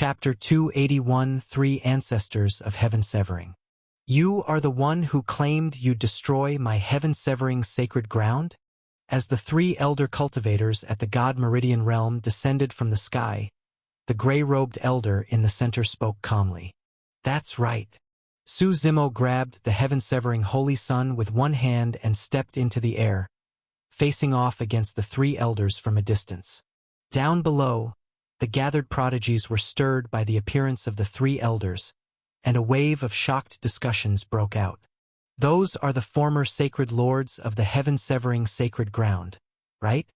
Chapter 281 Three Ancestors of Heaven-Severing. You are the one who claimed you'd destroy my heaven-severing sacred ground? As the three elder cultivators at the God Meridian realm descended from the sky, the gray-robed elder in the center spoke calmly. That's right. Su Zimo grabbed the heaven-severing holy sun with one hand and stepped into the air, facing off against the three elders from a distance. Down below, the gathered prodigies were stirred by the appearance of the three elders, and a wave of shocked discussions broke out. Those are the former sacred lords of the heaven-severing sacred ground, right?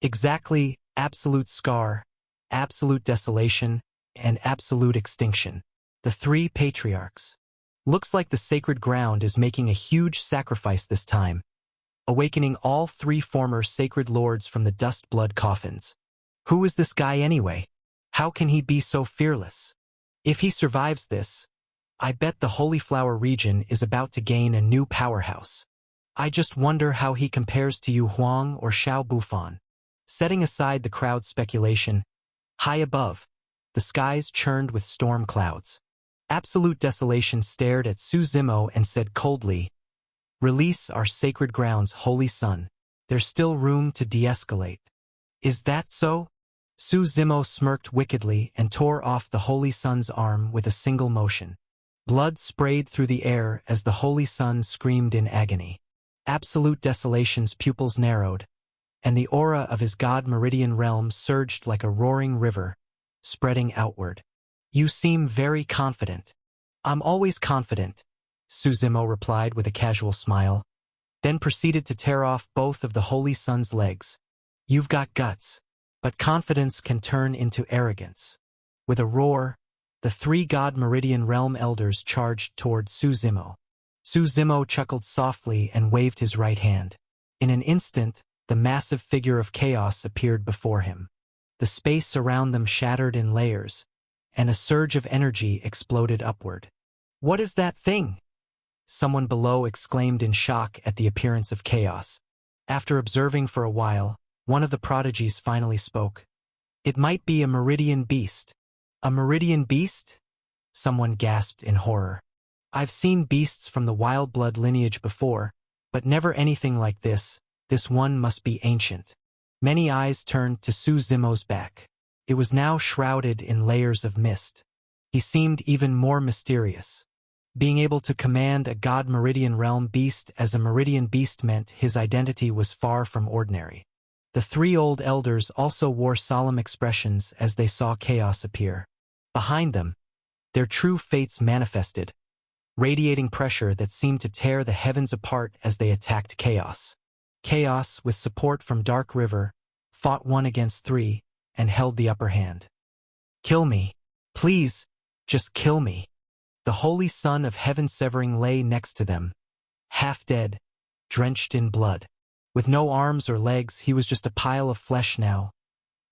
Exactly, absolute scar, absolute desolation, and absolute extinction. The three patriarchs. Looks like the sacred ground is making a huge sacrifice this time, awakening all three former sacred lords from the dust-blood coffins. Who is this guy anyway? How can he be so fearless? If he survives this, I bet the Holy Flower region is about to gain a new powerhouse. I just wonder how he compares to Yu Huang or Xiao Bufan. Setting aside the crowd's speculation, high above, the skies churned with storm clouds. Absolute desolation stared at Su Zimo and said coldly, "Release our sacred ground's holy sun. There's still room to de-escalate." Is that so? Su Zimo smirked wickedly and tore off the holy sun's arm with a single motion. Blood sprayed through the air as the holy sun screamed in agony. Absolute desolation's pupils narrowed, and the aura of his God Meridian realm surged like a roaring river, spreading outward. You seem very confident. I'm always confident, Su Zimo replied with a casual smile, then proceeded to tear off both of the holy sun's legs. You've got guts, but confidence can turn into arrogance. With a roar, the three God Meridian realm elders charged toward Su Zimo. Su Zimo chuckled softly and waved his right hand. In an instant, the massive figure of chaos appeared before him. The space around them shattered in layers, and a surge of energy exploded upward. What is that thing? Someone below exclaimed in shock at the appearance of chaos. After observing for a while, one of the prodigies finally spoke. It might be a meridian beast. A meridian beast? Someone gasped in horror. I've seen beasts from the wild blood lineage before, but never anything like this. This one must be ancient. Many eyes turned to Su Zimo's back. It was now shrouded in layers of mist. He seemed even more mysterious. Being able to command a God Meridian realm beast as a meridian beast meant his identity was far from ordinary. The three old elders also wore solemn expressions as they saw chaos appear. Behind them, their true fates manifested, radiating pressure that seemed to tear the heavens apart as they attacked chaos. Chaos, with support from Dark River, fought 1 against 3, and held the upper hand. Kill me. Please, just kill me. The holy sun of heaven-severing lay next to them, half dead, drenched in blood. With no arms or legs, he was just a pile of flesh now,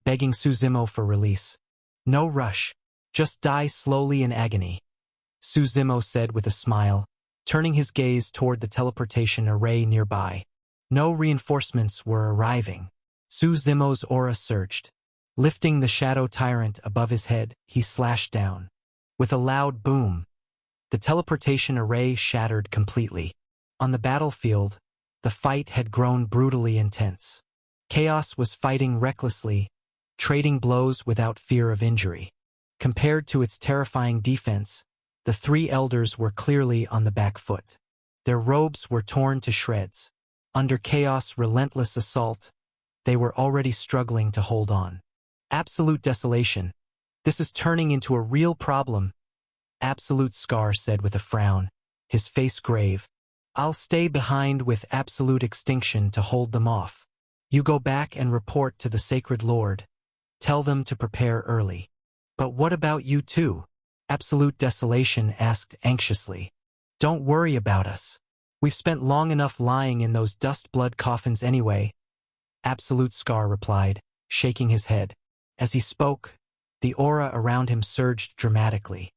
begging Su Zimo for release. No rush, just die slowly in agony, Su Zimo said with a smile, turning his gaze toward the teleportation array nearby. No reinforcements were arriving. Su Zimo's aura surged. Lifting the shadow tyrant above his head, he slashed down. With a loud boom, the teleportation array shattered completely. On the battlefield, the fight had grown brutally intense. Chaos was fighting recklessly, trading blows without fear of injury. Compared to its terrifying defense, the three elders were clearly on the back foot. Their robes were torn to shreds. Under Chaos' relentless assault, they were already struggling to hold on. Absolute desolation. This is turning into a real problem, Absolute Scar said with a frown, his face grave. I'll stay behind with absolute extinction to hold them off. You go back and report to the Sacred Lord. Tell them to prepare early. But what about you two? Absolute Desolation asked anxiously. Don't worry about us. We've spent long enough lying in those dust-blood coffins anyway, Absolute Scar replied, shaking his head. As he spoke, the aura around him surged dramatically.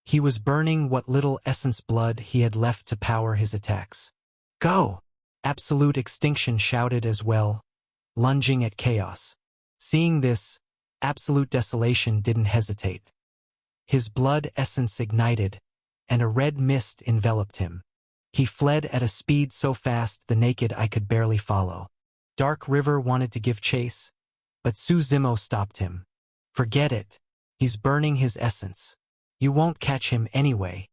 He was burning what little essence blood he had left to power his attacks. Go! Absolute Extinction shouted as well, lunging at Chaos. Seeing this, Absolute Desolation didn't hesitate. His blood essence ignited, and a red mist enveloped him. He fled at a speed so fast the naked eye could barely follow. Dark River wanted to give chase, but Su Zimo stopped him. Forget it. He's burning his essence. You won't catch him anyway.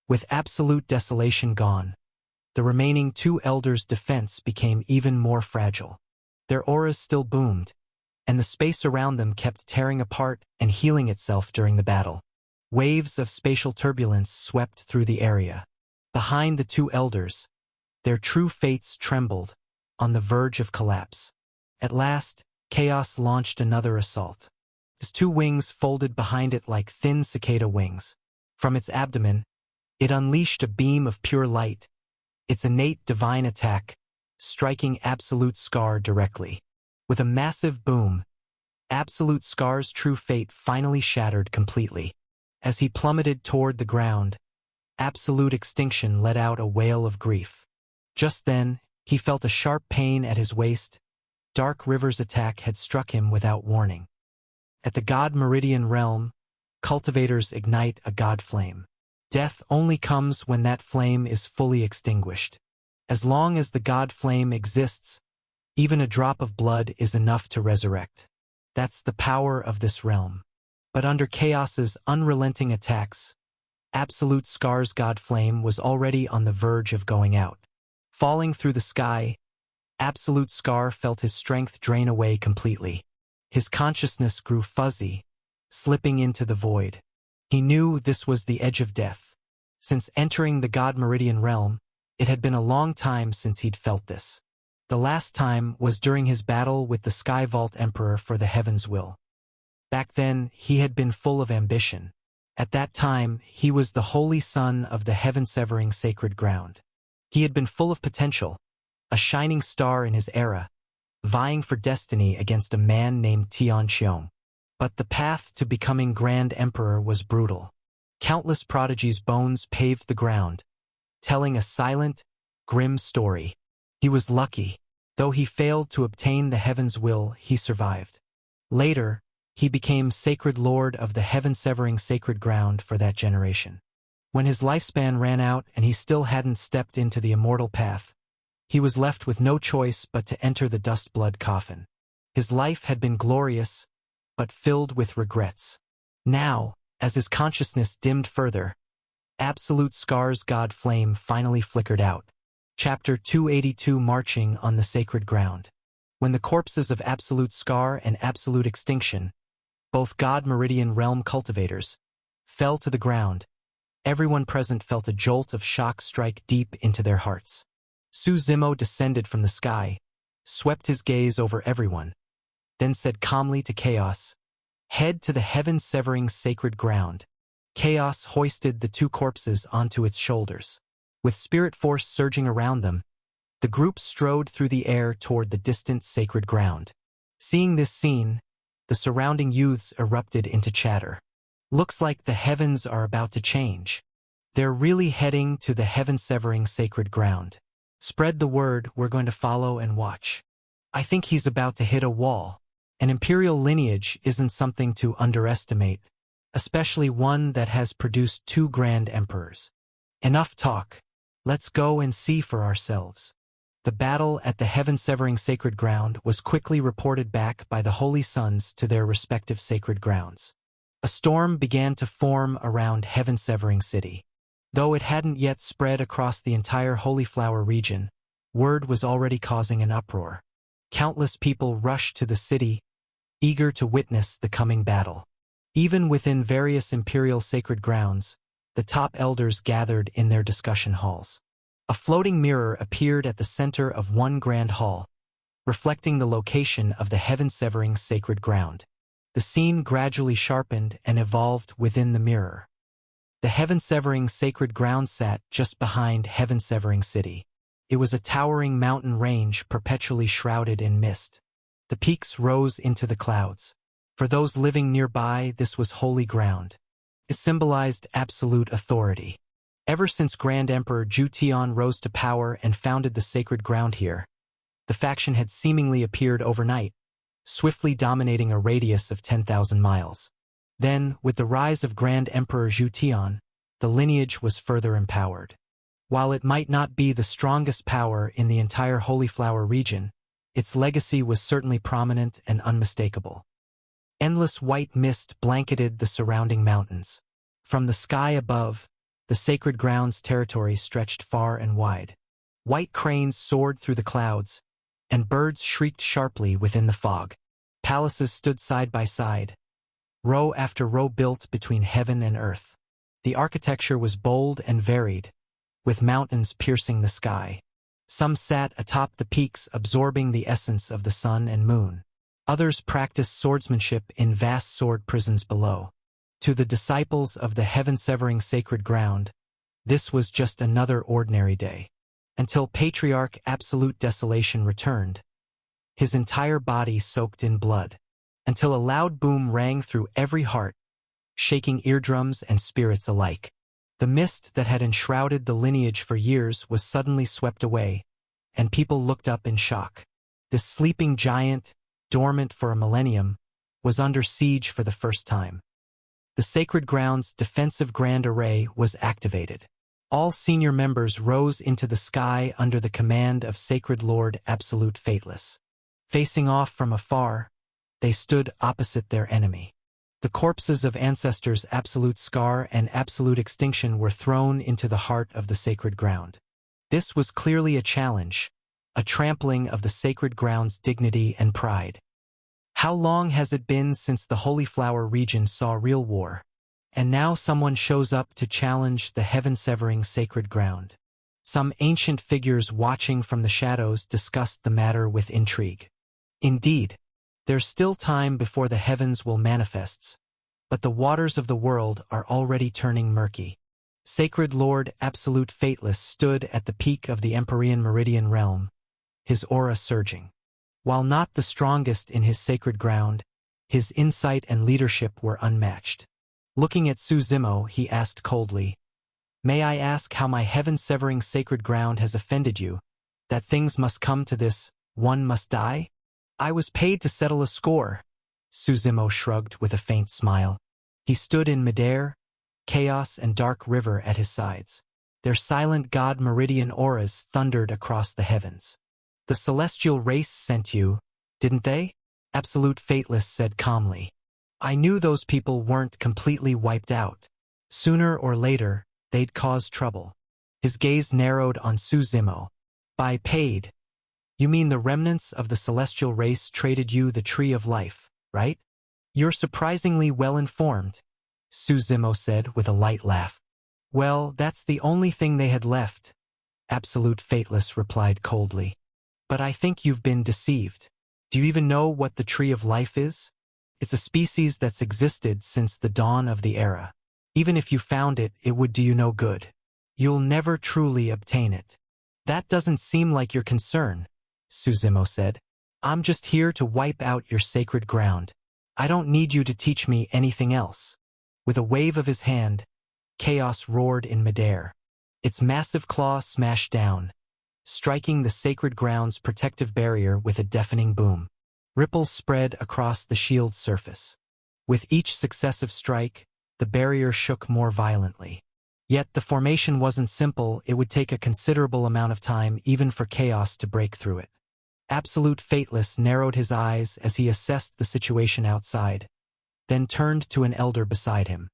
With absolute desolation gone, the remaining two elders' defense became even more fragile. Their auras still boomed, and the space around them kept tearing apart and healing itself during the battle. Waves of spatial turbulence swept through the area. Behind the two elders, their true fates trembled, on the verge of collapse. At last, Chaos launched another assault. His two wings folded behind it like thin cicada wings. From its abdomen, it unleashed a beam of pure light, its innate divine attack, striking Absolute Scar directly. With a massive boom, Absolute Scar's true fate finally shattered completely. As he plummeted toward the ground, Absolute Extinction let out a wail of grief. Just then, he felt a sharp pain at his waist. Dark River's attack had struck him without warning. At the God Meridian realm, cultivators ignite a God flame. Death only comes when that flame is fully extinguished. As long as the God flame exists, even a drop of blood is enough to resurrect. That's the power of this realm. But under Chaos's unrelenting attacks, Absolute Scar's God flame was already on the verge of going out. Falling through the sky, Absolute Scar felt his strength drain away completely. His consciousness grew fuzzy, slipping into the void. He knew this was the edge of death. Since entering the God Meridian realm, it had been a long time since he'd felt this. The last time was during his battle with the Sky Vault Emperor for the Heaven's Will. Back then, he had been full of ambition. At that time, he was the holy son of the heaven-severing sacred ground. He had been full of potential, a shining star in his era, vying for destiny against a man named Tian Xiong. But the path to becoming Grand Emperor was brutal. Countless prodigies' bones paved the ground, telling a silent, grim story. He was lucky. Though he failed to obtain the Heaven's Will, he survived. Later, he became Sacred Lord of the heaven-severing sacred ground for that generation. When his lifespan ran out and he still hadn't stepped into the immortal path, he was left with no choice but to enter the dust-blood coffin. His life had been glorious, but filled with regrets. Now, as his consciousness dimmed further, Absolute Scar's God flame finally flickered out. Chapter 282, Marching on the Sacred Ground. When the corpses of Absolute Scar and Absolute Extinction, both God Meridian realm cultivators, fell to the ground, everyone present felt a jolt of shock strike deep into their hearts. Su Zimo descended from the sky, swept his gaze over everyone, then said calmly to Chaos, "Head to the heaven-severing sacred ground." Chaos hoisted the two corpses onto its shoulders. With spirit force surging around them, the group strode through the air toward the distant sacred ground. Seeing this scene, the surrounding youths erupted into chatter. Looks like the heavens are about to change. They're really heading to the heaven-severing sacred ground. Spread the word, we're going to follow and watch. I think he's about to hit a wall. An imperial lineage isn't something to underestimate, especially one that has produced two grand emperors. Enough talk. Let's go and see for ourselves. The battle at the heaven-severing sacred ground was quickly reported back by the Holy Sons to their respective sacred grounds. A storm began to form around heaven-severing city. Though it hadn't yet spread across the entire Holy Flower region, word was already causing an uproar. Countless people rushed to the city, eager to witness the coming battle. Even within various imperial sacred grounds, the top elders gathered in their discussion halls. A floating mirror appeared at the center of one grand hall, reflecting the location of the heaven-severing sacred ground. The scene gradually sharpened and evolved within the mirror. The heaven-severing sacred ground sat just behind heaven-severing city. It was a towering mountain range perpetually shrouded in mist. The peaks rose into the clouds. For those living nearby, this was holy ground. It symbolized absolute authority. Ever since Grand Emperor Zhu Tian rose to power and founded the sacred ground here, the faction had seemingly appeared overnight, swiftly dominating a radius of 10,000 miles. Then, with the rise of Grand Emperor Zhu Tian, the lineage was further empowered. While it might not be the strongest power in the entire Holy Flower region, its legacy was certainly prominent and unmistakable. Endless white mist blanketed the surrounding mountains. From the sky above, the sacred grounds territory stretched far and wide. White cranes soared through the clouds, and birds shrieked sharply within the fog. Palaces stood side by side, row after row built between heaven and earth. The architecture was bold and varied, with mountains piercing the sky. Some sat atop the peaks absorbing the essence of the sun and moon. Others practiced swordsmanship in vast sword prisons below. To the disciples of the heaven-severing sacred ground, this was just another ordinary day. Until Patriarch Absolute Desolation returned, his entire body soaked in blood. Until a loud boom rang through every heart, shaking eardrums and spirits alike. The mist that had enshrouded the lineage for years was suddenly swept away, and people looked up in shock. This sleeping giant, dormant for a millennium, was under siege for the first time. The Sacred Ground's defensive grand array was activated. All senior members rose into the sky under the command of Sacred Lord Absolute Fateless. Facing off from afar, they stood opposite their enemy. The corpses of ancestors Absolute Scar and Absolute Extinction were thrown into the heart of the Sacred Ground. This was clearly a challenge, a trampling of the Sacred Ground's dignity and pride. How long has it been since the Holy Flower region saw real war? And now someone shows up to challenge the heaven-severing Sacred Ground. Some ancient figures watching from the shadows discussed the matter with intrigue. Indeed, there's still time before the heavens will manifest, but the waters of the world are already turning murky. Sacred Lord Absolute Fateless stood at the peak of the Empyrean Meridian realm, his aura surging. While not the strongest in his sacred ground, his insight and leadership were unmatched. Looking at Su Zimo, he asked coldly, "May I ask how my heaven-severing sacred ground has offended you, that things must come to this, one must die? I was paid to settle a score." Su Zimo shrugged with a faint smile. He stood in midair, chaos and dark river at his sides. Their silent god meridian auras thundered across the heavens. "The celestial race sent you, didn't they?" Absolute Fateless said calmly. "I knew those people weren't completely wiped out. Sooner or later, they'd cause trouble." His gaze narrowed on Su Zimo. "By paid, you mean the remnants of the celestial race traded you the Tree of Life, right?" "You're surprisingly well-informed," Su Zimo said with a light laugh. "Well, that's the only thing they had left," Absolute Fateless replied coldly. "But I think you've been deceived. Do you even know what the Tree of Life is? It's a species that's existed since the dawn of the era. Even if you found it, it would do you no good. You'll never truly obtain it." "That doesn't seem like your concern," Su Zimo said. "I'm just here to wipe out your sacred ground. I don't need you to teach me anything else." With a wave of his hand, chaos roared in midair. Its massive claw smashed down, striking the sacred ground's protective barrier with a deafening boom. Ripples spread across the shield's surface. With each successive strike, the barrier shook more violently. Yet the formation wasn't simple. It would take a considerable amount of time even for chaos to break through it. Absolute Fateless narrowed his eyes as he assessed the situation outside, then turned to an elder beside him.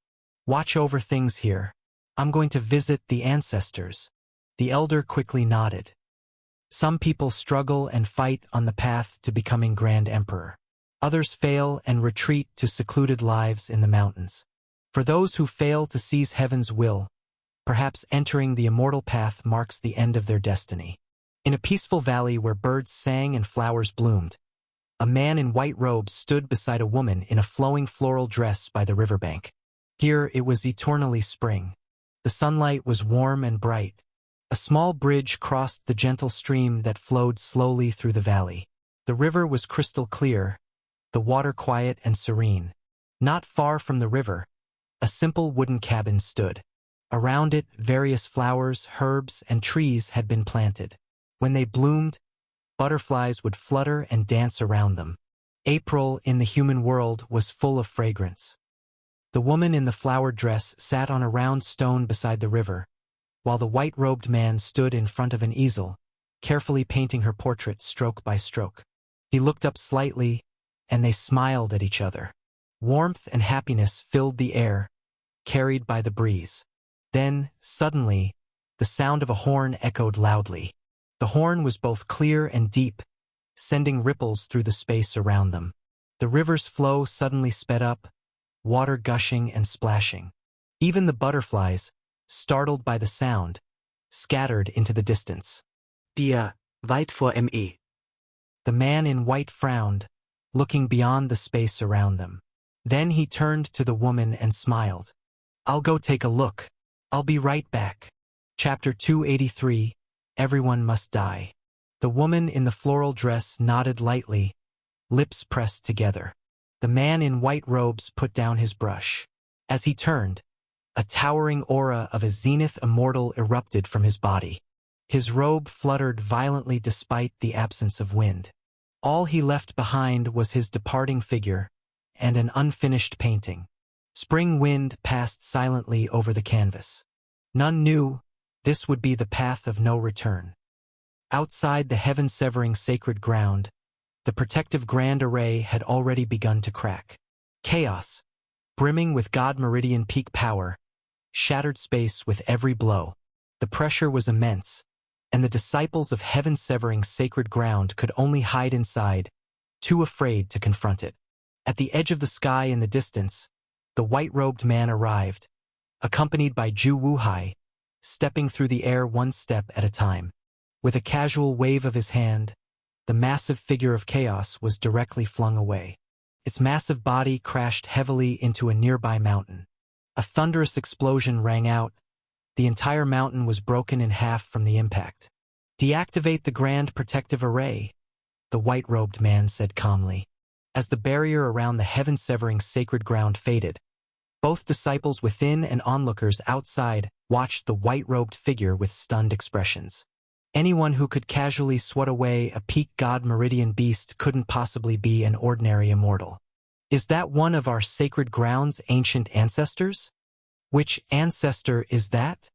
"Watch over things here. I'm going to visit the ancestors." The elder quickly nodded. Some people struggle and fight on the path to becoming Grand Emperor. Others fail and retreat to secluded lives in the mountains. For those who fail to seize heaven's will, perhaps entering the immortal path marks the end of their destiny. In a peaceful valley where birds sang and flowers bloomed, a man in white robes stood beside a woman in a flowing floral dress by the riverbank. Here it was eternally spring. The sunlight was warm and bright. A small bridge crossed the gentle stream that flowed slowly through the valley. The river was crystal clear, the water quiet and serene. Not far from the river, a simple wooden cabin stood. Around it, various flowers, herbs, and trees had been planted. When they bloomed, butterflies would flutter and dance around them. April in the human world was full of fragrance. The woman in the flowered dress sat on a round stone beside the river, while the white-robed man stood in front of an easel, carefully painting her portrait stroke by stroke. He looked up slightly, and they smiled at each other. Warmth and happiness filled the air, carried by the breeze. Then, suddenly, the sound of a horn echoed loudly. The horn was both clear and deep, sending ripples through the space around them. The river's flow suddenly sped up, water gushing and splashing. Even the butterflies, startled by the sound, scattered into the distance. Dir, weit vor me. The man in white frowned, looking beyond the space around them. Then he turned to the woman and smiled. I'll go take a look. I'll be right back. Chapter 283, Everyone Must Die. The woman in the floral dress nodded lightly, lips pressed together. The man in white robes put down his brush. As he turned, a towering aura of a zenith immortal erupted from his body. His robe fluttered violently despite the absence of wind. All he left behind was his departing figure and an unfinished painting. Spring wind passed silently over the canvas. None knew this would be the path of no return. Outside the heaven-severing sacred ground, the protective Grand Array had already begun to crack. Chaos, brimming with God Meridian peak power, shattered space with every blow. The pressure was immense, and the disciples of heaven-severing sacred ground could only hide inside, too afraid to confront it. At the edge of the sky in the distance, the white-robed man arrived, accompanied by Zhu Wuhai, stepping through the air one step at a time. With a casual wave of his hand, the massive figure of chaos was directly flung away. Its massive body crashed heavily into a nearby mountain. A thunderous explosion rang out. The entire mountain was broken in half from the impact. Deactivate the Grand Protective Array, the white-robed man said calmly. As the barrier around the heaven-severing sacred ground faded, both disciples within and onlookers outside watched the white-robed figure with stunned expressions. Anyone who could casually swat away a peak God Meridian beast couldn't possibly be an ordinary immortal. Is that one of our sacred ground's ancient ancestors? Which ancestor is that?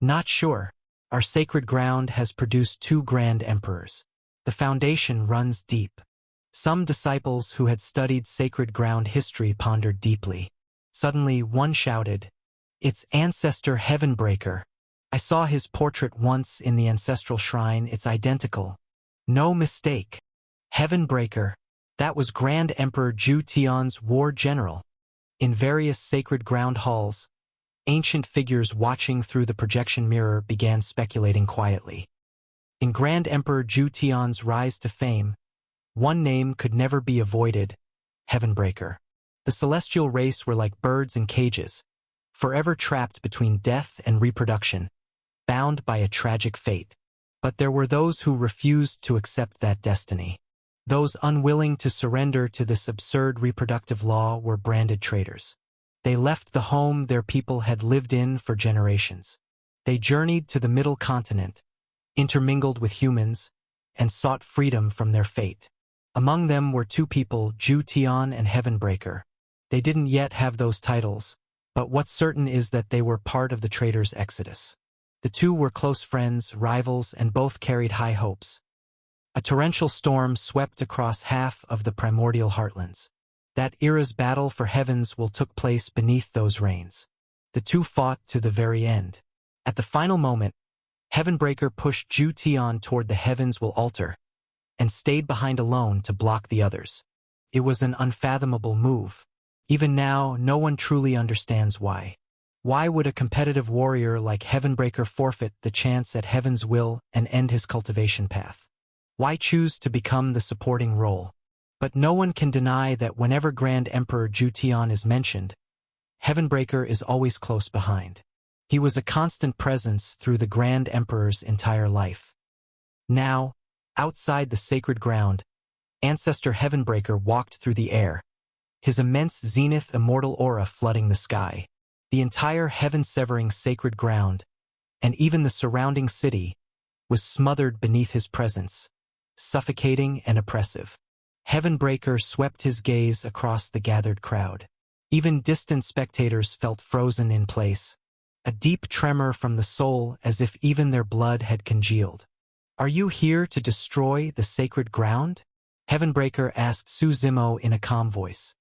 Not sure. Our sacred ground has produced 2 grand emperors. The foundation runs deep. Some disciples who had studied sacred ground history pondered deeply. Suddenly one shouted, "It's Ancestor Heavenbreaker. I saw his portrait once in the ancestral shrine. It's identical. No mistake. Heavenbreaker. That was Grand Emperor Zhu Tian's war general." In various sacred ground halls, ancient figures watching through the projection mirror began speculating quietly. In Grand Emperor Zhu Tian's rise to fame, one name could never be avoided: Heavenbreaker. The celestial race were like birds in cages, forever trapped between death and reproduction, bound by a tragic fate. But there were those who refused to accept that destiny. Those unwilling to surrender to this absurd reproductive law were branded traitors. They left the home their people had lived in for generations. They journeyed to the Middle Continent, intermingled with humans, and sought freedom from their fate. Among them were 2 people, Zhu Tian and Heavenbreaker. They didn't yet have those titles, but what's certain is that they were part of the traitors' exodus. The 2 were close friends, rivals, and both carried high hopes. A torrential storm swept across half of the primordial heartlands. That era's battle for heavens will took place beneath those rains. The 2 fought to the very end. At the final moment, Heavenbreaker pushed Zhu Tian toward the heavens will altar, and stayed behind alone to block the others. It was an unfathomable move. Even now, no one truly understands why. Why would a competitive warrior like Heavenbreaker forfeit the chance at heaven's will and end his cultivation path? Why choose to become the supporting role? But no one can deny that whenever Grand Emperor Zhu Tian is mentioned, Heavenbreaker is always close behind. He was a constant presence through the Grand Emperor's entire life. Now, outside the sacred ground, Ancestor Heavenbreaker walked through the air, his immense zenith immortal aura flooding the sky. The entire heaven-severing sacred ground, and even the surrounding city, was smothered beneath his presence, suffocating and oppressive. Heavenbreaker swept his gaze across the gathered crowd. Even distant spectators felt frozen in place, a deep tremor from the soul as if even their blood had congealed. "Are you here to destroy the sacred ground?" Heavenbreaker asked Suzimo in a calm voice.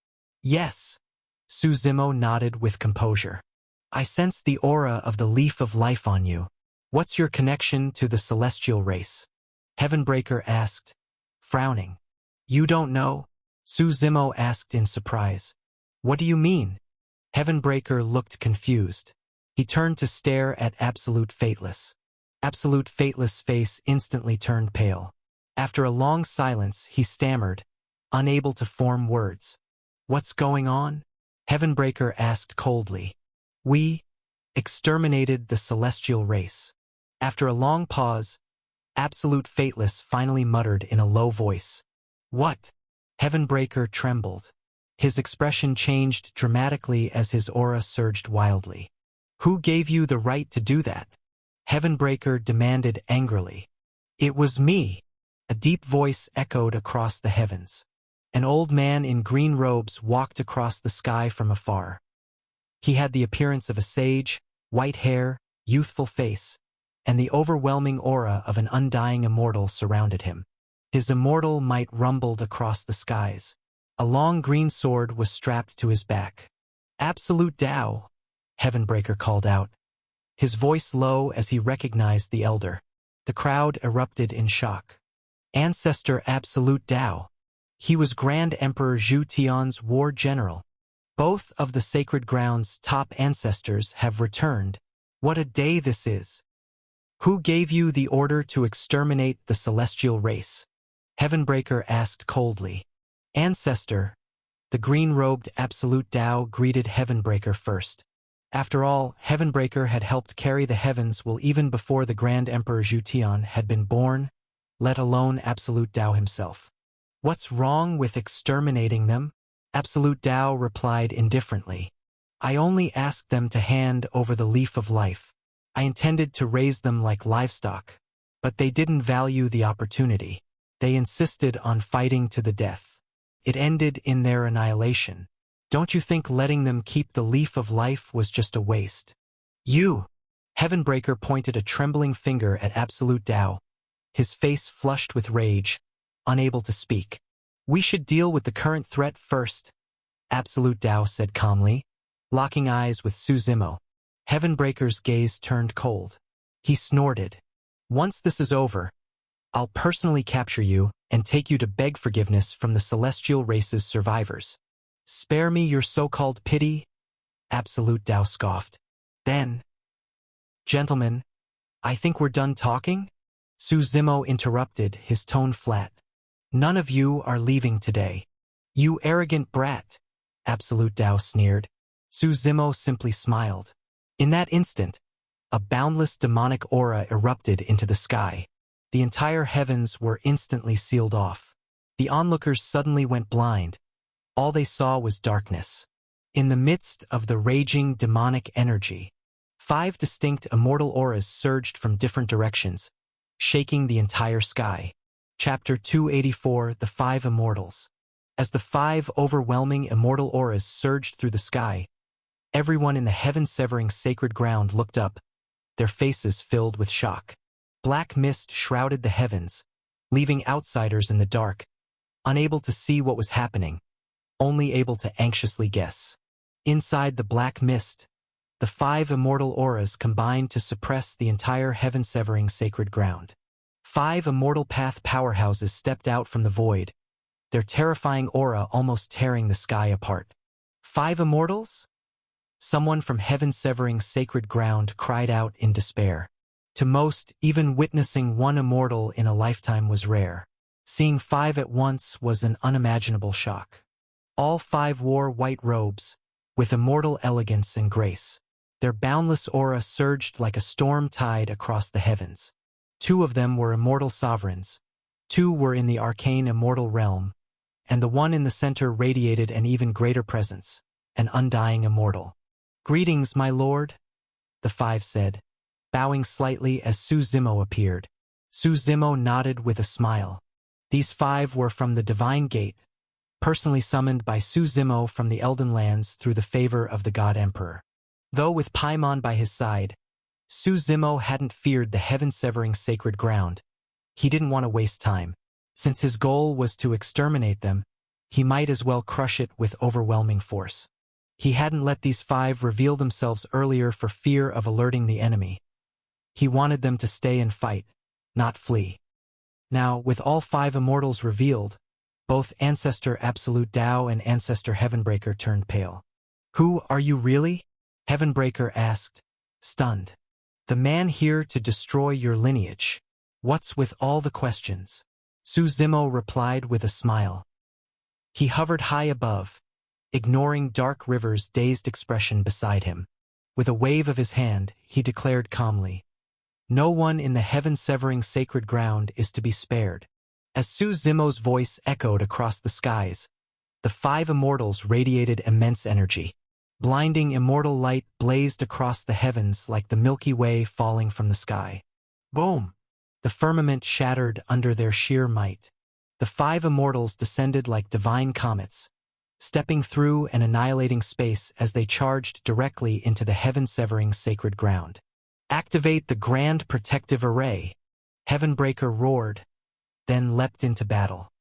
"Yes." Suzimo nodded with composure. "I sense the aura of the leaf of life on you. What's your connection to the celestial race?" Heavenbreaker asked, frowning. "You don't know?" Suzimo asked in surprise. "What do you mean?" Heavenbreaker looked confused. He turned to stare at Absolute Fateless. Absolute Fateless' face instantly turned pale. After a long silence, he stammered, unable to form words. "What's going on?" Heavenbreaker asked coldly. "We exterminated the celestial race." After a long pause, Absolute Fateless finally muttered in a low voice. "What?" Heavenbreaker trembled. His expression changed dramatically as his aura surged wildly. "Who gave you the right to do that?" Heavenbreaker demanded angrily. "It was me." A deep voice echoed across the heavens. An old man in green robes walked across the sky from afar. He had the appearance of a sage, white hair, youthful face, and the overwhelming aura of an undying immortal surrounded him. His immortal might rumbled across the skies. A long green sword was strapped to his back. "Absolute Tao," Heavenbreaker called out, his voice low as he recognized the elder. The crowd erupted in shock. Ancestor Absolute Tao. He was Grand Emperor Zhu Tian's war general. Both of the sacred ground's top ancestors have returned. What a day this is! "Who gave you the order to exterminate the celestial race?" Heavenbreaker asked coldly. "Ancestor." The green-robed Absolute Tao greeted Heavenbreaker first. After all, Heavenbreaker had helped carry the heavens even before the Grand Emperor Zhu Tian had been born, let alone Absolute Tao himself. "What's wrong with exterminating them?" Absolute Tao replied indifferently. "I only asked them to hand over the leaf of life. I intended to raise them like livestock, but they didn't value the opportunity. They insisted on fighting to the death. It ended in their annihilation. Don't you think letting them keep the leaf of life was just a waste?" "You!" Heavenbreaker pointed a trembling finger at Absolute Tao, his face flushed with rage, unable to speak. "We should deal with the current threat first," Absolute Tao said calmly, locking eyes with Suzimo. Heavenbreaker's gaze turned cold. He snorted. "Once this is over, I'll personally capture you and take you to beg forgiveness from the celestial race's survivors." "Spare me your so-called pity," Absolute Tao scoffed. Then, "Gentlemen, I think we're done talking?" Suzimo interrupted, his tone flat. "None of you are leaving today." "You arrogant brat," Absolute Tao sneered. Suzimo simply smiled. In that instant, a boundless demonic aura erupted into the sky. The entire heavens were instantly sealed off. The onlookers suddenly went blind. All they saw was darkness. In the midst of the raging demonic energy, 5 distinct immortal auras surged from different directions, shaking the entire sky. Chapter 284, The 5 Immortals. As the 5 overwhelming immortal auras surged through the sky, everyone in the heaven-severing sacred ground looked up, their faces filled with shock. Black mist shrouded the heavens, leaving outsiders in the dark, unable to see what was happening, only able to anxiously guess. Inside the black mist, the 5 immortal auras combined to suppress the entire heaven-severing sacred ground. 5 immortal path powerhouses stepped out from the void, their terrifying aura almost tearing the sky apart. 5 immortals? Someone from heaven-severing sacred ground cried out in despair. To most, even witnessing one immortal in a lifetime was rare. Seeing 5 at once was an unimaginable shock. All 5 wore white robes, with immortal elegance and grace. Their boundless aura surged like a storm tide across the heavens. 2 of them were immortal sovereigns. 2 were in the arcane immortal realm, and the one in the center radiated an even greater presence, an undying immortal. "Greetings, my lord," the 5 said, bowing slightly as Suzimo appeared. Suzimo nodded with a smile. These 5 were from the Divine Gate, personally summoned by Su Zimo from the Elden Lands through the favor of the God Emperor. Though with Paimon by his side, Su Zimo hadn't feared the heaven-severing sacred ground. He didn't want to waste time. Since his goal was to exterminate them, he might as well crush it with overwhelming force. He hadn't let these 5 reveal themselves earlier for fear of alerting the enemy. He wanted them to stay and fight, not flee. Now, with all 5 immortals revealed, both Ancestor Absolute Tao and Ancestor Heavenbreaker turned pale. "Who are you really?" Heavenbreaker asked, stunned. "The man here to destroy your lineage. What's with all the questions?" Su Zimo replied with a smile. He hovered high above, ignoring Dark River's dazed expression beside him. With a wave of his hand, he declared calmly, "No one in the heaven-severing sacred ground is to be spared." As Su Zimo's voice echoed across the skies, the 5 immortals radiated immense energy. Blinding immortal light blazed across the heavens like the Milky Way falling from the sky. Boom! The firmament shattered under their sheer might. The 5 immortals descended like divine comets, stepping through and annihilating space as they charged directly into the heaven-severing sacred ground. "Activate the Grand Protective Array!" Heavenbreaker roared, then leapt into battle.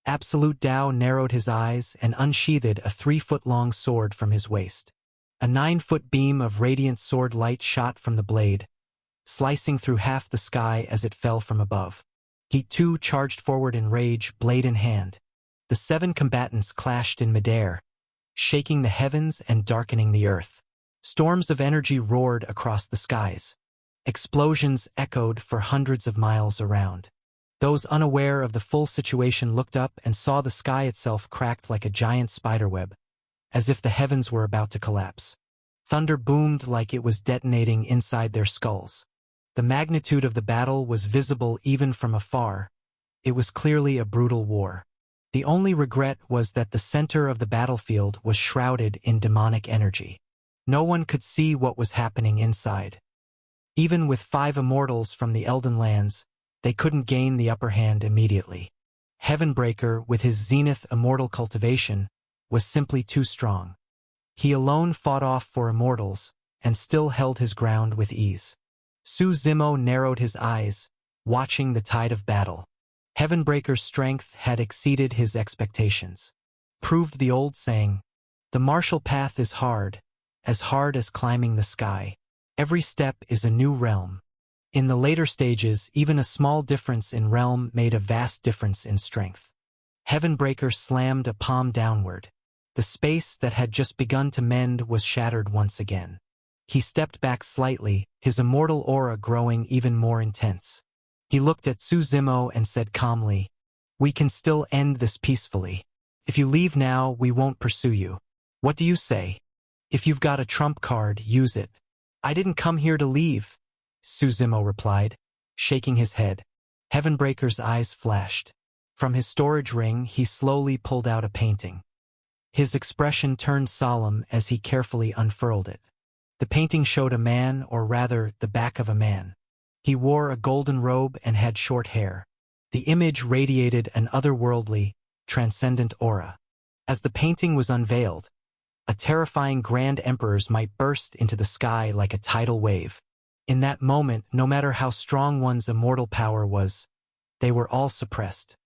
Absolute Tao narrowed his eyes and unsheathed a 3-foot-long sword from his waist. A 9-foot beam of radiant sword light shot from the blade, slicing through half the sky as it fell from above. He too charged forward in rage, blade in hand. The 7 combatants clashed in midair, shaking the heavens and darkening the earth. Storms of energy roared across the skies. Explosions echoed for hundreds of miles around. Those unaware of the full situation looked up and saw the sky itself cracked like a giant spiderweb, as if the heavens were about to collapse. Thunder boomed like it was detonating inside their skulls. The magnitude of the battle was visible even from afar. It was clearly a brutal war. The only regret was that the center of the battlefield was shrouded in demonic energy. No one could see what was happening inside. Even with 5 immortals from the Elden Lands, they couldn't gain the upper hand immediately. Heavenbreaker, with his zenith immortal cultivation, was simply too strong. He alone fought off 4 immortals, and still held his ground with ease. Su Zimo narrowed his eyes, watching the tide of battle. Heavenbreaker's strength had exceeded his expectations. Proved the old saying, "The martial path is hard as climbing the sky. Every step is a new realm." In the later stages, even a small difference in realm made a vast difference in strength. Heavenbreaker slammed a palm downward. The space that had just begun to mend was shattered once again. He stepped back slightly, his immortal aura growing even more intense. He looked at Su Zimo and said calmly, "We can still end this peacefully. If you leave now, we won't pursue you. What do you say? If you've got a trump card, use it." "I didn't come here to leave," Su Zimo replied, shaking his head. Heavenbreaker's eyes flashed. From his storage ring, he slowly pulled out a painting. His expression turned solemn as he carefully unfurled it. The painting showed a man, or rather, the back of a man. He wore a golden robe and had short hair. The image radiated an otherworldly, transcendent aura. As the painting was unveiled, a terrifying Grand Emperors might burst into the sky like a tidal wave. In that moment, no matter how strong one's immortal power was, they were all suppressed.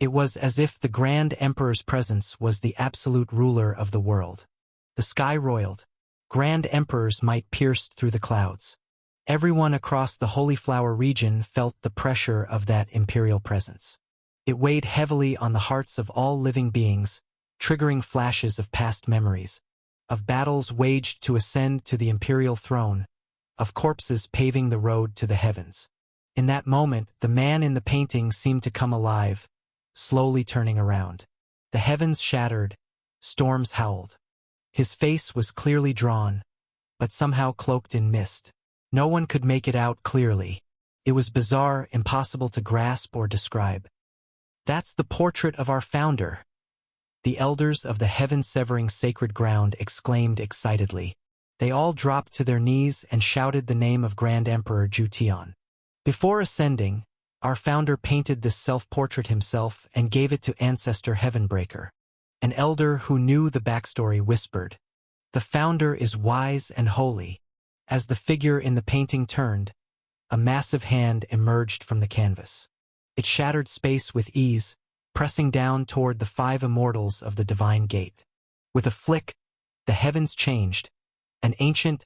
It was as if the Grand Emperor's presence was the absolute ruler of the world. The sky roiled. Grand Emperors might pierced through the clouds. Everyone across the Holy Flower region felt the pressure of that imperial presence. It weighed heavily on the hearts of all living beings, triggering flashes of past memories, of battles waged to ascend to the imperial throne, of corpses paving the road to the heavens. In that moment, the man in the painting seemed to come alive, slowly turning around. The heavens shattered, storms howled. His face was clearly drawn, but somehow cloaked in mist. No one could make it out clearly. It was bizarre, impossible to grasp or describe. "That's the portrait of our founder," the elders of the heaven-severing sacred ground exclaimed excitedly. They all dropped to their knees and shouted the name of Grand Emperor Jutian. Before ascending, our founder painted this self-portrait himself and gave it to Ancestor Heavenbreaker. An elder who knew the backstory whispered, "The founder is wise and holy." As the figure in the painting turned, a massive hand emerged from the canvas. It shattered space with ease, pressing down toward the 5 immortals of the divine gate. With a flick, the heavens changed. An ancient,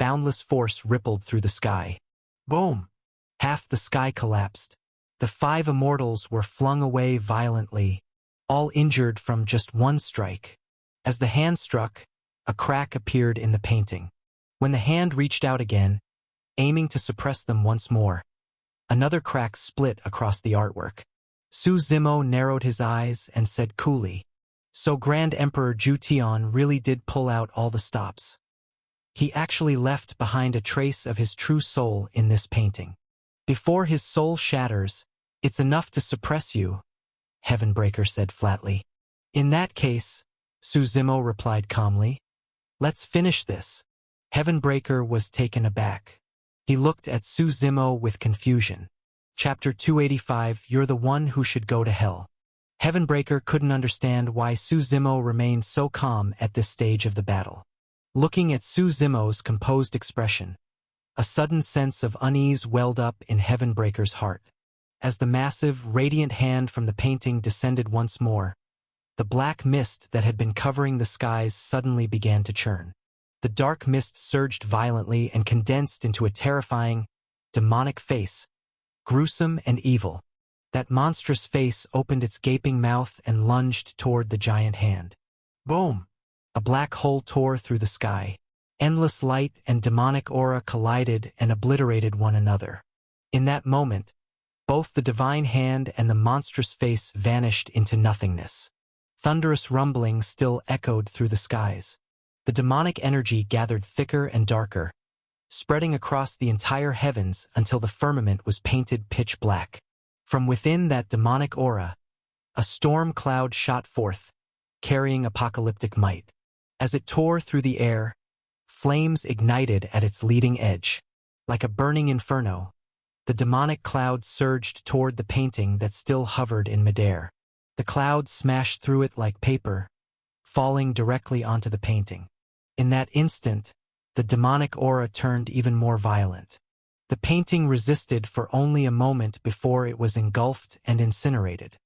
boundless force rippled through the sky. Boom! Half the sky collapsed. The 5 immortals were flung away violently, all injured from just one strike. As the hand struck, a crack appeared in the painting. When the hand reached out again, aiming to suppress them once more, another crack split across the artwork. Su Zimo narrowed his eyes and said coolly, "So Grand Emperor Ju Tian really did pull out all the stops. He actually left behind a trace of his true soul in this painting. Before his soul shatters, it's enough to suppress you," Heavenbreaker said flatly. "In that case," Su Zimo replied calmly, "let's finish this." Heavenbreaker was taken aback. He looked at Su Zimo with confusion. Chapter 285, You're the One Who Should Go to Hell. Heavenbreaker couldn't understand why Su Zimo remained so calm at this stage of the battle. Looking at Su Zimo's composed expression, a sudden sense of unease welled up in Heavenbreaker's heart. As the massive, radiant hand from the painting descended once more, the black mist that had been covering the skies suddenly began to churn. The dark mist surged violently and condensed into a terrifying, demonic face, gruesome and evil. That monstrous face opened its gaping mouth and lunged toward the giant hand. Boom! A black hole tore through the sky. Endless light and demonic aura collided and obliterated one another. In that moment, both the divine hand and the monstrous face vanished into nothingness. Thunderous rumbling still echoed through the skies. The demonic energy gathered thicker and darker, spreading across the entire heavens until the firmament was painted pitch black. From within that demonic aura, a storm cloud shot forth, carrying apocalyptic might. As it tore through the air, flames ignited at its leading edge. Like a burning inferno, the demonic cloud surged toward the painting that still hovered in midair. The cloud smashed through it like paper, falling directly onto the painting. In that instant, the demonic aura turned even more violent. The painting resisted for only a moment before it was engulfed and incinerated.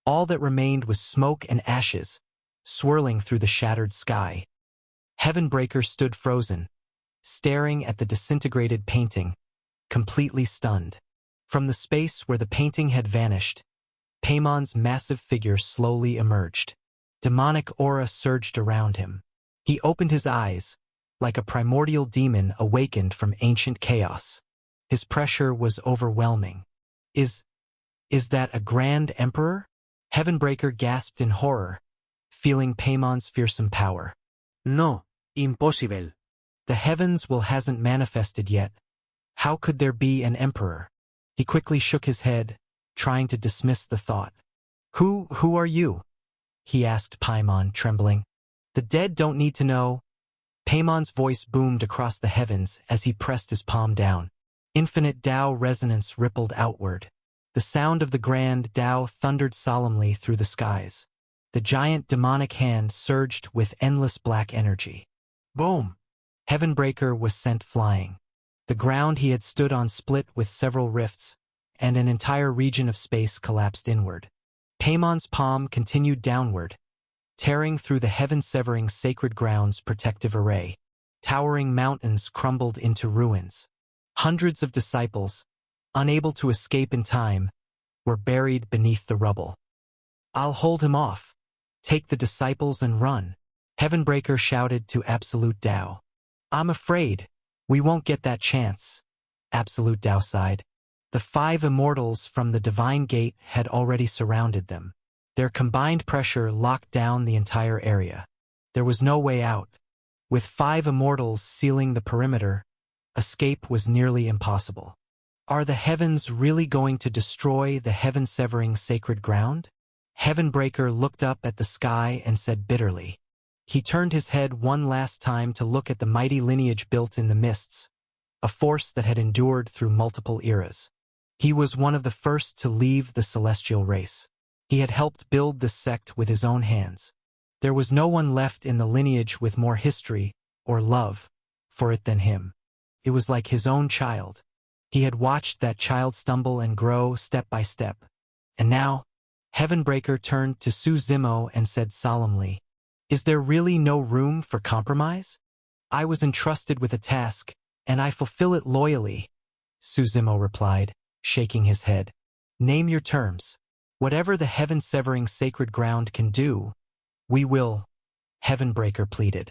All that remained was smoke and ashes, swirling through the shattered sky. Heavenbreaker stood frozen, staring at the disintegrated painting, completely stunned. From the space where the painting had vanished, Paimon's massive figure slowly emerged. Demonic aura surged around him. He opened his eyes, like a primordial demon awakened from ancient chaos. His pressure was overwhelming. Is that a Grand Emperor? Heavenbreaker gasped in horror, feeling Paimon's fearsome power. No, impossible. The heavens hasn't manifested yet. How could there be an emperor? He quickly shook his head, trying to dismiss the thought. Who are you? He asked Paimon, trembling. The dead don't need to know. Paimon's voice boomed across the heavens as he pressed his palm down. Infinite Tao resonance rippled outward. The sound of the grand Tao thundered solemnly through the skies. The giant demonic hand surged with endless black energy. Boom! Heavenbreaker was sent flying. The ground he had stood on split with several rifts, and an entire region of space collapsed inward. Paimon's palm continued downward, tearing through the heaven-severing sacred ground's protective array. Towering mountains crumbled into ruins. Hundreds of disciples, unable to escape in time, were buried beneath the rubble. I'll hold him off. Take the disciples and run, Heavenbreaker shouted to Absolute Tao. I'm afraid we won't get that chance, Absolute Tao sighed. The 5 immortals from the Divine Gate had already surrounded them. Their combined pressure locked down the entire area. There was no way out. With 5 immortals sealing the perimeter, escape was nearly impossible. Are the heavens really going to destroy the heaven-severing sacred ground? Heavenbreaker looked up at the sky and said bitterly. He turned his head one last time to look at the mighty lineage built in the mists, a force that had endured through multiple eras. He was one of the first to leave the celestial race. He had helped build this sect with his own hands. There was no one left in the lineage with more history or love for it than him. It was like his own child. He had watched that child stumble and grow step by step. And now, Heavenbreaker turned to Su Zimo and said solemnly, "Is there really no room for compromise? I was entrusted with a task, and I fulfill it loyally." Su Zimo replied, shaking his head. "Name your terms. Whatever the heaven-severing sacred ground can do, we will," Heavenbreaker pleaded.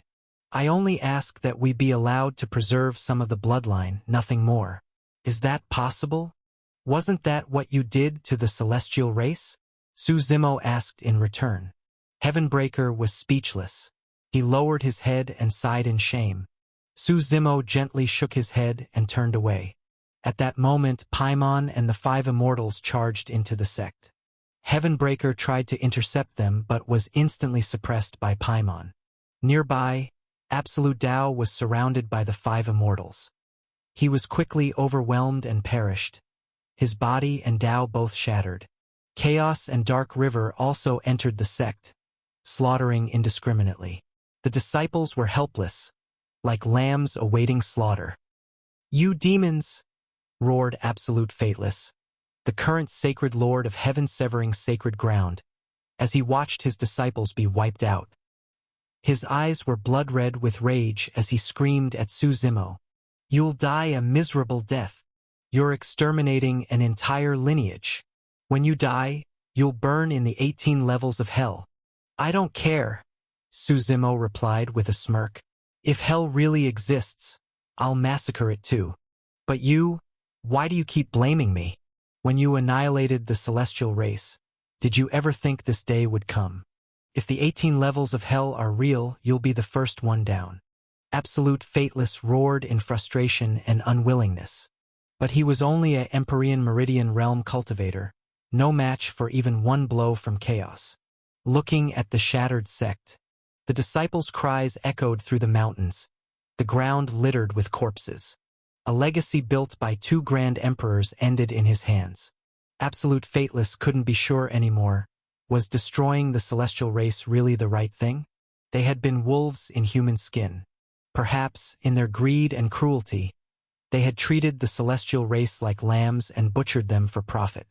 "I only ask that we be allowed to preserve some of the bloodline, nothing more. Is that possible? Wasn't that what you did to the celestial race?" Su Zimo asked in return. Heavenbreaker was speechless. He lowered his head and sighed in shame. Su Zimo gently shook his head and turned away. At that moment, Paimon and the 5 immortals charged into the sect. Heavenbreaker tried to intercept them but was instantly suppressed by Paimon. Nearby, Absolute Tao was surrounded by the 5 immortals. He was quickly overwhelmed and perished. His body and Tao both shattered. Chaos and Dark River also entered the sect, slaughtering indiscriminately. The disciples were helpless, like lambs awaiting slaughter. "You demons!" roared Absolute Fateless, the current sacred lord of heaven-severing sacred ground, as he watched his disciples be wiped out. His eyes were blood-red with rage as he screamed at Su Zimo, "You'll die a miserable death. You're exterminating an entire lineage. When you die, you'll burn in the 18 levels of hell." "I don't care," Su Zimo replied with a smirk. "If hell really exists, I'll massacre it too. But you, why do you keep blaming me? When you annihilated the celestial race, did you ever think this day would come? If the 18 levels of hell are real, you'll be the first one down." Absolute Fateless roared in frustration and unwillingness. But he was only a Empyrean Meridian Realm cultivator, no match for even one blow from chaos. Looking at the shattered sect, the disciples' cries echoed through the mountains, the ground littered with corpses. A legacy built by 2 grand emperors ended in his hands. Absolute Fateless couldn't be sure anymore. Was destroying the celestial race really the right thing? They had been wolves in human skin. Perhaps, in their greed and cruelty, they had treated the celestial race like lambs and butchered them for profit.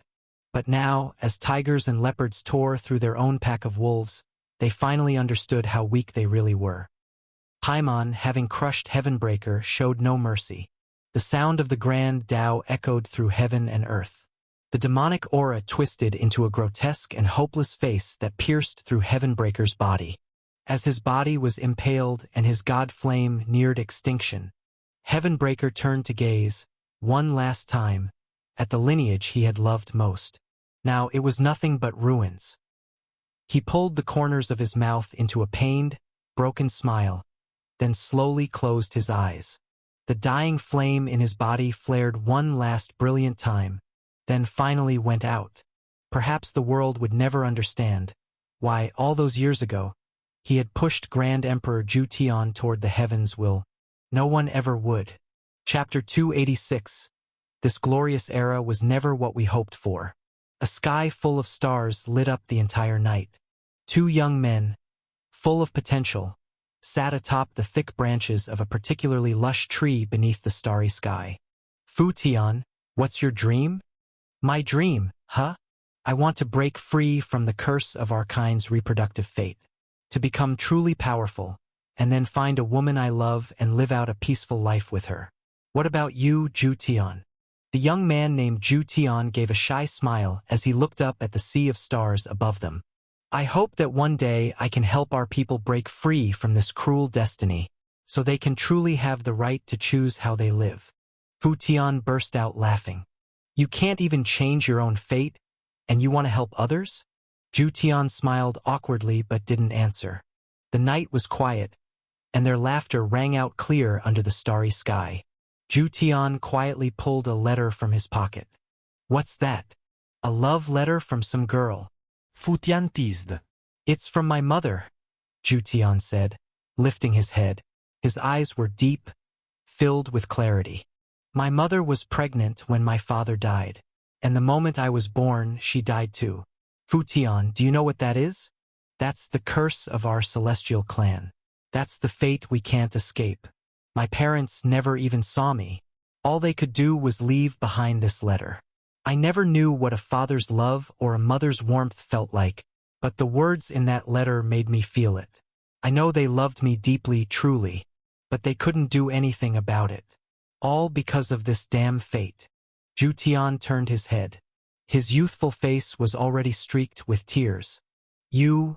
But now, as tigers and leopards tore through their own pack of wolves, they finally understood how weak they really were. Paimon, having crushed Heavenbreaker, showed no mercy. The sound of the grand Tao echoed through heaven and earth. The demonic aura twisted into a grotesque and hopeless face that pierced through Heavenbreaker's body. As his body was impaled and his god flame neared extinction, Heavenbreaker turned to gaze, one last time, at the lineage he had loved most. Now it was nothing but ruins. He pulled the corners of his mouth into a pained, broken smile, then slowly closed his eyes. The dying flame in his body flared one last brilliant time, then finally went out. Perhaps the world would never understand why, all those years ago, he had pushed Grand Emperor Ju Tian toward the heavens. No one ever would. Chapter 286. This glorious era was never what we hoped for. A sky full of stars lit up the entire night. 2 young men, full of potential, sat atop the thick branches of a particularly lush tree beneath the starry sky. "Fu Tian, what's your dream?" "My dream, huh? I want to break free from the curse of our kind's reproductive fate, to become truly powerful, and then find a woman I love and live out a peaceful life with her. What about you, Ju Tian?" The young man named Ju Tian gave a shy smile as he looked up at the sea of stars above them. "I hope that one day I can help our people break free from this cruel destiny, so they can truly have the right to choose how they live." Fu Tian burst out laughing. "You can't even change your own fate, and you want to help others?" Ju Tian smiled awkwardly but didn't answer. The night was quiet, and their laughter rang out clear under the starry sky. Ju Tian quietly pulled a letter from his pocket. "What's that?" "A love letter from some girl." Fu Tian teased. "It's from my mother," Ju Tian said, lifting his head. His eyes were deep, filled with clarity. "My mother was pregnant when my father died, and the moment I was born, she died too." "Fu Tian, do you know what that is?" That's the curse of our celestial clan. That's the fate we can't escape. My parents never even saw me. All they could do was leave behind this letter. I never knew what a father's love or a mother's warmth felt like, but the words in that letter made me feel it. I know they loved me deeply, truly, but they couldn't do anything about it. All because of this damn fate. Zhu Tian turned his head. His youthful face was already streaked with tears. You...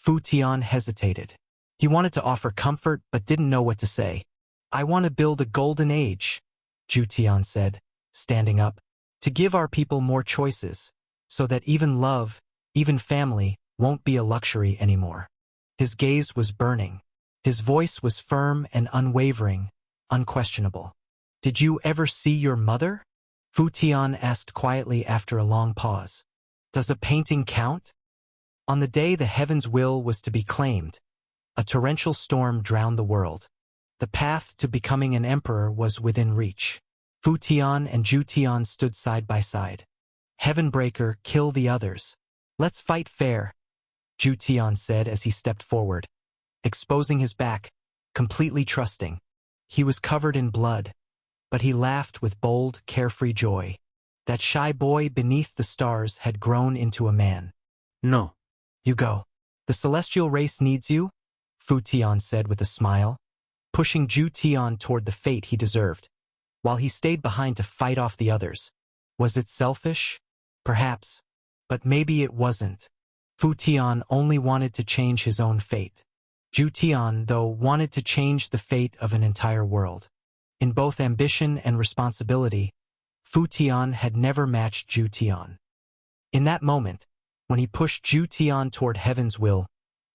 Fu Tian hesitated. He wanted to offer comfort but didn't know what to say. I want to build a golden age, Zhu Tian said, standing up, to give our people more choices, so that even love, even family, won't be a luxury anymore. His gaze was burning. His voice was firm and unwavering, unquestionable. Did you ever see your mother? Fu Tian asked quietly after a long pause. Does a painting count? On the day the heaven's will was to be claimed, a torrential storm drowned the world. The path to becoming an emperor was within reach. Fu Tian and Zhu Tian stood side by side. Heavenbreaker, kill the others. Let's fight fair, Zhu Tian said as he stepped forward, exposing his back, completely trusting. He was covered in blood, but he laughed with bold, carefree joy. That shy boy beneath the stars had grown into a man. No. You go. The celestial race needs you, Fu Tian said with a smile, pushing Zhu Tian toward the fate he deserved, while he stayed behind to fight off the others. Was it selfish? Perhaps. But maybe it wasn't. Fu Tian only wanted to change his own fate. Zhu Tian, though, wanted to change the fate of an entire world. In both ambition and responsibility, Fu Tian had never matched Zhu Tian. In that moment, when he pushed Zhu Tian toward heaven's will,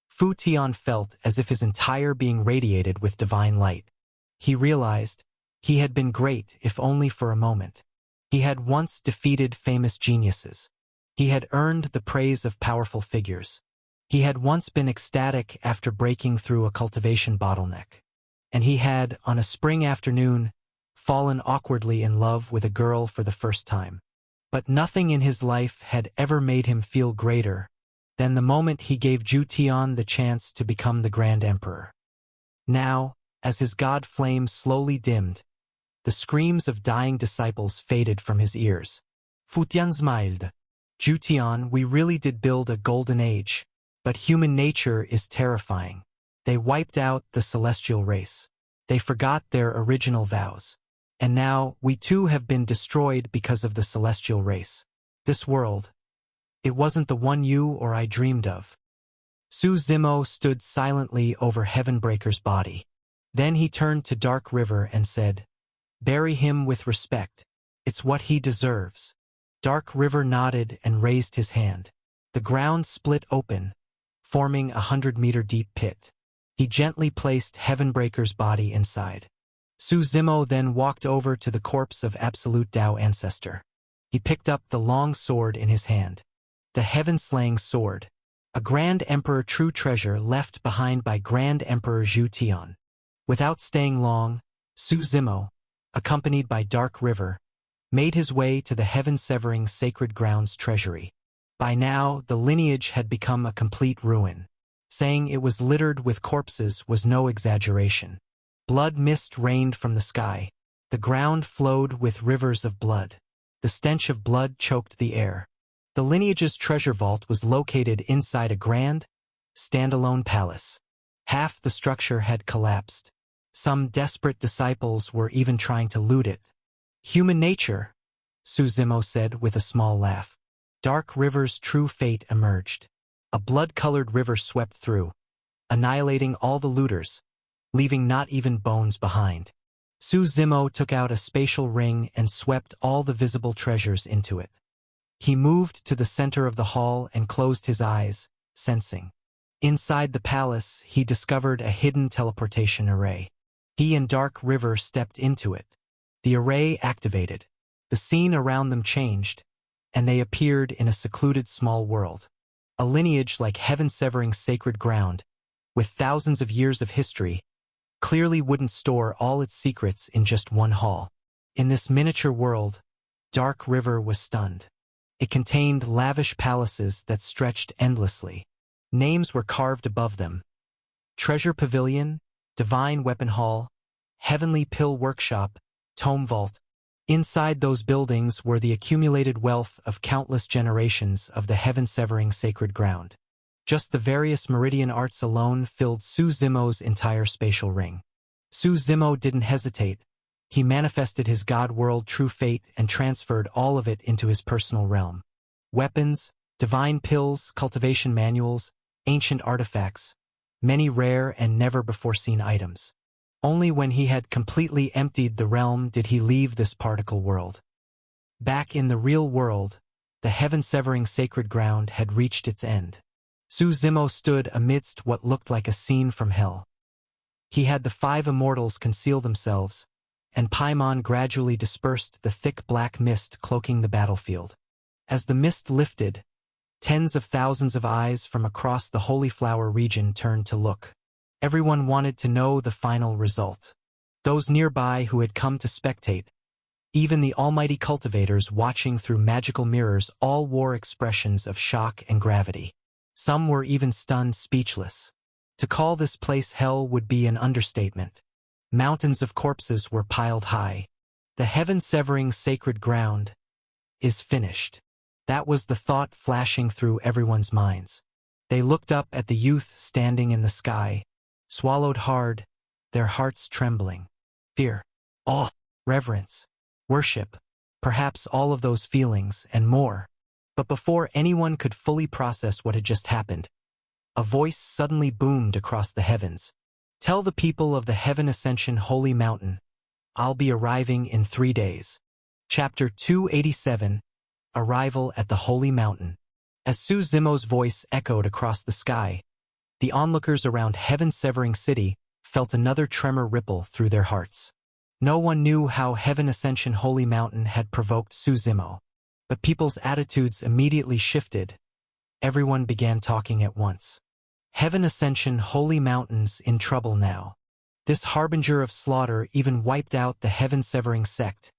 Fu Tian felt as if his entire being radiated with divine light. He realized he had been great if only for a moment. He had once defeated famous geniuses. He had earned the praise of powerful figures. He had once been ecstatic after breaking through a cultivation bottleneck. And he had, on a spring afternoon, fallen awkwardly in love with a girl for the first time. But nothing in his life had ever made him feel greater than the moment he gave Zhu Tian the chance to become the Grand Emperor. Now, as his god flame slowly dimmed, the screams of dying disciples faded from his ears. Fu Tian smiled. Zhu Tian, we really did build a golden age, but human nature is terrifying. They wiped out the celestial race. They forgot their original vows. And now, we too have been destroyed because of the celestial race. This world, it wasn't the one you or I dreamed of. Su Zimo stood silently over Heavenbreaker's body. Then he turned to Dark River and said, bury him with respect. It's what he deserves. Dark River nodded and raised his hand. The ground split open, forming a 100-meter-deep pit. He gently placed Heavenbreaker's body inside. Su Zimo then walked over to the corpse of Absolute Tao Ancestor. He picked up the long sword in his hand. The Heaven-Slaying Sword, a Grand Emperor true treasure left behind by Grand Emperor Zhu Tian. Without staying long, Su Zimo, accompanied by Dark River, made his way to the Heaven-Severing Sacred Grounds treasury. By now, the lineage had become a complete ruin. Saying it was littered with corpses was no exaggeration. Blood mist rained from the sky. The ground flowed with rivers of blood. The stench of blood choked the air. The lineage's treasure vault was located inside a grand, standalone palace. Half the structure had collapsed. Some desperate disciples were even trying to loot it. Human nature, Su Zimo said with a small laugh. Dark River's true fate emerged. A blood-colored river swept through, annihilating all the looters, leaving not even bones behind. Su Zimo took out a spatial ring and swept all the visible treasures into it. He moved to the center of the hall and closed his eyes, sensing. Inside the palace, he discovered a hidden teleportation array. He and Dark River stepped into it. The array activated. The scene around them changed, and they appeared in a secluded small world. A lineage like Heaven-Severing Sacred Ground, with thousands of years of history, clearly wouldn't store all its secrets in just one hall. In this miniature world, Dark River was stunned. It contained lavish palaces that stretched endlessly. Names were carved above them. Treasure Pavilion, Divine Weapon Hall, Heavenly Pill Workshop, Tome Vault. Inside those buildings were the accumulated wealth of countless generations of the heaven-severing sacred ground. Just the various meridian arts alone filled Su Zimo's entire spatial ring. Su Zimo didn't hesitate. He manifested his god-world true fate and transferred all of it into his personal realm. Weapons, divine pills, cultivation manuals, ancient artifacts, many rare and never-before-seen items. Only when he had completely emptied the realm did he leave this particle world. Back in the real world, the heaven-severing sacred ground had reached its end. Su Zimo stood amidst what looked like a scene from hell. He had the 5 immortals conceal themselves, and Paimon gradually dispersed the thick black mist cloaking the battlefield. As the mist lifted, tens of thousands of eyes from across the Holy Flower region turned to look. Everyone wanted to know the final result. Those nearby who had come to spectate, even the almighty cultivators watching through magical mirrors, all wore expressions of shock and gravity. Some were even stunned speechless. To call this place hell would be an understatement. Mountains of corpses were piled high. The heaven-severing sacred ground is finished. That was the thought flashing through everyone's minds. They looked up at the youth standing in the sky, swallowed hard, their hearts trembling. Fear, awe, reverence, worship, perhaps all of those feelings and more. But before anyone could fully process what had just happened, a voice suddenly boomed across the heavens. Tell the people of the Heaven Ascension Holy Mountain, I'll be arriving in 3 days. Chapter 287, Arrival at the Holy Mountain. As Su Zimo's voice echoed across the sky, the onlookers around Heaven-Severing City felt another tremor ripple through their hearts. No one knew how Heaven Ascension Holy Mountain had provoked Su Zimo, but people's attitudes immediately shifted. Everyone began talking at once. Heaven Ascension Holy Mountain's in trouble now. This harbinger of slaughter even wiped out the Heaven-Severing sect,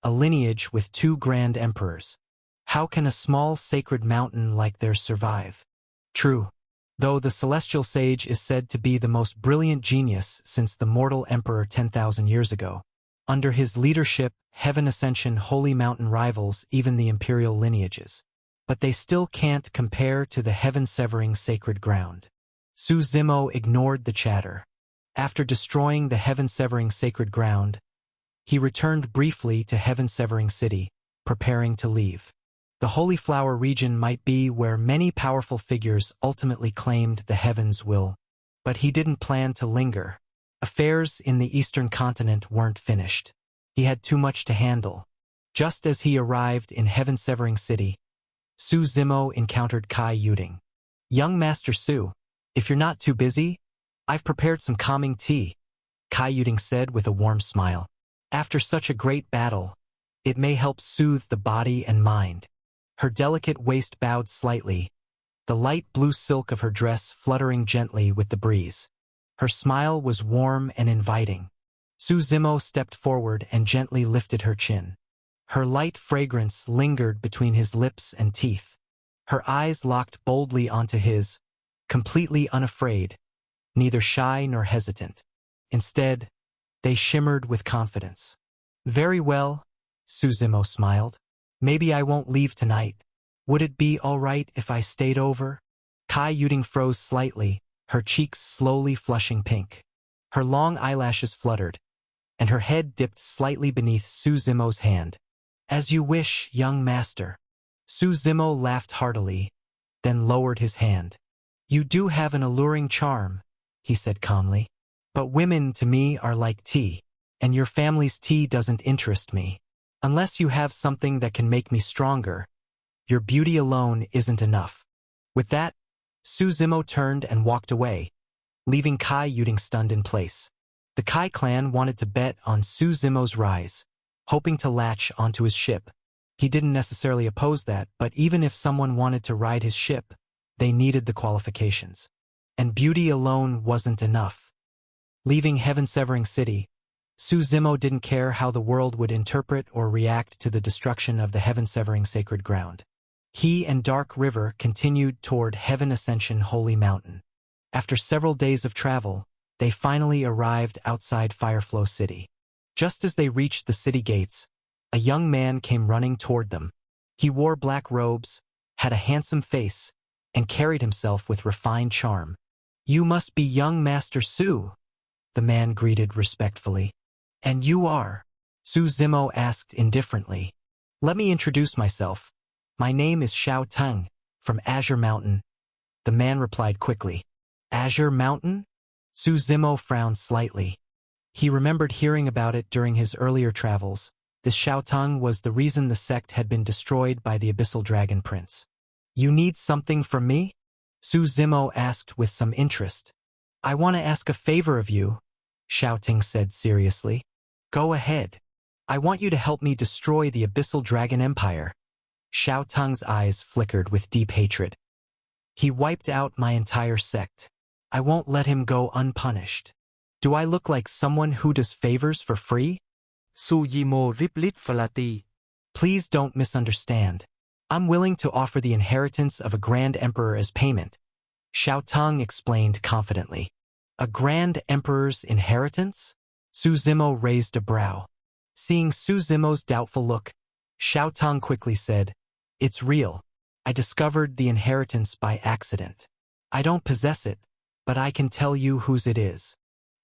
a lineage with 2 grand emperors. How can a small sacred mountain like theirs survive? True, though the celestial sage is said to be the most brilliant genius since the mortal emperor 10,000 years ago. Under his leadership, Heaven Ascension Holy Mountain rivals even the imperial lineages. But they still can't compare to the heaven-severing sacred ground. Su Zimo ignored the chatter. After destroying the heaven-severing sacred ground, he returned briefly to Heaven-Severing City, preparing to leave. The Holy Flower region might be where many powerful figures ultimately claimed the heavens will, but he didn't plan to linger. Affairs in the Eastern continent weren't finished. He had too much to handle. Just as he arrived in Heaven-Severing City, Su Zimo encountered Kai Yuding. Young Master Su, if you're not too busy, I've prepared some calming tea, Kai Yuding said with a warm smile. After such a great battle, it may help soothe the body and mind. Her delicate waist bowed slightly, the light blue silk of her dress fluttering gently with the breeze. Her smile was warm and inviting. Su Zimo stepped forward and gently lifted her chin. Her light fragrance lingered between his lips and teeth. Her eyes locked boldly onto his, completely unafraid, neither shy nor hesitant. Instead, they shimmered with confidence. Very well, Su Zimo smiled. Maybe I won't leave tonight. Would it be all right if I stayed over? Kai Yuding froze slightly, her cheeks slowly flushing pink. Her long eyelashes fluttered, and her head dipped slightly beneath Su Zimo's hand. As you wish, young master. Su Zimo laughed heartily, then lowered his hand. You do have an alluring charm, he said calmly. But women to me are like tea, and your family's tea doesn't interest me. Unless you have something that can make me stronger, your beauty alone isn't enough. With that, Su Zimo turned and walked away, leaving Kai Yuding stunned in place. The Kai clan wanted to bet on Su Zimo's rise, hoping to latch onto his ship. He didn't necessarily oppose that, but even if someone wanted to ride his ship, they needed the qualifications. And beauty alone wasn't enough. Leaving Heaven-Severing City, Su Zimo didn't care how the world would interpret or react to the destruction of the Heaven-Severing sacred ground. He and Dark River continued toward Heaven Ascension Holy Mountain. After several days of travel, they finally arrived outside Fireflow City. Just as they reached the city gates, a young man came running toward them. He wore black robes, had a handsome face, and carried himself with refined charm. "You must be young Master Su," the man greeted respectfully. "And you are?" Su Zimo asked indifferently. "Let me introduce myself. My name is Xiao Teng, from Azure Mountain." The man replied quickly. "Azure Mountain?" Su Zimo frowned slightly. He remembered hearing about it during his earlier travels. This Xiao Teng was the reason the sect had been destroyed by the Abyssal Dragon Prince. "You need something from me?" Su Zimo asked with some interest. "I want to ask a favor of you," Xiao Teng said seriously. "Go ahead. I want you to help me destroy the Abyssal Dragon Empire." Xiao Teng's eyes flickered with deep hatred. "He wiped out my entire sect. I won't let him go unpunished. Do I look like someone who does favors for free?" Su Zimo riplit falati. "Please don't misunderstand. I'm willing to offer the inheritance of a Grand Emperor as payment," Xiao Teng explained confidently. "A Grand Emperor's inheritance?" Su Zimo raised a brow. Seeing Su Zimo's doubtful look, Xiao Teng quickly said, "It's real. I discovered the inheritance by accident. I don't possess it, but I can tell you whose it is."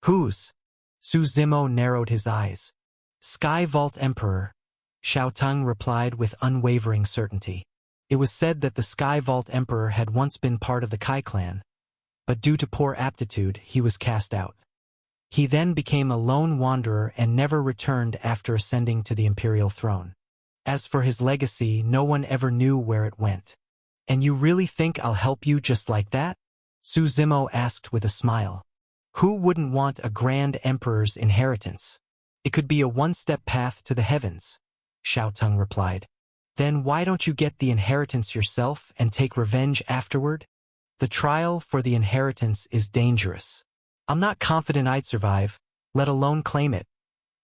"Whose?" Su Zimo narrowed his eyes. "Sky Vault Emperor," Xiao Teng replied with unwavering certainty. It was said that the Sky Vault Emperor had once been part of the Kai clan, but due to poor aptitude, he was cast out. He then became a lone wanderer and never returned after ascending to the imperial throne. As for his legacy, no one ever knew where it went. "And you really think I'll help you just like that?" Su Zimo asked with a smile. "Who wouldn't want a Grand Emperor's inheritance? It could be a one-step path to the heavens," Xiao Teng replied. "Then why don't you get the inheritance yourself and take revenge afterward? The trial for the inheritance is dangerous. I'm not confident I'd survive, let alone claim it,"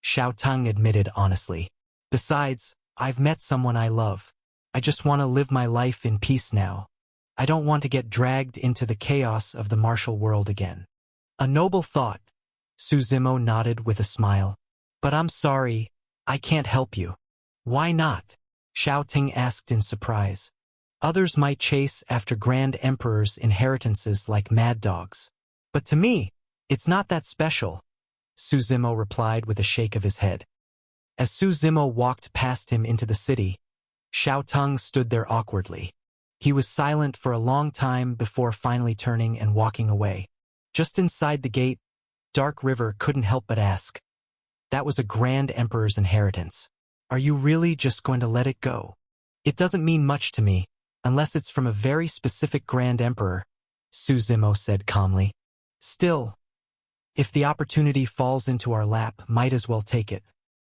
Xiao Teng admitted honestly. "Besides, I've met someone I love. I just want to live my life in peace now. I don't want to get dragged into the chaos of the martial world again." "A noble thought," Su Zimo nodded with a smile. "But I'm sorry, I can't help you." "Why not?" Xiao Teng asked in surprise. "Others might chase after Grand Emperor's inheritances like mad dogs. But to me, it's not that special," Su Zimo replied with a shake of his head. As Su Zimo walked past him into the city, Xiao Teng stood there awkwardly. He was silent for a long time before finally turning and walking away. Just inside the gate, Dark River couldn't help but ask, "That was a Grand Emperor's inheritance. Are you really just going to let it go?" "It doesn't mean much to me, unless it's from a very specific Grand Emperor," Su Zimo said calmly. "Still, if the opportunity falls into our lap, might as well take it.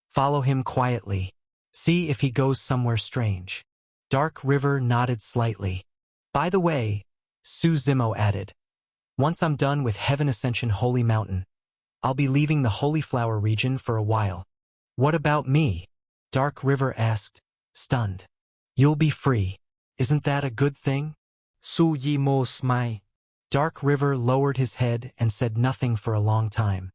Follow him quietly. See if he goes somewhere strange." Dark River nodded slightly. "By the way," Su Zimo added, "once I'm done with Heaven Ascension Holy Mountain, I'll be leaving the Holy Flower region for a while." "What about me?" Dark River asked, stunned. "You'll be free. Isn't that a good thing?" Su Zimo smiled. Dark River lowered his head and said nothing for a long time.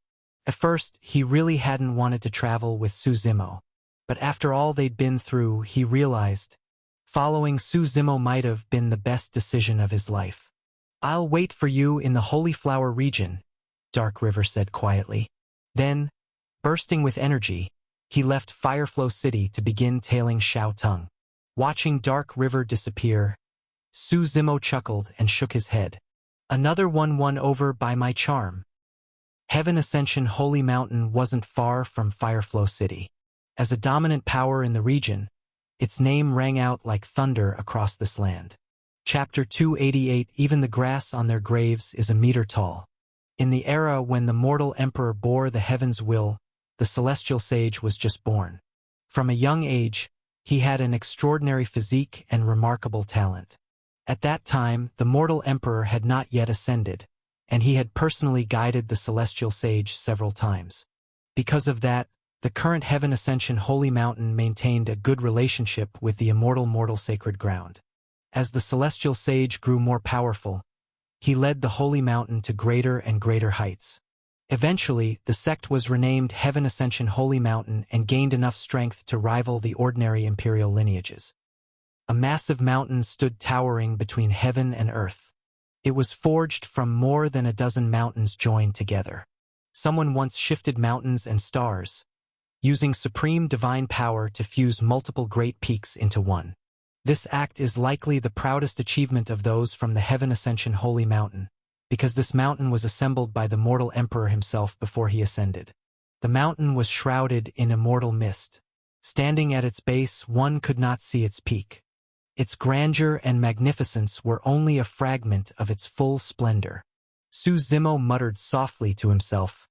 At first, he really hadn't wanted to travel with Su Zimo, but after all they'd been through, he realized following Su Zimo might have been the best decision of his life. "I'll wait for you in the Holy Flower region," Dark River said quietly. Then, bursting with energy, he left Fireflow City to begin tailing Xiao Teng. Watching Dark River disappear, Su Zimo chuckled and shook his head. "Another one won over by my charm." Heaven Ascension Holy Mountain wasn't far from Fireflow City. As a dominant power in the region, its name rang out like thunder across this land. Chapter 288. Even the grass on their graves is a meter tall. In the era when the mortal emperor bore the heaven's will, the celestial sage was just born. From a young age, he had an extraordinary physique and remarkable talent. At that time, the mortal emperor had not yet ascended, and he had personally guided the celestial sage several times. Because of that, the current Heaven Ascension Holy Mountain maintained a good relationship with the immortal mortal sacred ground. As the celestial sage grew more powerful, he led the holy mountain to greater and greater heights. Eventually, the sect was renamed Heaven Ascension Holy Mountain and gained enough strength to rival the ordinary imperial lineages. A massive mountain stood towering between heaven and earth. It was forged from more than a dozen mountains joined together. Someone once shifted mountains and stars, using supreme divine power to fuse multiple great peaks into one. This act is likely the proudest achievement of those from the Heaven Ascension Holy Mountain, because this mountain was assembled by the mortal emperor himself before he ascended. The mountain was shrouded in immortal mist. Standing at its base, one could not see its peak. Its grandeur and magnificence were only a fragment of its full splendor. Su Zimo muttered softly to himself,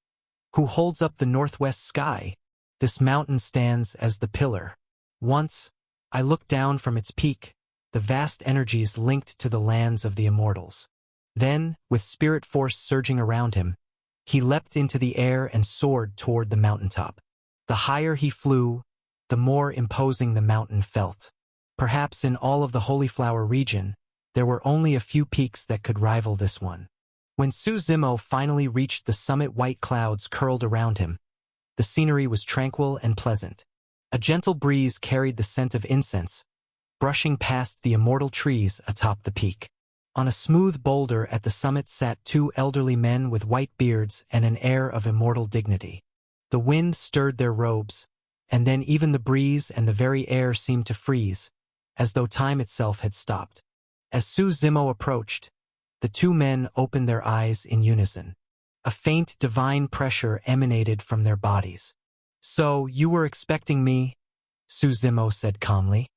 "Who holds up the northwest sky? This mountain stands as the pillar. Once, I looked down from its peak, the vast energies linked to the lands of the immortals." Then, with spirit force surging around him, he leapt into the air and soared toward the mountaintop. The higher he flew, the more imposing the mountain felt. Perhaps in all of the Holy Flower region, there were only a few peaks that could rival this one. When Su Zimo finally reached the summit, white clouds curled around him. The scenery was tranquil and pleasant. A gentle breeze carried the scent of incense, brushing past the immortal trees atop the peak. On a smooth boulder at the summit sat two elderly men with white beards and an air of immortal dignity. The wind stirred their robes, and then even the breeze and the very air seemed to freeze, as though time itself had stopped. As Su Zimo approached, the two men opened their eyes in unison. A faint divine pressure emanated from their bodies. "So, you were expecting me?" Su Zimo said calmly.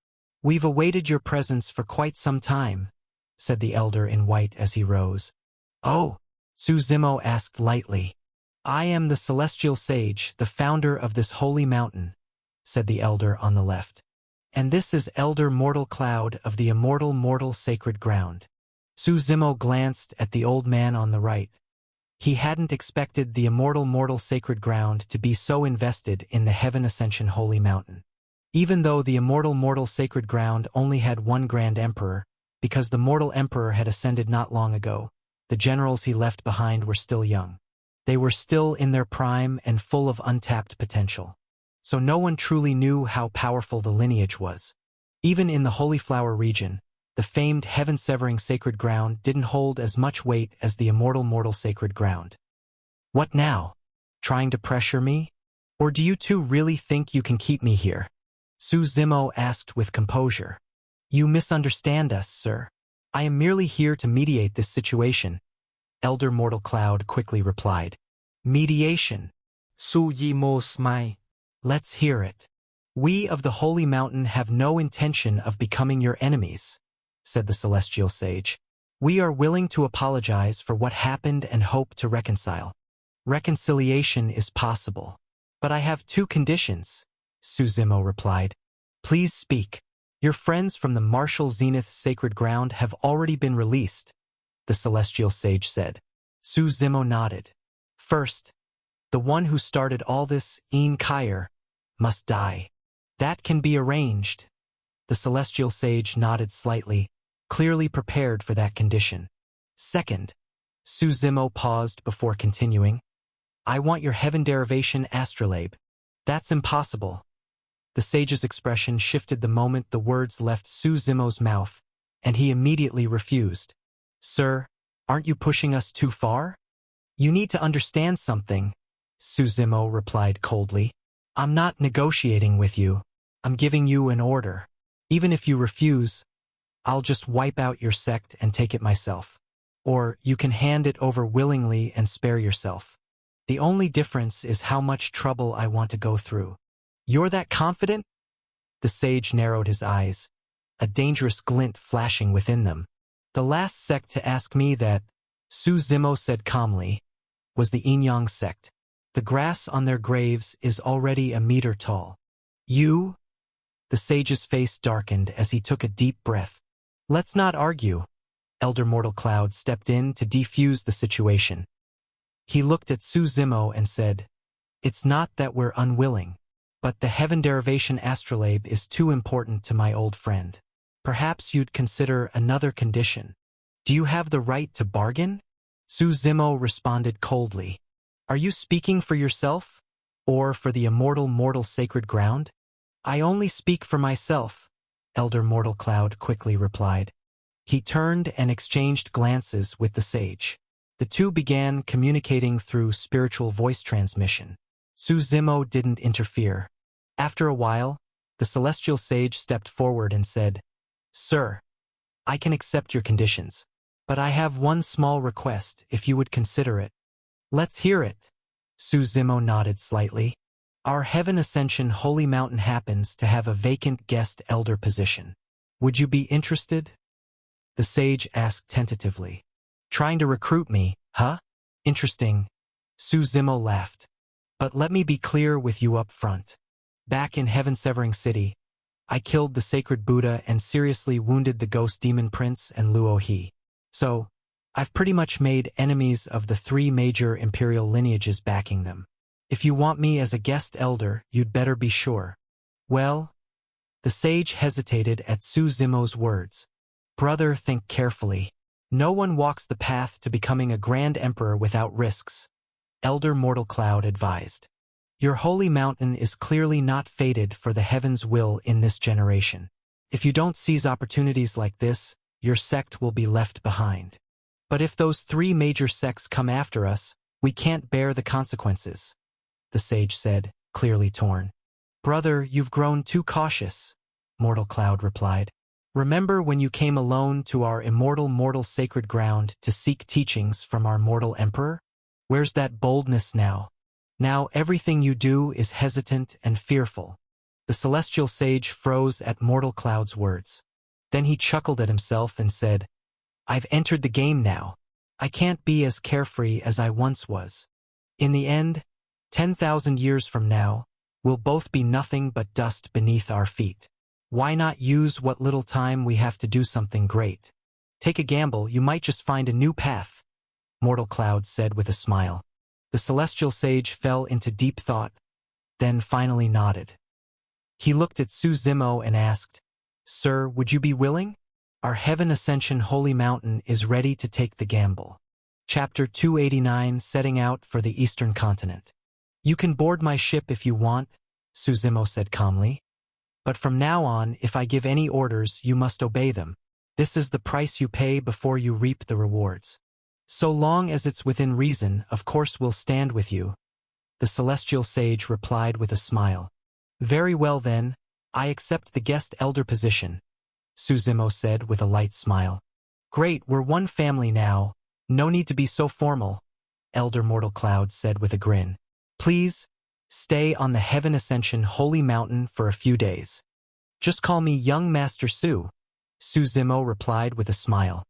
"We've awaited your presence for quite some time," said the elder in white as he rose. "Oh," Su Zimo asked lightly. "I am the celestial sage, the founder of this holy mountain," said the elder on the left. "And this is Elder Mortal Cloud of the immortal mortal sacred ground." Su Zimo glanced at the old man on the right. He hadn't expected the immortal mortal sacred ground to be so invested in the Heaven Ascension Holy Mountain. Even though the immortal mortal sacred ground only had one grand emperor, because the mortal emperor had ascended not long ago, the generals he left behind were still young. They were still in their prime and full of untapped potential. So no one truly knew how powerful the lineage was. Even in the Holy Flower region, the famed heaven-severing sacred ground didn't hold as much weight as the immortal mortal sacred ground. "What now? Trying to pressure me? Or do you two really think you can keep me here?" Su Zimo asked with composure. "You misunderstand us, sir. I am merely here to mediate this situation," Elder Mortal Cloud quickly replied. "Mediation?" Su Zimo smiled. "Let's hear it. We of the Holy Mountain have no intention of becoming your enemies," said the celestial sage. "We are willing to apologize for what happened and hope to reconcile. Reconciliation is possible. But I have two conditions," Su Zimo replied. "Please speak. Your friends from the martial Zenith sacred ground have already been released," the celestial sage said. Su Zimo nodded. "First, the one who started all this, Een Kyer, must die. That can be arranged." The celestial sage nodded slightly, clearly prepared for that condition. "Second," Su Zimo paused before continuing, "I want your heaven derivation astrolabe." "That's impossible." The sage's expression shifted the moment the words left Su Zimo's mouth, and he immediately refused. "Sir, aren't you pushing us too far?" "You need to understand something," Su Zimo replied coldly. "I'm not negotiating with you. I'm giving you an order. Even if you refuse, I'll just wipe out your sect and take it myself. Or you can hand it over willingly and spare yourself. The only difference is how much trouble I want to go through." "You're that confident?" The sage narrowed his eyes, a dangerous glint flashing within them. "The last sect to ask me that," Su Zimo said calmly, "was the Enyang sect. The grass on their graves is already a meter tall. You?" The sage's face darkened as he took a deep breath. "Let's not argue." Elder Mortal Cloud stepped in to defuse the situation. He looked at Su Zimo and said, "It's not that we're unwilling, but the heaven derivation astrolabe is too important to my old friend. Perhaps you'd consider another condition. Do you have the right to bargain? Su Zimo responded coldly. Are you speaking for yourself? Or for the immortal mortal sacred ground? I only speak for myself, Elder Mortal Cloud quickly replied. He turned and exchanged glances with the sage. The two began communicating through spiritual voice transmission. Su Zimo didn't interfere. After a while, the celestial sage stepped forward and said, Sir, I can accept your conditions, but I have one small request if you would consider it. Let's hear it. Su Zimo nodded slightly. Our Heaven Ascension Holy Mountain happens to have a vacant guest elder position. Would you be interested? The sage asked tentatively. Trying to recruit me, huh? Interesting. Su Zimo laughed. But let me be clear with you up front. Back in Heaven-Severing City, I killed the sacred Buddha and seriously wounded the ghost demon prince and Luo He. So, I've pretty much made enemies of the three major imperial lineages backing them. If you want me as a guest elder, you'd better be sure. Well, the sage hesitated at Su Zimo's words. Brother, think carefully. No one walks the path to becoming a grand emperor without risks, Elder Mortal Cloud advised. Your holy mountain is clearly not fated for the heaven's will in this generation. If you don't seize opportunities like this, your sect will be left behind. But if those three major sects come after us, we can't bear the consequences, the sage said, clearly torn. Brother, you've grown too cautious, Mortal Cloud replied. Remember when you came alone to our immortal mortal sacred ground to seek teachings from our mortal emperor? Where's that boldness now? Now everything you do is hesitant and fearful. The celestial sage froze at Mortal Cloud's words. Then he chuckled at himself and said, I've entered the game now. I can't be as carefree as I once was. In the end, 10,000 years from now, we'll both be nothing but dust beneath our feet. Why not use what little time we have to do something great? Take a gamble, you might just find a new path, Mortal Cloud said with a smile. The celestial sage fell into deep thought, then finally nodded. He looked at Su Zimo and asked, Sir, would you be willing? Our Heaven Ascension Holy Mountain is ready to take the gamble. Chapter 289, Setting Out for the Eastern Continent. You can board my ship if you want, Su Zimo said calmly. But from now on, if I give any orders, you must obey them. This is the price you pay before you reap the rewards. So long as it's within reason, of course we'll stand with you, the celestial sage replied with a smile. Very well then, I accept the guest elder position, Su Zimo said with a light smile. Great, we're one family now. No need to be so formal, Elder Mortal Cloud said with a grin. Please, stay on the Heaven Ascension Holy Mountain for a few days. Just call me Young Master Su, Su Zimo replied with a smile.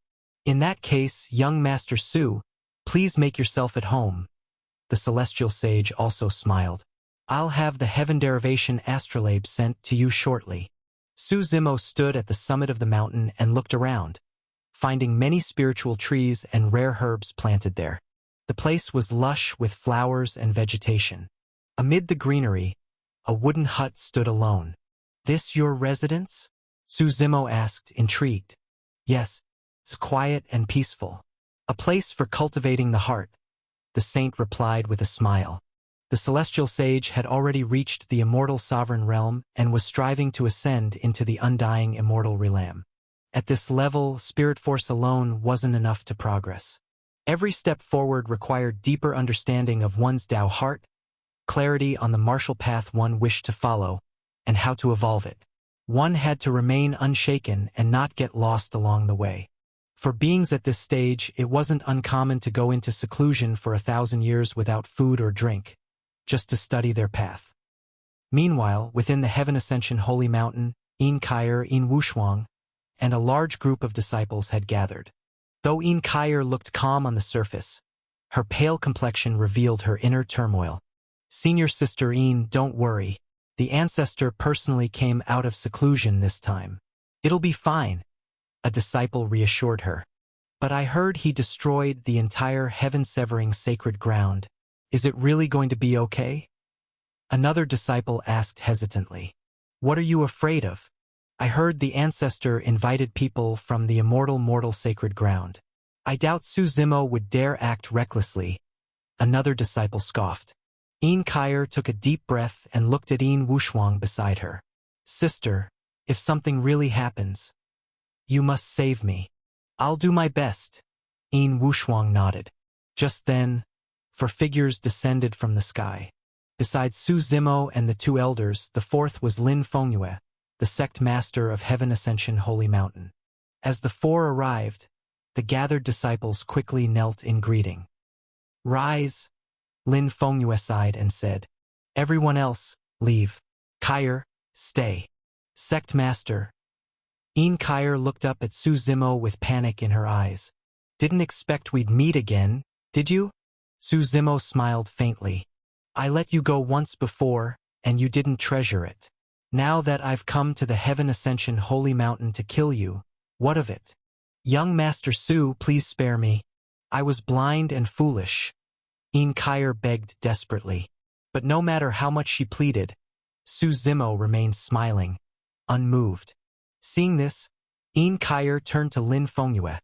In that case, Young Master Su, please make yourself at home. The celestial sage also smiled. I'll have the Heaven Derivation Astrolabe sent to you shortly. Su Zimo stood at the summit of the mountain and looked around, finding many spiritual trees and rare herbs planted there. The place was lush with flowers and vegetation. Amid the greenery, a wooden hut stood alone. This your residence? Su Zimo asked, intrigued. Yes, it's quiet and peaceful. A place for cultivating the heart, the saint replied with a smile. The celestial sage had already reached the immortal sovereign realm and was striving to ascend into the undying immortal realm. At this level, spirit force alone wasn't enough to progress. Every step forward required deeper understanding of one's Tao heart, clarity on the martial path one wished to follow, and how to evolve it. One had to remain unshaken and not get lost along the way. For beings at this stage, it wasn't uncommon to go into seclusion for 1,000 years without food or drink, just to study their path. Meanwhile, within the Heaven Ascension Holy Mountain, Yin Kaier, Yin Wushuang, and a large group of disciples had gathered. Though Yin Kaier looked calm on the surface, her pale complexion revealed her inner turmoil. Senior Sister Yin, don't worry. The ancestor personally came out of seclusion this time. It'll be fine, a disciple reassured her. But I heard he destroyed the entire heaven-severing sacred ground. Is it really going to be okay? Another disciple asked hesitantly. What are you afraid of? I heard the ancestor invited people from the immortal mortal sacred ground. I doubt Su Zimo would dare act recklessly. Another disciple scoffed. Yin Kaier took a deep breath and looked at Yin Wushuang beside her. Sister, if something really happens, you must save me. I'll do my best. Yin Wushuang nodded. Just then, four figures descended from the sky. Besides Su Zimo and the two elders, the fourth was Lin Fengyue, the sect master of Heaven Ascension Holy Mountain. As the four arrived, the gathered disciples quickly knelt in greeting. Rise, Lin Fengyue sighed and said. Everyone else, leave. Kaier, stay. Sect master. Yin Kaier looked up at Su Zimo with panic in her eyes. Didn't expect we'd meet again, did you? Su Zimo smiled faintly. I let you go once before, and you didn't treasure it. Now that I've come to the Heaven Ascension Holy Mountain to kill you, what of it? Young Master Su, please spare me. I was blind and foolish. Yin Kaier begged desperately. But no matter how much she pleaded, Su Zimo remained smiling, unmoved. Seeing this, Yin Kaier turned to Lin Fengyue,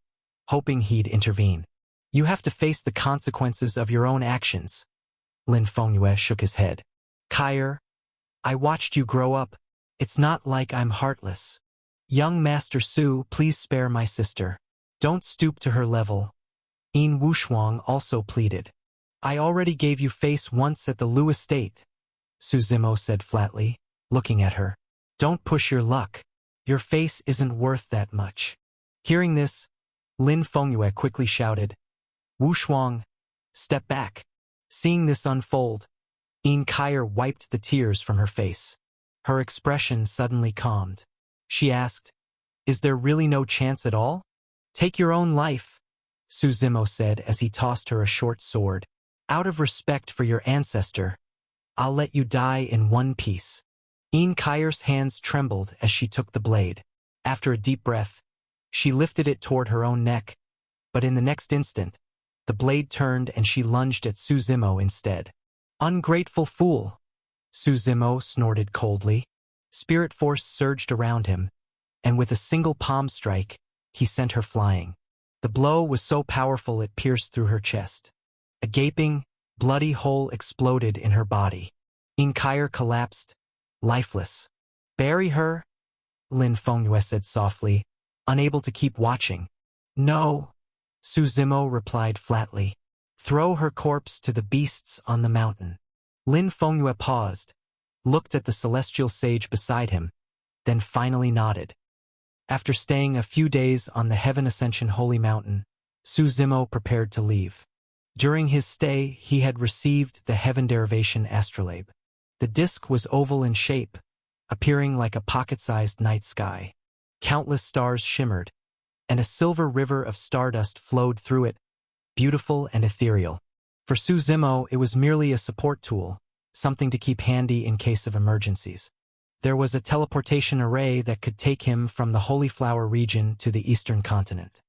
hoping he'd intervene. You have to face the consequences of your own actions. Lin Fengyue shook his head. Kaier, I watched you grow up. It's not like I'm heartless. Young Master Su, please spare my sister. Don't stoop to her level. Yin Wushuang also pleaded. I already gave you face once at the Lu estate, Su Zimo said flatly, looking at her. Don't push your luck. Your face isn't worth that much. Hearing this, Lin Fengyue quickly shouted, Wushuang, step back. Seeing this unfold, Yin Kaier wiped the tears from her face. Her expression suddenly calmed. She asked, Is there really no chance at all? Take your own life, Su Zimo said as he tossed her a short sword. Out of respect for your ancestor, I'll let you die in one piece. Yin Kaier's hands trembled as she took the blade. After a deep breath, she lifted it toward her own neck, but in the next instant, the blade turned and she lunged at Su Zimo instead. Ungrateful fool! Su Zimo snorted coldly. Spirit force surged around him, and with a single palm strike, he sent her flying. The blow was so powerful it pierced through her chest. A gaping, bloody hole exploded in her body. Yin Kaier collapsed, lifeless. Bury her? Lin Fengyue said softly, unable to keep watching. No, Su Zimo replied flatly. Throw her corpse to the beasts on the mountain. Lin Fengyue paused, looked at the celestial sage beside him, then finally nodded. After staying a few days on the Heaven Ascension Holy Mountain, Su Zimo prepared to leave. During his stay, he had received the Heaven Derivation Astrolabe. The disk was oval in shape, appearing like a pocket-sized night sky. Countless stars shimmered, and a silver river of stardust flowed through it, beautiful and ethereal. For Su Zimo, it was merely a support tool, something to keep handy in case of emergencies. There was a teleportation array that could take him from the Holy Flower region to the Eastern continent.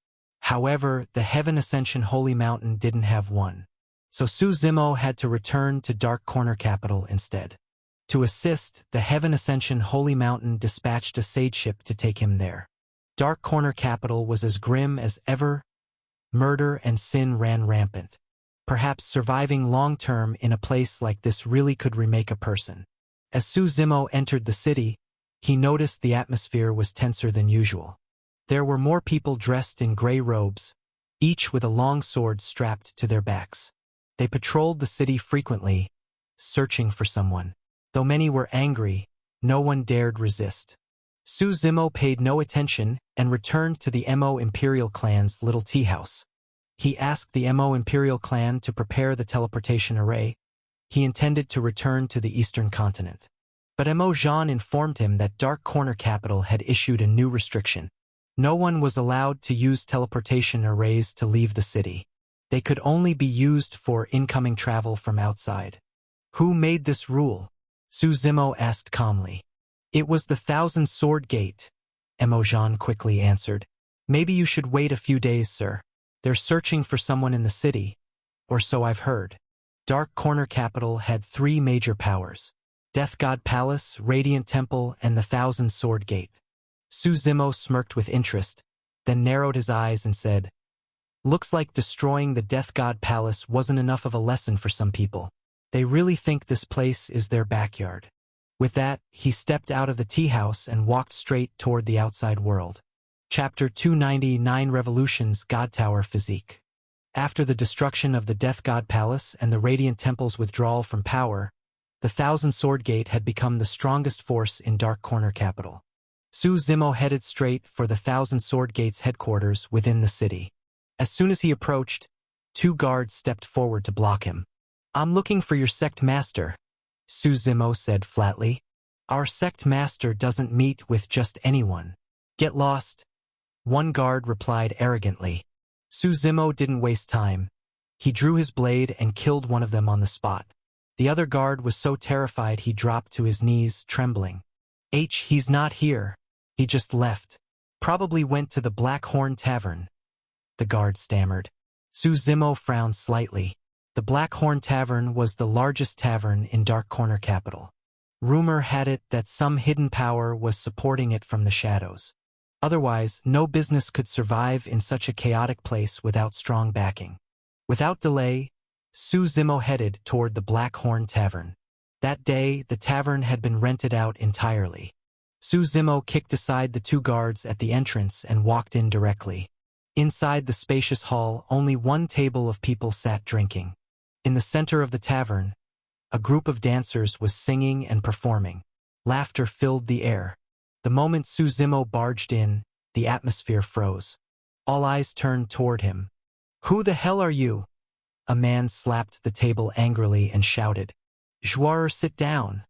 However, the Heaven Ascension Holy Mountain didn't have one, so Su Zimo had to return to Dark Corner Capital instead. To assist, the Heaven Ascension Holy Mountain dispatched a sage ship to take him there. Dark Corner Capital was as grim as ever. Murder and sin ran rampant. Perhaps surviving long-term in a place like this really could remake a person. As Su Zimo entered the city, he noticed the atmosphere was tenser than usual. There were more people dressed in gray robes, each with a long sword strapped to their backs. They patrolled the city frequently, searching for someone. Though many were angry, no one dared resist. Su Zimo paid no attention and returned to the Mo Imperial clan's little tea house. He asked the Mo Imperial clan to prepare the teleportation array. He intended to return to the Eastern continent. But Mo Zhan informed him that Dark Corner Capital had issued a new restriction. No one was allowed to use teleportation arrays to leave the city. They could only be used for incoming travel from outside. Who made this rule? Su Zimo asked calmly. It was the Thousand Sword Gate, Mo Zhan quickly answered. Maybe you should wait a few days, sir. They're searching for someone in the city, or so I've heard. Dark Corner Capital had 3 major powers: Death God Palace, Radiant Temple, and the Thousand Sword Gate. Su Zimo smirked with interest, then narrowed his eyes and said, "Looks like destroying the Death God Palace wasn't enough of a lesson for some people. They really think this place is their backyard." With that, he stepped out of the tea house and walked straight toward the outside world. Chapter 299 Revolutions God Tower Physique. After the destruction of the Death God Palace and the Radiant Temple's withdrawal from power, the Thousand Sword Gate had become the strongest force in Dark Corner Capital. Su Zimo headed straight for the Thousand Sword Gate's headquarters within the city. As soon as he approached, 2 guards stepped forward to block him. "I'm looking for your sect master," Su Zimo said flatly. "Our sect master doesn't meet with just anyone. Get lost," one guard replied arrogantly. Su Zimo didn't waste time. He drew his blade and killed one of them on the spot. The other guard was so terrified he dropped to his knees, trembling. He's not here. He just left. Probably went to the Black Horn Tavern," the guard stammered. Su Zimo frowned slightly. The Black Horn Tavern was the largest tavern in Dark Corner Capital. Rumor had it that some hidden power was supporting it from the shadows. Otherwise, no business could survive in such a chaotic place without strong backing. Without delay, Su Zimo headed toward the Black Horn Tavern. That day, the tavern had been rented out entirely. Su Zimo kicked aside the 2 guards at the entrance and walked in directly. Inside the spacious hall, only one table of people sat drinking. In the center of the tavern, a group of dancers was singing and performing. Laughter filled the air. The moment Su Zimo barged in, the atmosphere froze. All eyes turned toward him. "Who the hell are you?" A man slapped the table angrily and shouted. "Joueur, sit down,"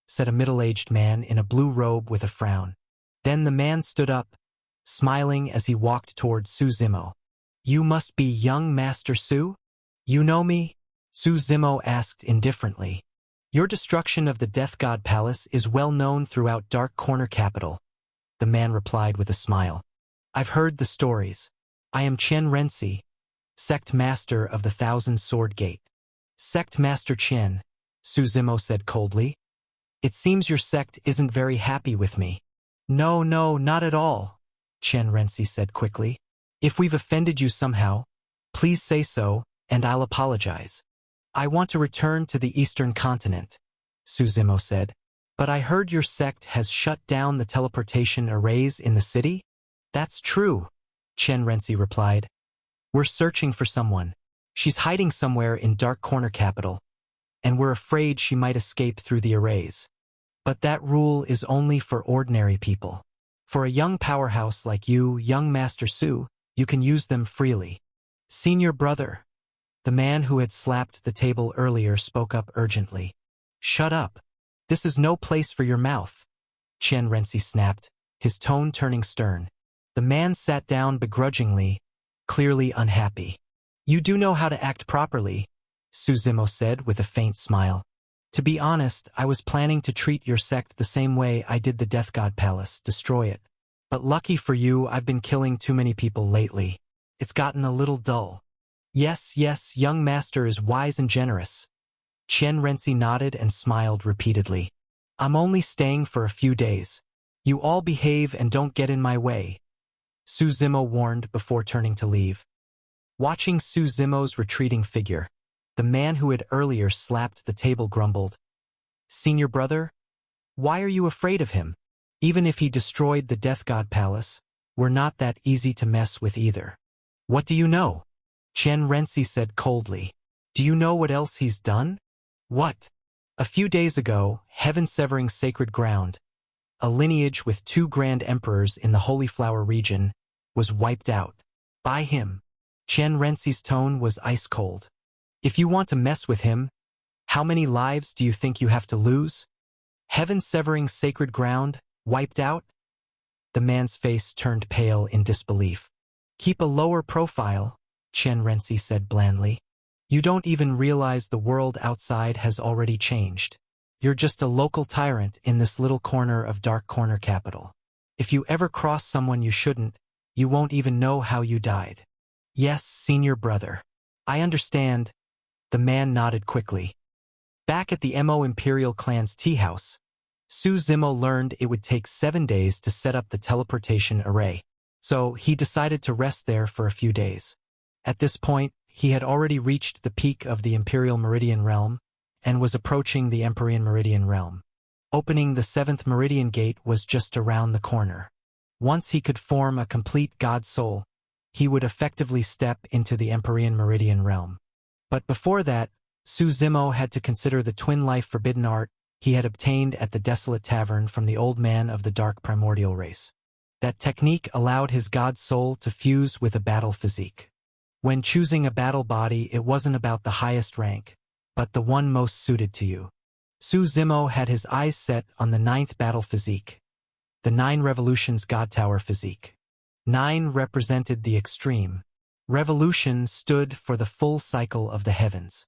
said a middle-aged man in a blue robe with a frown. Then the man stood up, smiling as he walked toward Su Zimo. "You must be young Master Su? You know me?" Su Zimo asked indifferently. "Your destruction of the Death God Palace is well known throughout Dark Corner Capital," the man replied with a smile. "I've heard the stories. I am Chen Renzi, Sect Master of the Thousand Sword Gate." "Sect Master Chen," Su Zimo said coldly. "It seems your sect isn't very happy with me." No, not at all," Chen Renzi said quickly. "If we've offended you somehow, please say so, and I'll apologize." "I want to return to the Eastern Continent," Su Zimo said. "But I heard your sect has shut down the teleportation arrays in the city?" "That's true," Chen Renzi replied. "We're searching for someone. She's hiding somewhere in Dark Corner Capital, and we're afraid she might escape through the arrays. But that rule is only for ordinary people. For a young powerhouse like you, young Master Su, you can use them freely." "Senior brother," the man who had slapped the table earlier spoke up urgently. "Shut up. This is no place for your mouth," Chen Renzi snapped, his tone turning stern. The man sat down begrudgingly, clearly unhappy. "You do know how to act properly," Su Zimo said with a faint smile. "To be honest, I was planning to treat your sect the same way I did the Death God Palace, destroy it. But lucky for you, I've been killing too many people lately. It's gotten a little dull." Yes, young master is wise and generous." Chen Renzi nodded and smiled repeatedly. "I'm only staying for a few days. You all behave and don't get in my way," Su Zimo warned before turning to leave. Watching Su Zimo's retreating figure, the man who had earlier slapped the table grumbled. "Senior brother? Why are you afraid of him? Even if he destroyed the Death God Palace, we're not that easy to mess with either." "What do you know?" Chen Renzi said coldly. "Do you know what else he's done?" "What?" "A few days ago, Heaven-Severing Sacred Ground, a lineage with 2 grand emperors in the Holy Flower region, was wiped out. By him." Chen Renzi's tone was ice-cold. "If you want to mess with him, how many lives do you think you have to lose? Heaven-Severing Sacred Ground, wiped out?" The man's face turned pale in disbelief. "Keep a lower profile," Chen Renzi said blandly. "You don't even realize the world outside has already changed. You're just a local tyrant in this little corner of Dark Corner Capital. If you ever cross someone you shouldn't, you won't even know how you died." "Yes, senior brother. I understand," the man nodded quickly. Back at the Mo Imperial clan's tea house, Su Zimo learned it would take 7 days to set up the teleportation array, so he decided to rest there for a few days. At this point, he had already reached the peak of the Imperial Meridian Realm and was approaching the Empyrean Meridian Realm. Opening the 7th Meridian Gate was just around the corner. Once he could form a complete God Soul, he would effectively step into the Empyrean Meridian Realm. But before that, Su Zimo had to consider the twin life forbidden art he had obtained at the Desolate Tavern from the old man of the dark primordial race. That technique allowed his God Soul to fuse with a battle physique. When choosing a battle body, it wasn't about the highest rank, but the one most suited to you. Su Zimo had his eyes set on the 9th battle physique, the 9 Revolutions God Tower physique. 9 represented the extreme. Revolution stood for the full cycle of the heavens.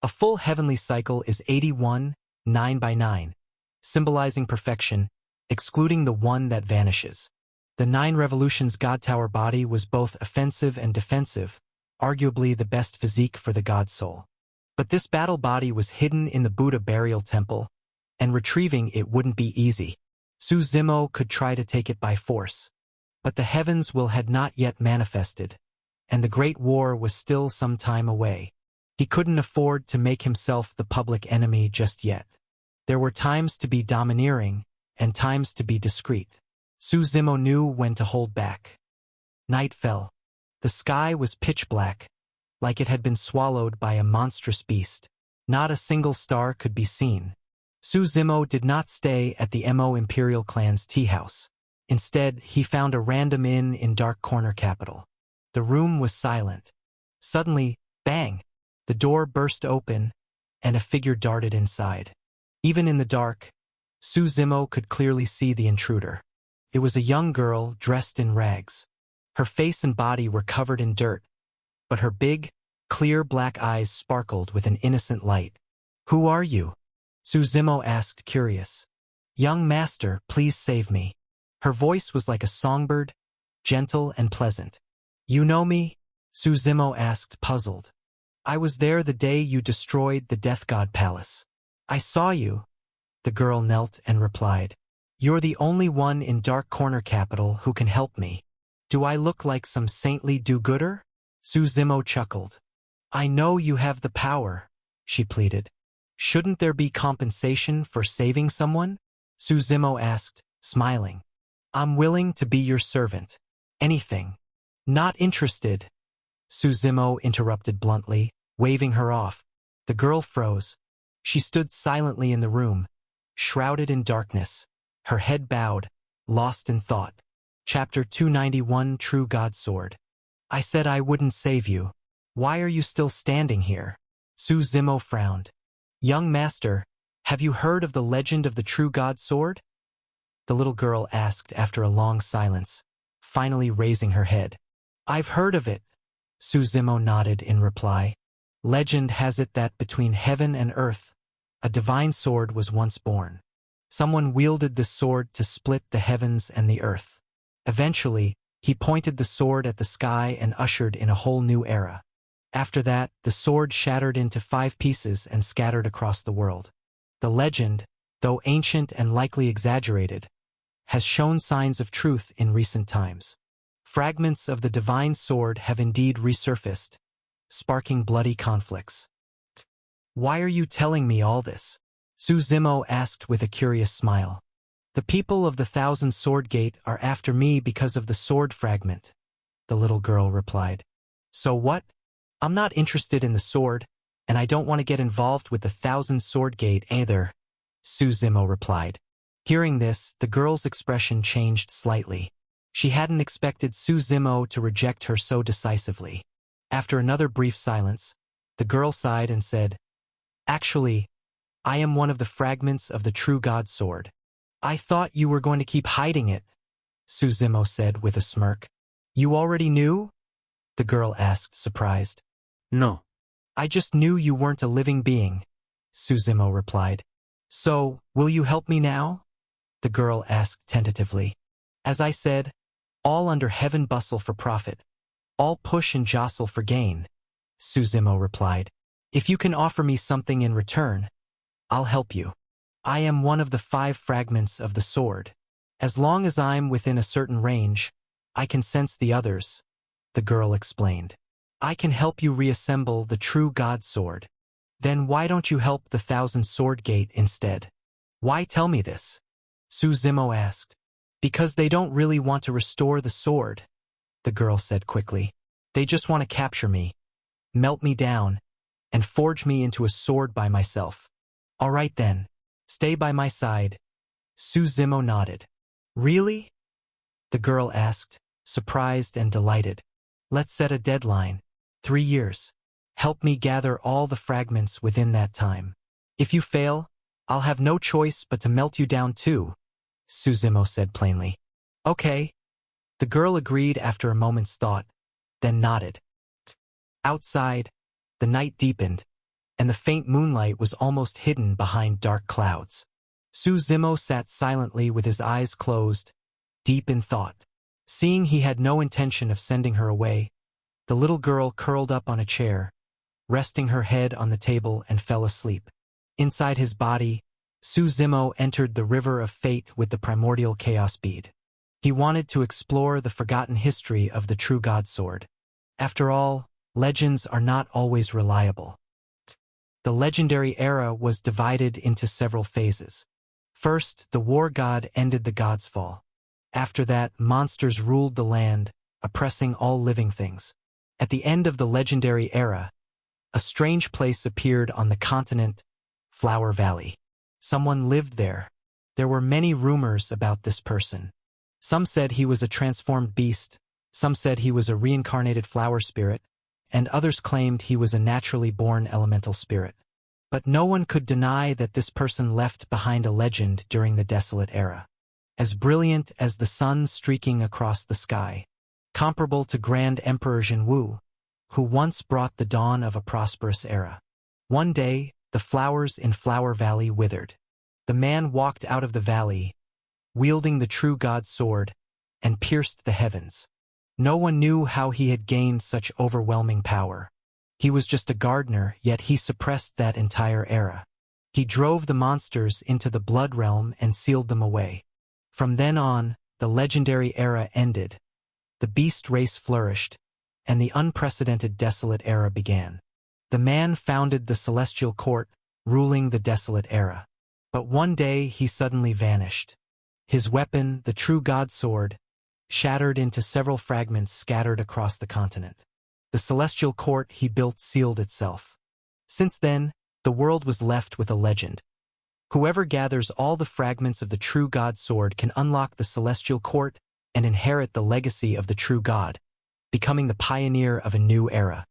A full heavenly cycle is 81, 9 by 9, symbolizing perfection, excluding the one that vanishes. The 9 Revolutions God Tower body was both offensive and defensive, arguably the best physique for the God Soul. But this battle body was hidden in the Buddha burial temple, and retrieving it wouldn't be easy. Su Zimo could try to take it by force. But the heavens will had not yet manifested, and the Great War was still some time away. He couldn't afford to make himself the public enemy just yet. There were times to be domineering, and times to be discreet. Su Zimo knew when to hold back. Night fell. The sky was pitch black, like it had been swallowed by a monstrous beast. Not a single star could be seen. Su Zimo did not stay at the Mo Imperial clan's tea house. Instead, he found a random inn in Dark Corner Capital. The room was silent. Suddenly, bang! The door burst open, and a figure darted inside. Even in the dark, Su Zimo could clearly see the intruder. It was a young girl dressed in rags. Her face and body were covered in dirt, but her big, clear black eyes sparkled with an innocent light. "Who are you?" Su Zimo asked, curious. "Young master, please save me." Her voice was like a songbird, gentle and pleasant. "You know me?" Su Zimo asked, puzzled. "I was there the day you destroyed the Death God Palace. I saw you." The girl knelt and replied, "You're the only one in Dark Corner Capital who can help me. Do I look like some saintly do-gooder?" Su Zimo chuckled. "I know you have the power," she pleaded. "Shouldn't there be compensation for saving someone?" Su Zimo asked, smiling. "I'm willing to be your servant. Anything." "Not interested," Su Zimo interrupted bluntly, waving her off. The girl froze. She stood silently in the room, shrouded in darkness, her head bowed, lost in thought. Chapter 291, True God Sword. "I said I wouldn't save you. Why are you still standing here?" Su Zimo frowned. "Young master, have you heard of the legend of the True God Sword?" The little girl asked after a long silence, finally raising her head. "I've heard of it," Su Zimo nodded in reply. "Legend has it that between heaven and earth, a divine sword was once born. Someone wielded this sword to split the heavens and the earth. Eventually, he pointed the sword at the sky and ushered in a whole new era. After that, the sword shattered into 5 pieces and scattered across the world. The legend, though ancient and likely exaggerated, has shown signs of truth in recent times. Fragments of the divine sword have indeed resurfaced, sparking bloody conflicts." "Why are you telling me all this?" Su Zimo asked with a curious smile. "The people of the Thousand Sword Gate are after me because of the sword fragment," the little girl replied. "So what? I'm not interested in the sword, and I don't want to get involved with the Thousand Sword Gate either," Su Zimo replied. Hearing this, the girl's expression changed slightly. She hadn't expected Su Zimo to reject her so decisively. After another brief silence, the girl sighed and said, "Actually, I am one of the fragments of the True God Sword." "I thought you were going to keep hiding it," Su Zimo said with a smirk. "You already knew?" the girl asked, surprised. No. "I just knew you weren't a living being," Su Zimo replied. "So, will you help me now?" the girl asked tentatively. "As I said, all under heaven bustle for profit, all push and jostle for gain," Su Zimo replied. "If you can offer me something in return, I'll help you." I am one of the 5 fragments of the sword. As long as I'm within a certain range, I can sense the others, the girl explained. I can help you reassemble the true God sword. Then why don't you help the 1,000 Sword Gate instead? Why tell me this? Su Zimo asked. Because they don't really want to restore the sword, the girl said quickly. They just want to capture me, melt me down, and forge me into a sword by myself. All right then, stay by my side. Su Zimo nodded. Really? The girl asked, surprised and delighted. Let's set a deadline. 3 years. Help me gather all the fragments within that time. If you fail, I'll have no choice but to melt you down too, Su Zimo said plainly. Okay. The girl agreed after a moment's thought, then nodded. Outside, the night deepened, and the faint moonlight was almost hidden behind dark clouds. Su Zimo sat silently with his eyes closed, deep in thought. Seeing he had no intention of sending her away, the little girl curled up on a chair, resting her head on the table and fell asleep. Inside his body, Su Zimo entered the river of fate with the primordial chaos bead. He wanted to explore the forgotten history of the true God sword. After all, legends are not always reliable. The legendary era was divided into several phases. First, the war god ended the gods' fall. After that, monsters ruled the land, oppressing all living things. At the end of the legendary era, a strange place appeared on the continent, Flower Valley. Someone lived there. There were many rumors about this person. Some said he was a transformed beast, some said he was a reincarnated flower spirit, and others claimed he was a naturally born elemental spirit. But no one could deny that this person left behind a legend during the desolate era. As brilliant as the sun streaking across the sky, comparable to Grand Emperor Jinwu, who once brought the dawn of a prosperous era. One day, the flowers in Flower Valley withered. The man walked out of the valley, wielding the true God's sword, and pierced the heavens. No one knew how he had gained such overwhelming power. He was just a gardener, yet he suppressed that entire era. He drove the monsters into the blood realm and sealed them away. From then on, the legendary era ended. The beast race flourished, and the unprecedented desolate era began. The man founded the Celestial Court, ruling the desolate era. But one day he suddenly vanished. His weapon, the true God sword, shattered into several fragments scattered across the continent. The Celestial Court he built sealed itself. Since then, the world was left with a legend. Whoever gathers all the fragments of the true God sword can unlock the Celestial Court and inherit the legacy of the true God, becoming the pioneer of a new era.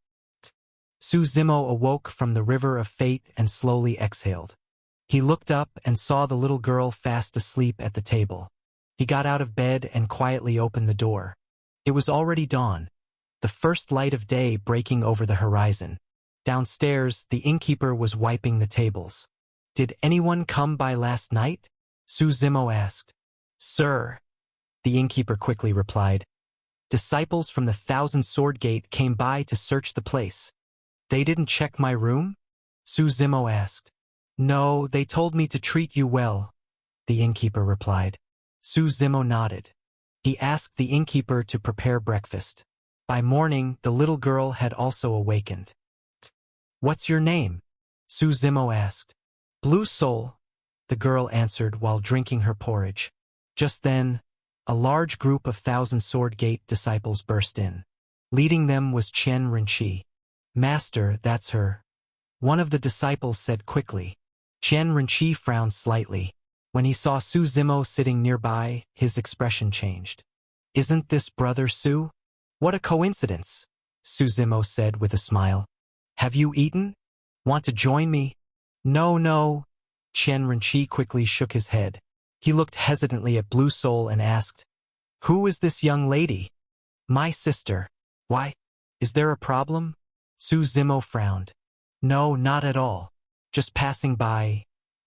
Su Zimo awoke from the river of fate and slowly exhaled. He looked up and saw the little girl fast asleep at the table. He got out of bed and quietly opened the door. It was already dawn, the first light of day breaking over the horizon. Downstairs, the innkeeper was wiping the tables. Did anyone come by last night? Su Zimo asked. Sir, the innkeeper quickly replied. Disciples from the 1,000 Sword Gate came by to search the place. They didn't check my room? Su Zimo asked. No, they told me to treat you well, the innkeeper replied. Su Zimo nodded. He asked the innkeeper to prepare breakfast. By morning, the little girl had also awakened. What's your name? Su Zimo asked. Blue Soul, the girl answered while drinking her porridge. Just then, a large group of 1,000 Sword Gate disciples burst in. Leading them was Qian Renqi. Master, that's her. One of the disciples said quickly. Qian Renqi frowned slightly. When he saw Su Zimo sitting nearby, his expression changed. Isn't this Brother Su? What a coincidence, Su Zimo said with a smile. Have you eaten? Want to join me? No. Qian Renqi quickly shook his head. He looked hesitantly at Blue Soul and asked, Who is this young lady? My sister. Why? Is there a problem? Su Zimo frowned. No, not at all. Just passing by,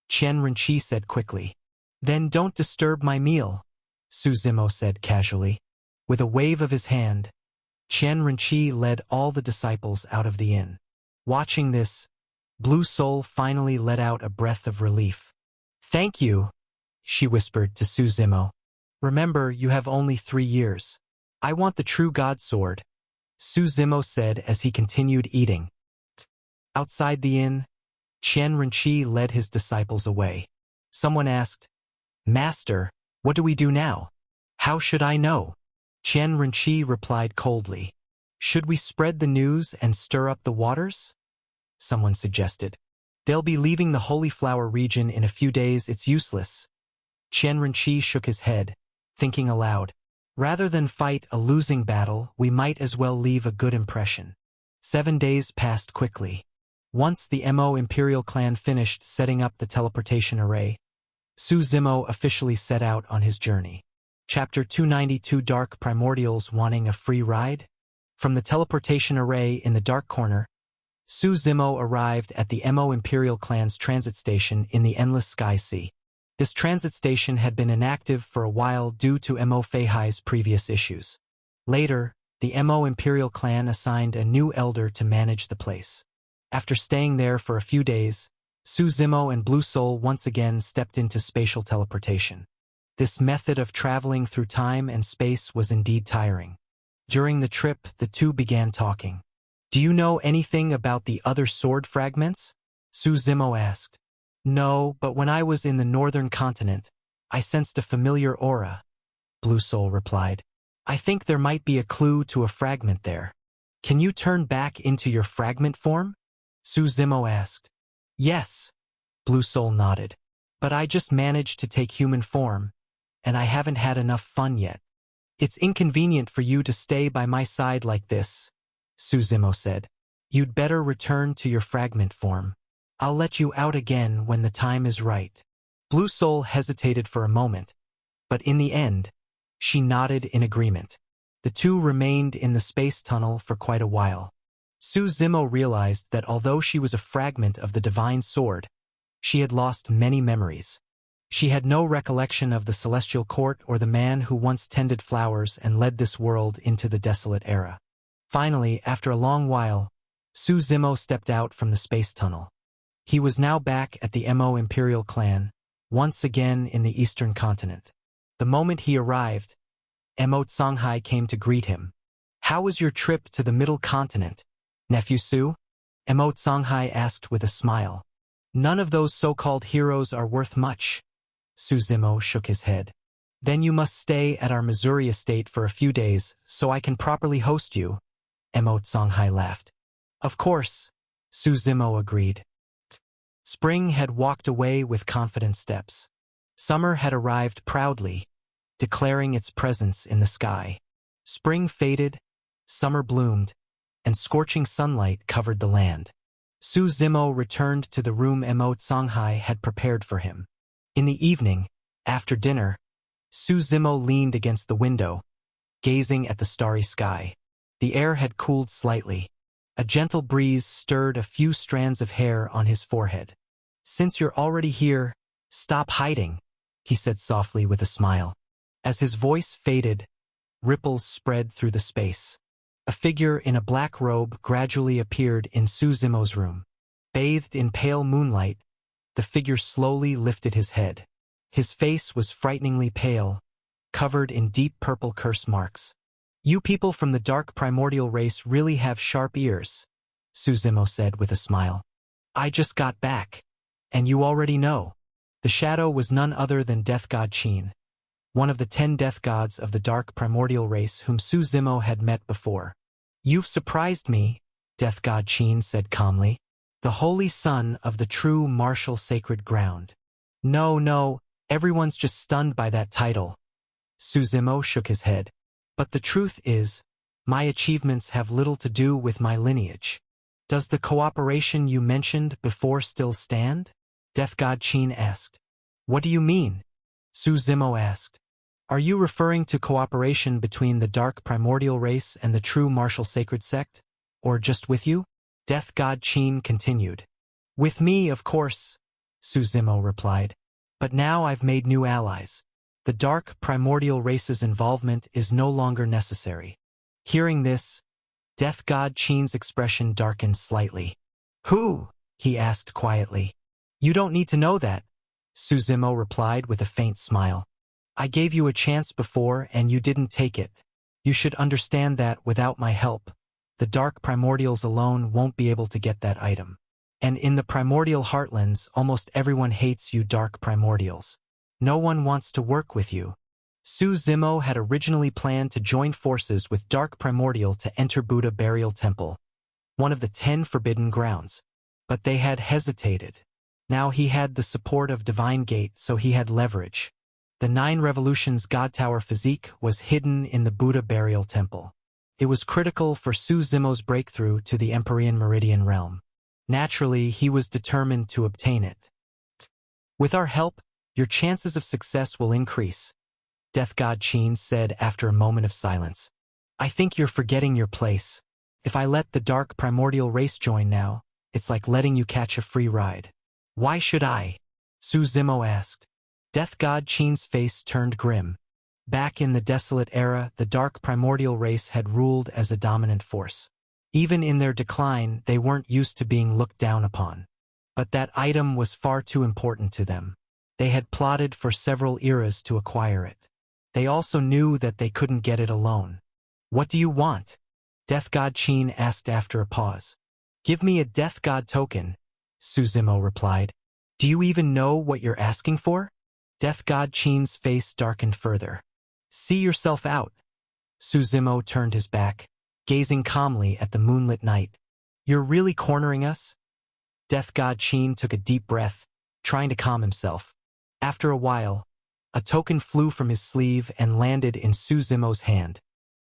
Qian Renqi said quickly. Then don't disturb my meal, Su Zimo said casually. With a wave of his hand, Qian Renqi led all the disciples out of the inn. Watching this, Blue Soul finally let out a breath of relief. Thank you, she whispered to Su Zimo. Remember, you have only 3 years. I want the true God sword, Su Zimo said as he continued eating. Outside the inn, Qian Renqi led his disciples away. Someone asked, Master, what do we do now? How should I know? Qian Renqi replied coldly. Should we spread the news and stir up the waters? Someone suggested. They'll be leaving the Holy Flower region in a few days, it's useless. Qian Renqi shook his head, thinking aloud. Rather than fight a losing battle, we might as well leave a good impression. 7 days passed quickly. Once the Mo Imperial clan finished setting up the teleportation array, Su Zimo officially set out on his journey. Chapter 292 Dark Primordials Wanting a Free Ride? From the teleportation array in the dark corner, Su Zimo arrived at the Mo Imperial clan's transit station in the Endless Sky Sea. This transit station had been inactive for a while due to Mo Feihai's previous issues. Later, the Mo Imperial clan assigned a new elder to manage the place. After staying there for a few days, Su Zimo and Blue Soul once again stepped into spatial teleportation. This method of traveling through time and space was indeed tiring. During the trip, the two began talking. Do you know anything about the other sword fragments? Su Zimo asked. No, but when I was in the northern continent, I sensed a familiar aura, Blue Soul replied. I think there might be a clue to a fragment there. Can you turn back into your fragment form? Su Zimo asked. Yes, Blue Soul nodded. But I just managed to take human form, and I haven't had enough fun yet. It's inconvenient for you to stay by my side like this, Su Zimo said. You'd better return to your fragment form. I'll let you out again when the time is right. Blue Soul hesitated for a moment, but in the end, she nodded in agreement. The two remained in the space tunnel for quite a while. Su Zimo realized that although she was a fragment of the divine sword, she had lost many memories. She had no recollection of the celestial court or the man who once tended flowers and led this world into the desolate era. Finally, after a long while, Su Zimo stepped out from the space tunnel. He was now back at the Mo Imperial clan, once again in the eastern continent. The moment he arrived, Mo Songhai came to greet him. How was your trip to the middle continent, Nephew Su? Mo Songhai asked with a smile. None of those so-called heroes are worth much. Su Zimo shook his head. Then you must stay at our Missouri estate for a few days so I can properly host you, Mo Songhai laughed. Of course, Su Zimo agreed. Spring had walked away with confident steps. Summer had arrived proudly, declaring its presence in the sky. Spring faded, summer bloomed, and scorching sunlight covered the land. Su Zimo returned to the room Mo Songhai had prepared for him. In the evening, after dinner, Su Zimo leaned against the window, gazing at the starry sky. The air had cooled slightly. A gentle breeze stirred a few strands of hair on his forehead. Since you're already here, stop hiding, he said softly with a smile. As his voice faded, ripples spread through the space. A figure in a black robe gradually appeared in Su Zimo's room. Bathed in pale moonlight, the figure slowly lifted his head. His face was frighteningly pale, covered in deep purple curse marks. You people from the dark primordial race really have sharp ears, Su Zimo said with a smile. I just got back, and you already know. The shadow was none other than Death God Qin, one of the 10 death gods of the dark primordial race whom Su Zimo had met before. You've surprised me, Death God Qin said calmly. The holy son of the true martial sacred ground. No, everyone's just stunned by that title. Su Zimo shook his head. But the truth is, my achievements have little to do with my lineage. Does the cooperation you mentioned before still stand? Death God Qin asked. What do you mean? Su Zimo asked. Are you referring to cooperation between the dark primordial race and the true martial sacred sect? Or just with you? Death God Qin continued. With me, of course, Su Zimo replied. But now I've made new allies. The dark primordial race's involvement is no longer necessary. Hearing this, Death God Qin's expression darkened slightly. Who? He asked quietly. You don't need to know that, Suzimo replied with a faint smile. I gave you a chance before and you didn't take it. You should understand that without my help, the dark primordials alone won't be able to get that item. And in the primordial heartlands, almost everyone hates you dark primordials. No one wants to work with you. Suzimo had originally planned to join forces with Dark Primordial to enter Buddha Burial Temple, one of the 10 forbidden grounds. But they had hesitated. Now he had the support of Divine Gate, so he had leverage. The 9 Revolutions God Tower physique was hidden in the Buddha Burial Temple. It was critical for Suzimo's breakthrough to the Empyrean Meridian realm. Naturally, he was determined to obtain it. With our help, your chances of success will increase, Death God Qin said after a moment of silence. I think you're forgetting your place. If I let the Dark Primordial race join now, it's like letting you catch a free ride. Why should I? Suzimo asked. Death God Qin's face turned grim. Back in the Desolate Era, the Dark Primordial race had ruled as a dominant force. Even in their decline, they weren't used to being looked down upon. But that item was far too important to them. They had plotted for several eras to acquire it. They also knew that they couldn't get it alone. What do you want? Death God Qin asked after a pause. Give me a Death God token, Suzimo replied. Do you even know what you're asking for? Death God Qin's face darkened further. See yourself out. Suzimo turned his back, gazing calmly at the moonlit night. You're really cornering us? Death God Qin took a deep breath, trying to calm himself. After a while, a token flew from his sleeve and landed in Suzimo's hand.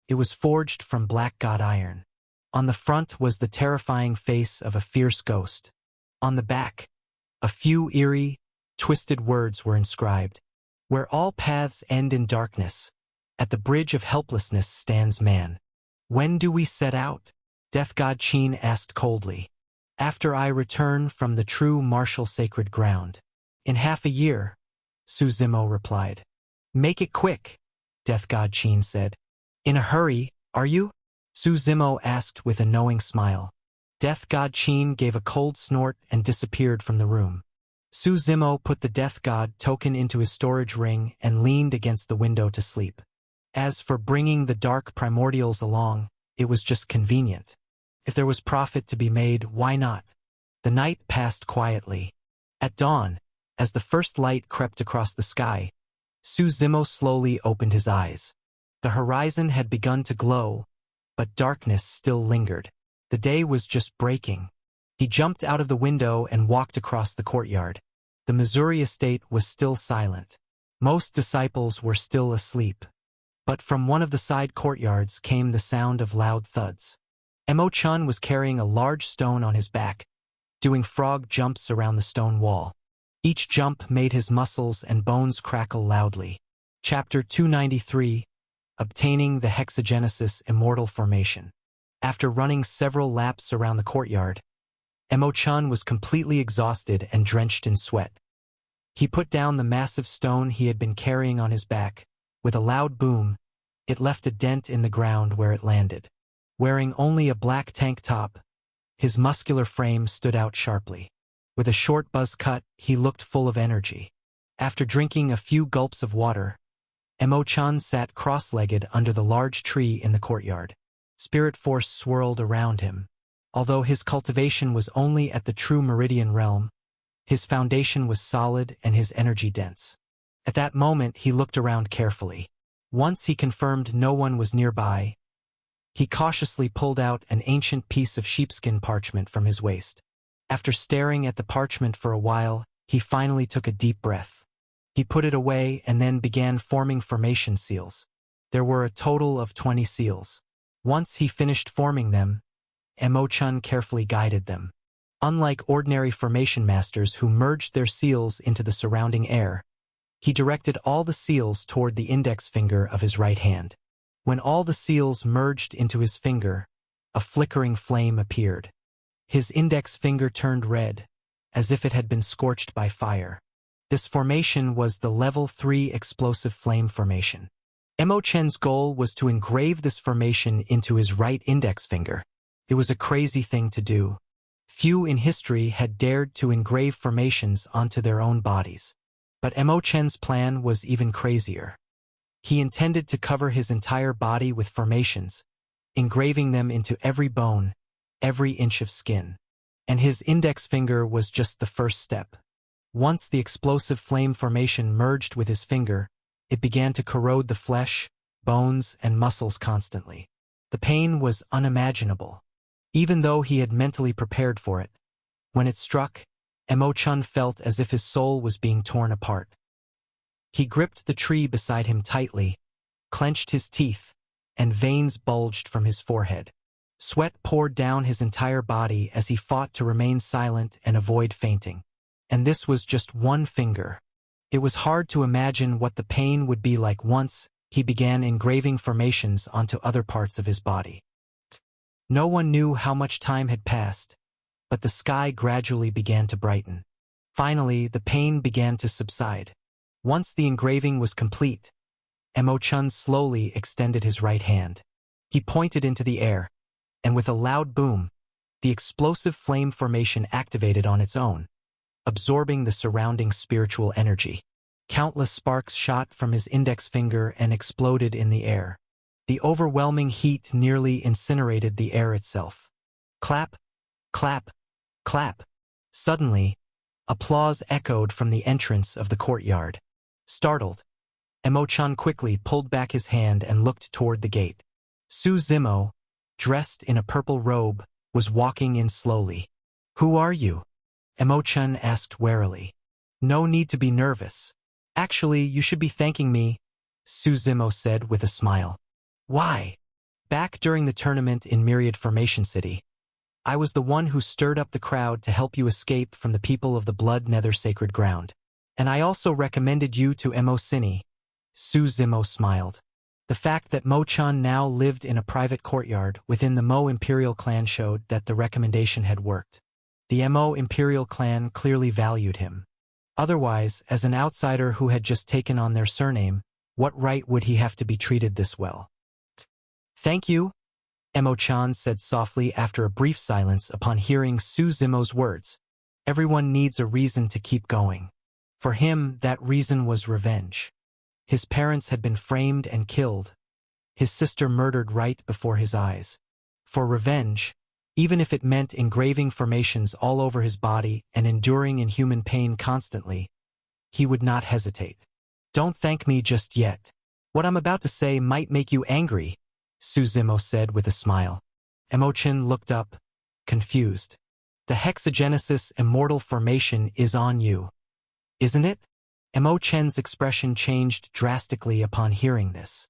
It was forged from black god iron. On the front was the terrifying face of a fierce ghost. On the back, a few eerie, twisted words were inscribed. Where all paths end in darkness, at the bridge of helplessness stands man. When do we set out? Death God Qin asked coldly. After I return from the true martial sacred ground. In half a year, Suzimo replied. Make it quick, Death God Qin said. In a hurry, are you? Suzimo asked with a knowing smile. Death God Qin gave a cold snort and disappeared from the room. Suzimo put the Death God token into his storage ring and leaned against the window to sleep. As for bringing the Dark Primordials along, it was just convenient. If there was profit to be made, why not? The night passed quietly. At dawn, as the first light crept across the sky, Suzimo slowly opened his eyes. The horizon had begun to glow, but darkness still lingered. The day was just breaking. He jumped out of the window and walked across the courtyard. The Missouri estate was still silent. Most disciples were still asleep. But from one of the side courtyards came the sound of loud thuds. Emo-chan was carrying a large stone on his back, doing frog jumps around the stone wall. Each jump made his muscles and bones crackle loudly. Chapter 293, Obtaining the Hexagenesis Immortal Formation. After running several laps around the courtyard, Emo-chan was completely exhausted and drenched in sweat. He put down the massive stone he had been carrying on his back. With a loud boom, it left a dent in the ground where it landed. Wearing only a black tank top, his muscular frame stood out sharply. With a short buzz cut, he looked full of energy. After drinking a few gulps of water, Emo-chan sat cross-legged under the large tree in the courtyard. Spirit force swirled around him. Although his cultivation was only at the true Meridian realm, his foundation was solid and his energy dense. At that moment, he looked around carefully. Once he confirmed no one was nearby, he cautiously pulled out an ancient piece of sheepskin parchment from his waist. After staring at the parchment for a while, he finally took a deep breath. He put it away and then began forming formation seals. There were a total of 20 seals. Once he finished forming them, Emo-chan carefully guided them. Unlike ordinary formation masters who merged their seals into the surrounding air, he directed all the seals toward the index finger of his right hand. When all the seals merged into his finger, a flickering flame appeared. His index finger turned red, as if it had been scorched by fire. This formation was the Level 3 Explosive Flame Formation. Emo-chan's goal was to engrave this formation into his right index finger. It was a crazy thing to do. Few in history had dared to engrave formations onto their own bodies. But Mo Chen's plan was even crazier. He intended to cover his entire body with formations, engraving them into every bone, every inch of skin. And his index finger was just the first step. Once the explosive flame formation merged with his finger, it began to corrode the flesh, bones, and muscles constantly. The pain was unimaginable. Even though he had mentally prepared for it, when it struck, Mo Chen felt as if his soul was being torn apart. He gripped the tree beside him tightly, clenched his teeth, and veins bulged from his forehead. Sweat poured down his entire body as he fought to remain silent and avoid fainting. And this was just one finger. It was hard to imagine what the pain would be like once he began engraving formations onto other parts of his body. No one knew how much time had passed, but the sky gradually began to brighten. Finally, the pain began to subside. Once the engraving was complete, Mo Chen slowly extended his right hand. He pointed into the air, and with a loud boom, the explosive flame formation activated on its own, absorbing the surrounding spiritual energy. Countless sparks shot from his index finger and exploded in the air. The overwhelming heat nearly incinerated the air itself. Clap, clap, clap. Suddenly, applause echoed from the entrance of the courtyard. Startled, Mo Chen quickly pulled back his hand and looked toward the gate. Su Zimo, dressed in a purple robe, was walking in slowly. "Who are you?" Mo Chen asked warily. "No need to be nervous. Actually, you should be thanking me," Su Zimo said with a smile. "Why?" "Back during the tournament in Myriad Formation City, I was the one who stirred up the crowd to help you escape from the people of the Blood Nether Sacred Ground. And I also recommended you to Mo Cini." Su Zimo smiled. The fact that Mo Chen now lived in a private courtyard within the Mo Imperial clan showed that the recommendation had worked. The Mo Imperial clan clearly valued him. Otherwise, as an outsider who had just taken on their surname, what right would he have to be treated this well? "Thank you," Mo Chen said softly after a brief silence upon hearing Su Zimo's words. Everyone needs a reason to keep going. For him, that reason was revenge. His parents had been framed and killed, his sister murdered right before his eyes. For revenge, even if it meant engraving formations all over his body and enduring inhuman pain constantly, he would not hesitate. "Don't thank me just yet. What I'm about to say might make you angry," Su Zimo said with a smile. Mo Chen looked up, confused. "The Hexagenesis Immortal Formation is on you, isn't it?" Mo Chen's expression changed drastically upon hearing this.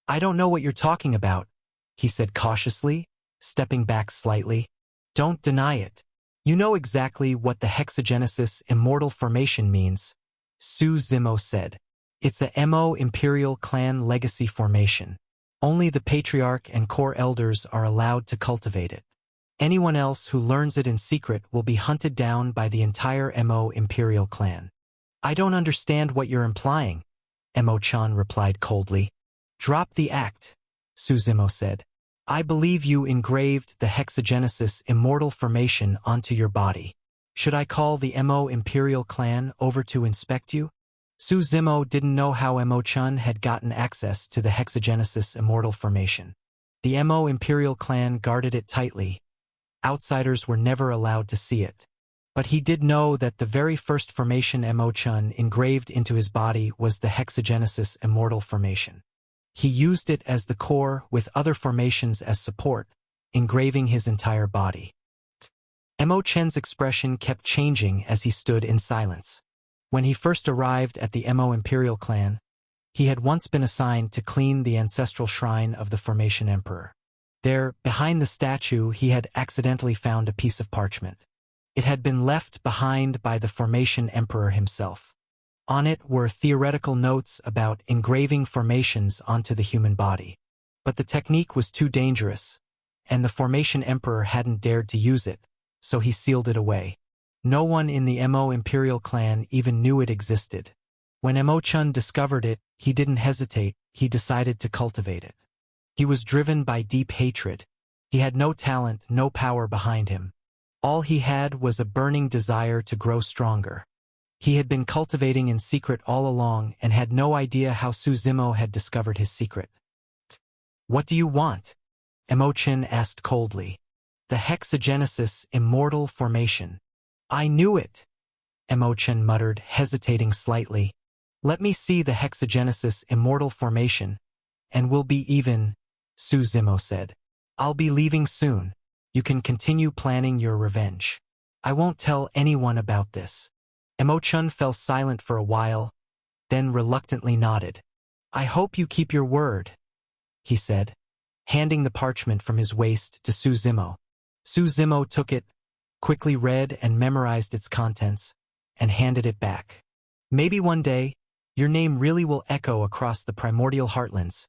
"I don't know what you're talking about," he said cautiously, stepping back slightly. "Don't deny it. You know exactly what the Hexagenesis Immortal Formation means," Su Zimo said. "It's a Mo Imperial Clan legacy formation. Only the Patriarch and core elders are allowed to cultivate it. Anyone else who learns it in secret will be hunted down by the entire Mo Imperial Clan." "I don't understand what you're implying," Mo Chen replied coldly. "Drop the act," Su Zimo said. "I believe you engraved the Hexagenesis Immortal Formation onto your body. Should I call the Mo Imperial Clan over to inspect you?" Su Zimo didn't know how Mo Chen had gotten access to the Hexagenesis Immortal Formation. The Mo Imperial Clan guarded it tightly. Outsiders were never allowed to see it. But he did know that the very first formation Mo Chen engraved into his body was the Hexagenesis Immortal Formation. He used it as the core with other formations as support, engraving his entire body. Mo Chen's expression kept changing as he stood in silence. When he first arrived at the Mo Imperial Clan, he had once been assigned to clean the ancestral shrine of the Formation Emperor. There, behind the statue, he had accidentally found a piece of parchment. It had been left behind by the Formation Emperor himself. On it were theoretical notes about engraving formations onto the human body. But the technique was too dangerous, and the Formation Emperor hadn't dared to use it, so he sealed it away. No one in the Mo Imperial Clan even knew it existed. When Mo Chen discovered it, he didn't hesitate, he decided to cultivate it. He was driven by deep hatred. He had no talent, no power behind him. All he had was a burning desire to grow stronger. He had been cultivating in secret all along and had no idea how Suzimo had discovered his secret. "What do you want?" Emochin asked coldly. "The hexagenesis immortal formation." "I knew it," Emochin muttered, hesitating slightly. "Let me see the hexagenesis immortal formation, and we'll be even," Suzimo said. "I'll be leaving soon. You can continue planning your revenge. I won't tell anyone about this." Emochin fell silent for a while, then reluctantly nodded. "I hope you keep your word," he said, handing the parchment from his waist to Suzimo. Suzimo took it, quickly read and memorized its contents, and handed it back. "Maybe one day, your name really will echo across the primordial heartlands,"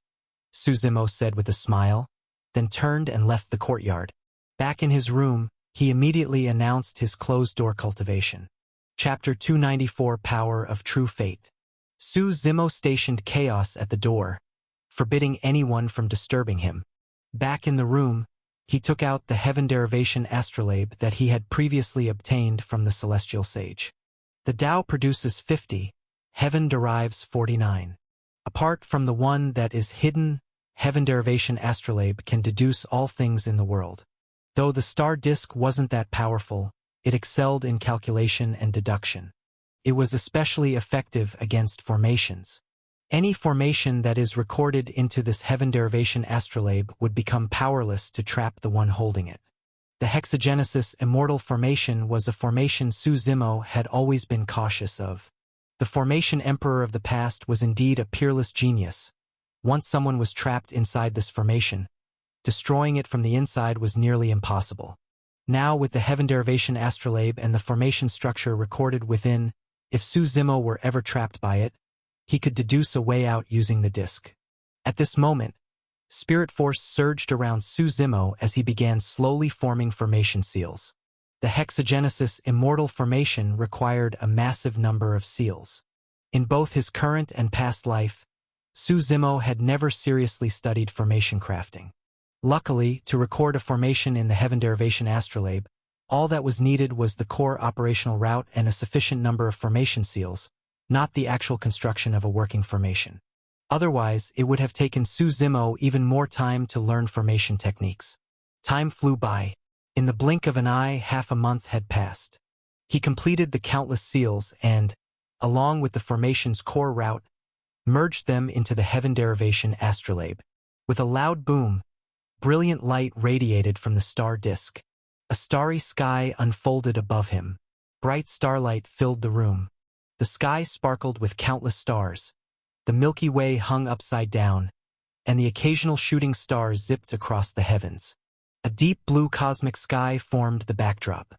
Suzimo said with a smile, then turned and left the courtyard. Back in his room, he immediately announced his closed-door cultivation. Chapter 294 Power of True Fate. Suzimo stationed chaos at the door, forbidding anyone from disturbing him. Back in the room, he took out the heaven derivation astrolabe that he had previously obtained from the celestial sage. The Tao produces 50, heaven derives 49. Apart from the one that is hidden, heaven derivation astrolabe can deduce all things in the world. Though the star disk wasn't that powerful, it excelled in calculation and deduction. It was especially effective against formations. Any formation that is recorded into this heaven derivation astrolabe would become powerless to trap the one holding it. The hexagenesis immortal formation was a formation Suzimo had always been cautious of. The formation emperor of the past was indeed a peerless genius. Once someone was trapped inside this formation, destroying it from the inside was nearly impossible. Now, with the heaven derivation astrolabe and the formation structure recorded within, if Suzimo were ever trapped by it, he could deduce a way out using the disk. At this moment, spirit force surged around Suzimo as he began slowly forming formation seals. The hexagenesis immortal formation required a massive number of seals. In both his current and past life, Suzimo had never seriously studied formation crafting. Luckily, to record a formation in the heaven derivation astrolabe, all that was needed was the core operational route and a sufficient number of formation seals, not the actual construction of a working formation. Otherwise, it would have taken Suzimo even more time to learn formation techniques. Time flew by. In the blink of an eye, half a month had passed. He completed the countless seals and, along with the formation's core route, merged them into the heaven derivation astrolabe. With a loud boom, brilliant light radiated from the star disk. A starry sky unfolded above him. Bright starlight filled the room. The sky sparkled with countless stars. The Milky Way hung upside down, and the occasional shooting stars zipped across the heavens. A deep blue cosmic sky formed the backdrop.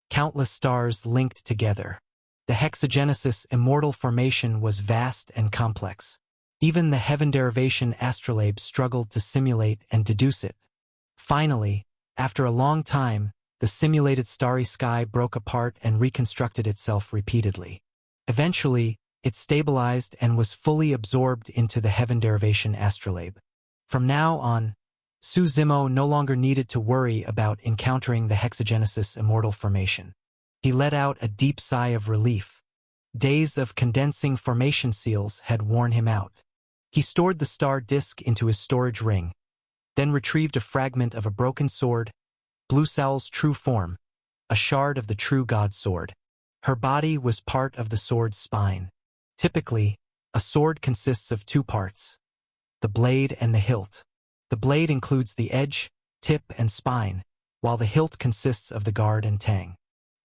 Countless stars linked together. The hexagenesis immortal formation was vast and complex. Even the heaven derivation astrolabe struggled to simulate and deduce it. Finally, after a long time, the simulated starry sky broke apart and reconstructed itself repeatedly. Eventually, it stabilized and was fully absorbed into the heaven derivation astrolabe. From now on, Suzimo no longer needed to worry about encountering the hexagenesis immortal formation. He let out a deep sigh of relief. Days of condensing formation seals had worn him out. He stored the star disk into his storage ring, then retrieved a fragment of a broken sword, Bluesaul's true form, a shard of the true god sword. Her body was part of the sword's spine. Typically, a sword consists of two parts, the blade and the hilt. The blade includes the edge, tip, and spine, while the hilt consists of the guard and tang.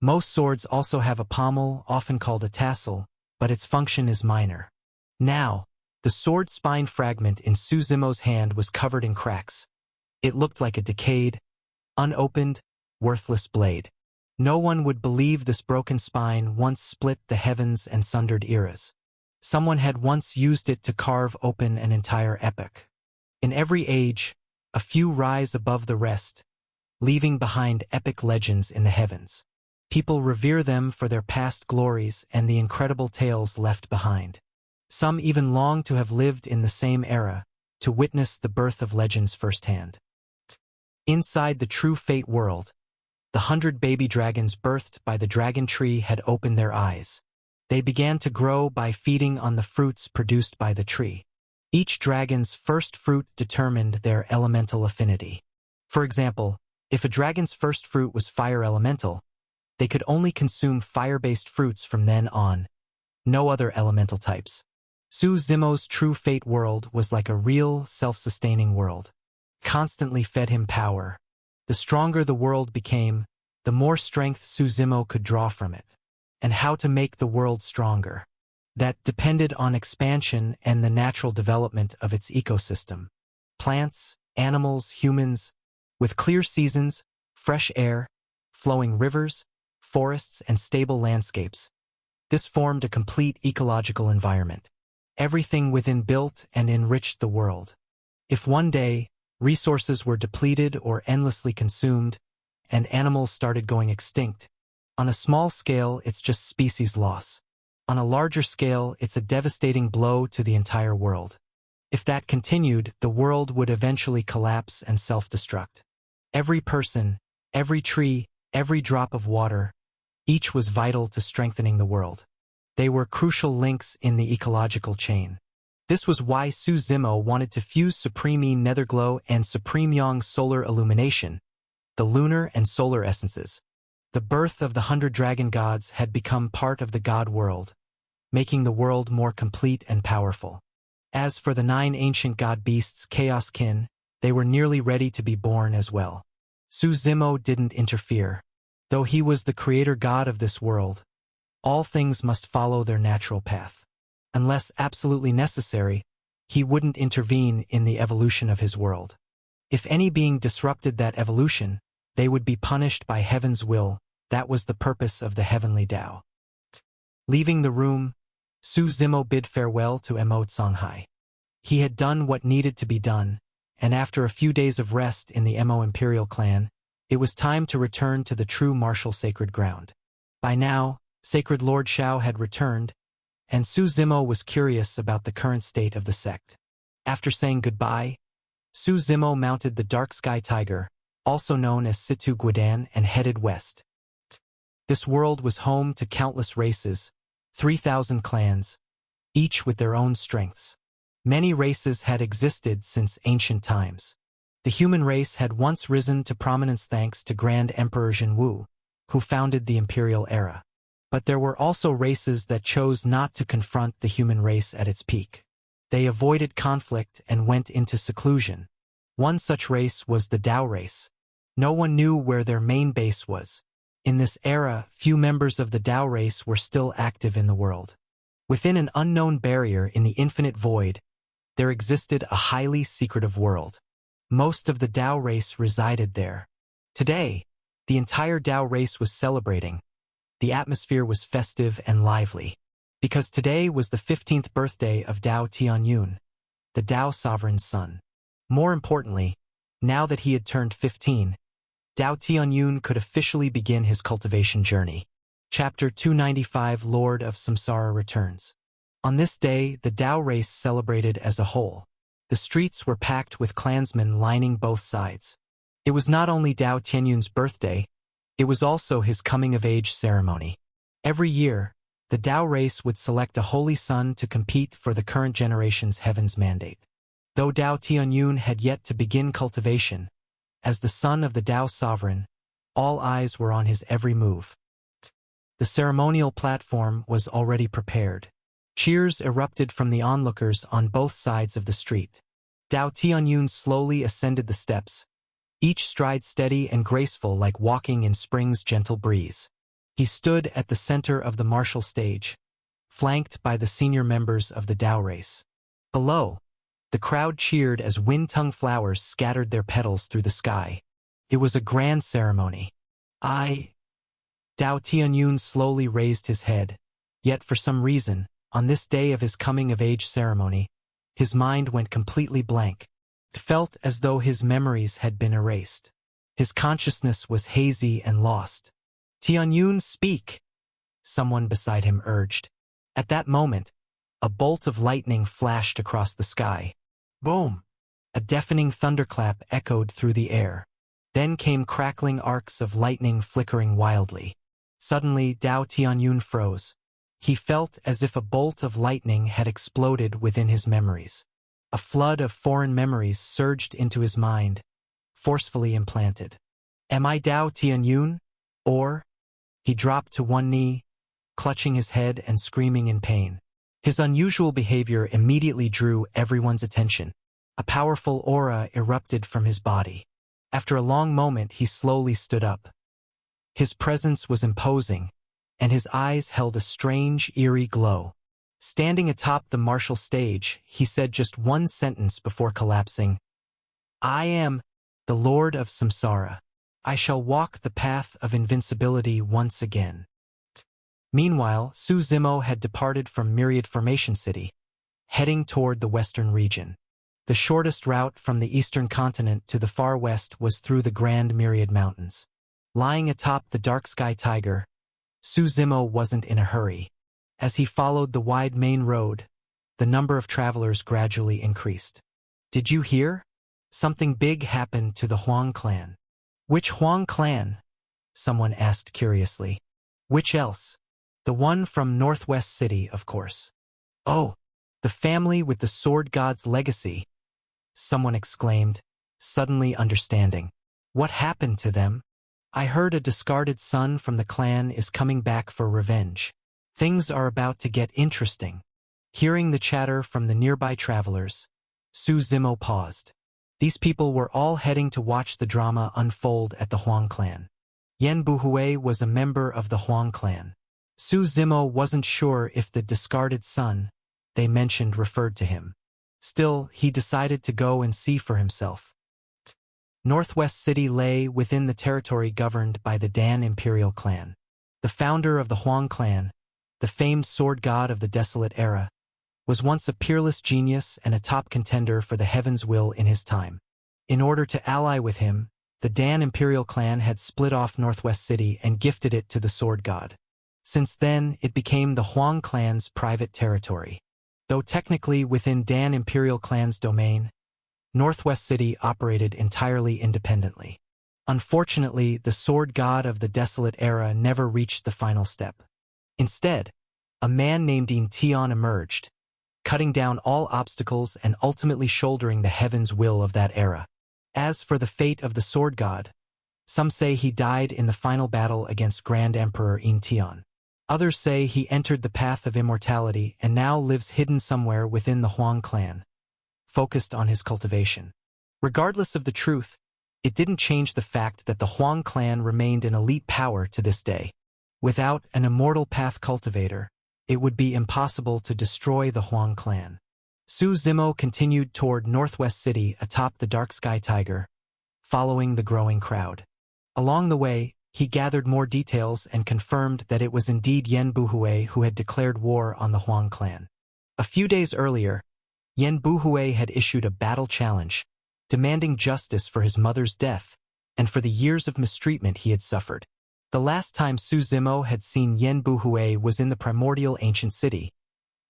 Most swords also have a pommel, often called a tassel, but its function is minor. Now, the sword spine fragment in Suzimo's hand was covered in cracks. It looked like a decayed, unopened, worthless blade. No one would believe this broken spine once split the heavens and sundered eras. Someone had once used it to carve open an entire epoch. In every age, a few rise above the rest, leaving behind epic legends in the heavens. People revere them for their past glories and the incredible tales left behind. Some even long to have lived in the same era, to witness the birth of legends firsthand. Inside the true fate world, the 100 baby dragons birthed by the dragon tree had opened their eyes. They began to grow by feeding on the fruits produced by the tree. Each dragon's first fruit determined their elemental affinity. For example, if a dragon's first fruit was fire elemental, they could only consume fire-based fruits from then on. No other elemental types. Su Zimo's true fate world was like a real, self-sustaining world. Constantly fed him power. The stronger the world became, the more strength Su Zimo could draw from it. And how to make the world stronger. That depended on expansion and the natural development of its ecosystem. Plants, animals, humans, with clear seasons, fresh air, flowing rivers, forests, and stable landscapes. This formed a complete ecological environment. Everything within built and enriched the world. If one day, resources were depleted or endlessly consumed, and animals started going extinct, on a small scale, it's just species loss. On a larger scale, it's a devastating blow to the entire world. If that continued, the world would eventually collapse and self-destruct. Every person, every tree, every drop of water, each was vital to strengthening the world. They were crucial links in the ecological chain. This was why Su Zimo wanted to fuse Supreme Yi Netherglow and Supreme Yang solar illumination, the lunar and solar essences. The birth of the 100 dragon gods had become part of the god world, making the world more complete and powerful. As for the 9 ancient god beasts, Chaos Kin, they were nearly ready to be born as well. Su Zimo didn't interfere. Though he was the creator god of this world, all things must follow their natural path. Unless absolutely necessary, he wouldn't intervene in the evolution of his world. If any being disrupted that evolution, they would be punished by heaven's will. That was the purpose of the heavenly Tao. Leaving the room, Su Zimo bid farewell to Mo Songhai. He had done what needed to be done, and after a few days of rest in the Mo Imperial clan, it was time to return to the true martial sacred ground. By now, Sacred Lord Shao had returned, and Su Zimo was curious about the current state of the sect. After saying goodbye, Su Zimo mounted the Dark Sky Tiger, also known as Situ Guidan, and headed west. This world was home to countless races, 3,000 clans, each with their own strengths. Many races had existed since ancient times. The human race had once risen to prominence thanks to Grand Emperor Jinwu, who founded the imperial era. But there were also races that chose not to confront the human race at its peak. They avoided conflict and went into seclusion. One such race was the Tao race. No one knew where their main base was. In this era, few members of the Tao race were still active in the world. Within an unknown barrier in the infinite void, there existed a highly secretive world. Most of the Tao race resided there. Today, the entire Tao race was celebrating. The atmosphere was festive and lively, because today was the 15th birthday of Tao Tianyun, the Tao sovereign's son. More importantly, now that he had turned 15, Tao Tianyun could officially begin his cultivation journey. Chapter 295 Lord of Samsara returns. On this day, the Tao race celebrated as a whole. The streets were packed with clansmen lining both sides. It was not only Tao Tianyun's birthday, it was also his coming-of-age ceremony. Every year, the Tao race would select a holy son to compete for the current generation's heaven's mandate. Though Tao Tianyun had yet to begin cultivation, as the son of the Tao sovereign, all eyes were on his every move. The ceremonial platform was already prepared. Cheers erupted from the onlookers on both sides of the street. Tao Tianyun slowly ascended the steps, each stride steady and graceful like walking in spring's gentle breeze. He stood at the center of the martial stage, flanked by the senior members of the Tao race. Below, the crowd cheered as wind-tongue flowers scattered their petals through the sky. It was a grand ceremony. Tao Tianyun slowly raised his head, yet for some reason, on this day of his coming-of-age ceremony, his mind went completely blank. It felt as though his memories had been erased. His consciousness was hazy and lost. "Tianyun, speak!" someone beside him urged. At that moment, a bolt of lightning flashed across the sky. Boom! A deafening thunderclap echoed through the air. Then came crackling arcs of lightning flickering wildly. Suddenly, Tao Tianyun froze. He felt as if a bolt of lightning had exploded within his memories. A flood of foreign memories surged into his mind, forcefully implanted. Am I Dao Tianyun? Or? He dropped to one knee, clutching his head and screaming in pain. His unusual behavior immediately drew everyone's attention. A powerful aura erupted from his body. After a long moment, he slowly stood up. His presence was imposing, and his eyes held a strange, eerie glow. Standing atop the martial stage, he said just one sentence before collapsing. I am the Lord of Samsara. I shall walk the path of invincibility once again. Meanwhile, Su Zimo had departed from Myriad Formation City, heading toward the western region. The shortest route from the eastern continent to the far west was through the Grand Myriad Mountains. Lying atop the Dark Sky Tiger, Su Zimo wasn't in a hurry. As he followed the wide main road, the number of travelers gradually increased. Did you hear? Something big happened to the Huang clan. Which Huang clan? Someone asked curiously. Which else? The one from Northwest City, of course. Oh, the family with the sword god's legacy, someone exclaimed, suddenly understanding. What happened to them? I heard a discarded son from the clan is coming back for revenge. Things are about to get interesting. Hearing the chatter from the nearby travelers, Su Zimo paused. These people were all heading to watch the drama unfold at the Huang clan. Yan Buhui was a member of the Huang clan. Su Zimo wasn't sure if the discarded son they mentioned referred to him. Still, he decided to go and see for himself. Northwest City lay within the territory governed by the Dan Imperial clan. The founder of the Huang clan, the famed sword god of the Desolate Era, was once a peerless genius and a top contender for the Heaven's Will in his time. In order to ally with him, the Dan Imperial clan had split off Northwest City and gifted it to the sword god. Since then, it became the Huang clan's private territory. Though technically within Dan Imperial clan's domain, Northwest City operated entirely independently. Unfortunately, the sword god of the Desolate Era never reached the final step. Instead, a man named In Tian emerged, cutting down all obstacles and ultimately shouldering the Heaven's Will of that era. As for the fate of the sword god, some say he died in the final battle against Grand Emperor In Tian. Others say he entered the path of immortality and now lives hidden somewhere within the Huang clan, focused on his cultivation. Regardless of the truth, it didn't change the fact that the Huang clan remained an elite power to this day. Without an immortal path cultivator, it would be impossible to destroy the Huang clan. Su Zimo continued toward Northwest City atop the Dark Sky Tiger, following the growing crowd. Along the way, he gathered more details and confirmed that it was indeed Yan Buhui who had declared war on the Huang clan. A few days earlier, Yan Buhui had issued a battle challenge, demanding justice for his mother's death and for the years of mistreatment he had suffered. The last time Su Zimo had seen Yan Buhui was in the primordial ancient city,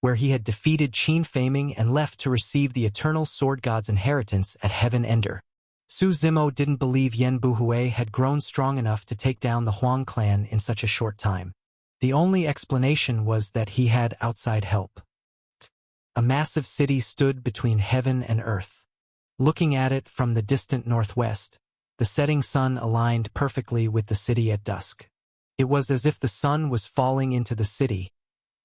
where he had defeated Qin Faming and left to receive the eternal sword god's inheritance at Heaven Ender. Su Zimo didn't believe Yan Buhui had grown strong enough to take down the Huang clan in such a short time. The only explanation was that he had outside help. A massive city stood between heaven and earth. Looking at it from the distant northwest, the setting sun aligned perfectly with the city at dusk. It was as if the sun was falling into the city,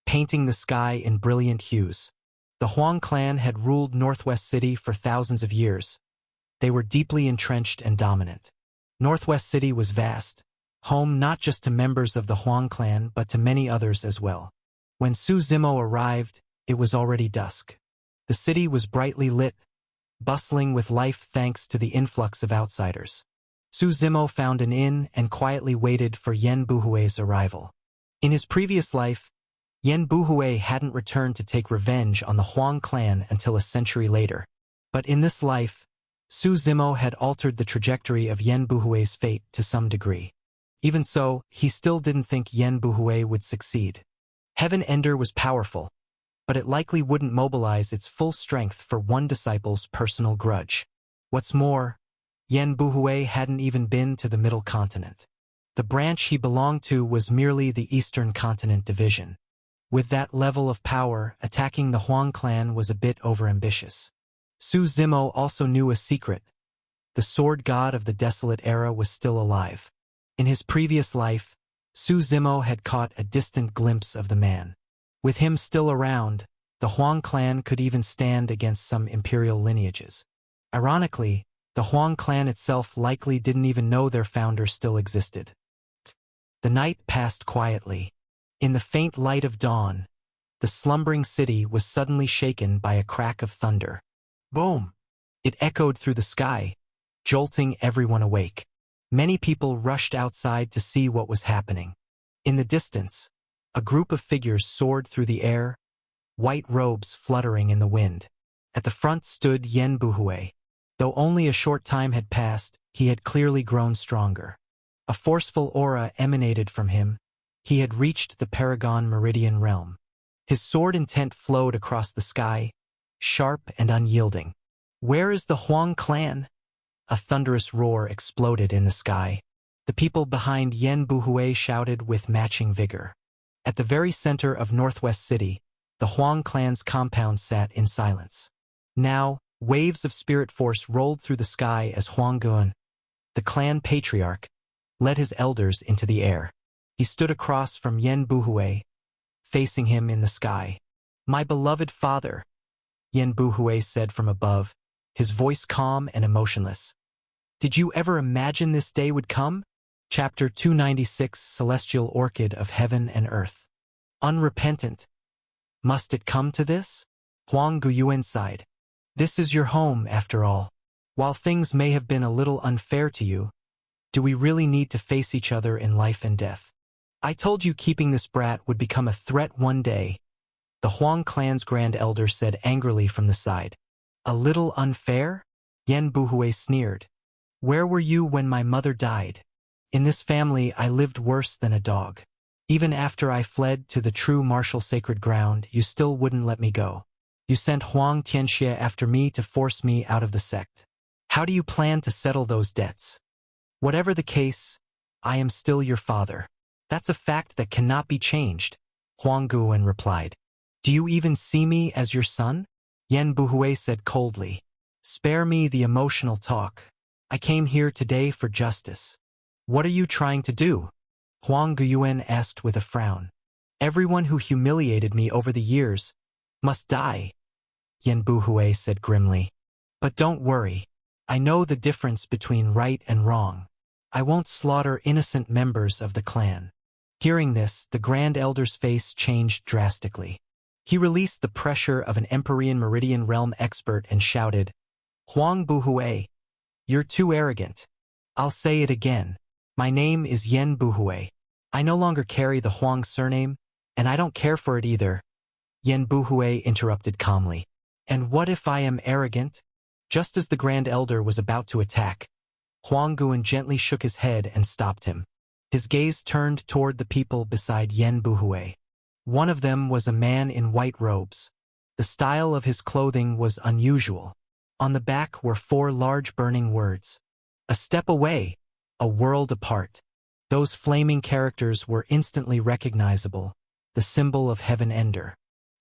painting the sky in brilliant hues. The Huang clan had ruled Northwest City for thousands of years. They were deeply entrenched and dominant. Northwest City was vast, home not just to members of the Huang clan but to many others as well. When Su Zimo arrived, it was already dusk. The city was brightly lit, bustling with life thanks to the influx of outsiders. Su Zimo found an inn and quietly waited for Yan Buhui's arrival. In his previous life, Yan Buhui hadn't returned to take revenge on the Huang clan until a century later. But in this life, Su Zimo had altered the trajectory of Yan Buhui's fate to some degree. Even so, he still didn't think Yan Buhui would succeed. Heaven Ender was powerful, but it likely wouldn't mobilize its full strength for one disciple's personal grudge. What's more, Yan Buhui hadn't even been to the Middle Continent. The branch he belonged to was merely the Eastern Continent division. With that level of power, attacking the Huang clan was a bit overambitious. Su Zimo also knew a secret. The sword god of the desolate era was still alive. In his previous life, Su Zimo had caught a distant glimpse of the man. With him still around, the Huang clan could even stand against some imperial lineages. Ironically, the Huang clan itself likely didn't even know their founder still existed. The night passed quietly. In the faint light of dawn, the slumbering city was suddenly shaken by a crack of thunder. Boom! It echoed through the sky, jolting everyone awake. Many people rushed outside to see what was happening. In the distance, a group of figures soared through the air, white robes fluttering in the wind. At the front stood Yen Buhui. Though only a short time had passed, he had clearly grown stronger. A forceful aura emanated from him. He had reached the Paragon Meridian realm. His sword intent flowed across the sky, sharp and unyielding. "Where is the Huang clan?" A thunderous roar exploded in the sky. The people behind Yen Buhui shouted with matching vigor. At the very center of Northwest City, the Huang clan's compound sat in silence. Now, waves of spirit force rolled through the sky as Huang Guan, the clan patriarch, led his elders into the air. He stood across from Yen Buhui, facing him in the sky. "My beloved father," Yen Buhui said from above, his voice calm and emotionless. "Did you ever imagine this day would come?" Chapter 296, Celestial Orchid of Heaven and Earth. Unrepentant. Must it come to this? Huang Guyuan sighed. "This is your home, after all. While things may have been a little unfair to you, do we really need to face each other in life and death? I told you keeping this brat would become a threat one day," the Huang clan's grand elder said angrily from the side. "A little unfair?" Yen Buhui sneered. "Where were you when my mother died? In this family I lived worse than a dog. Even after I fled to the true martial sacred ground, you still wouldn't let me go. You sent Huang Tianxie after me to force me out of the sect. How do you plan to settle those debts? Whatever the case, I am still your father. That's a fact that cannot be changed," Huang Guan replied. "Do you even see me as your son?" Yen Buhui said coldly. "Spare me the emotional talk. I came here today for justice." "What are you trying to do?" Huang Guyuan asked with a frown. "Everyone who humiliated me over the years must die," Yen Buhui said grimly. "But don't worry. I know the difference between right and wrong. I won't slaughter innocent members of the clan." Hearing this, the Grand Elder's face changed drastically. He released the pressure of an Empyrean Meridian Realm expert and shouted, "Huang Buhui, you're too arrogant. I'll say it again. My name is Yen Buhui. I no longer carry the Huang surname, and I don't care for it either," Yen Buhui interrupted calmly. "And what if I am arrogant?" Just as the Grand Elder was about to attack, Huang Guan gently shook his head and stopped him. His gaze turned toward the people beside Yen Buhui. One of them was a man in white robes. The style of his clothing was unusual. On the back were 4 large burning words. "A step away, a world apart." Those flaming characters were instantly recognizable, the symbol of Heaven Ender.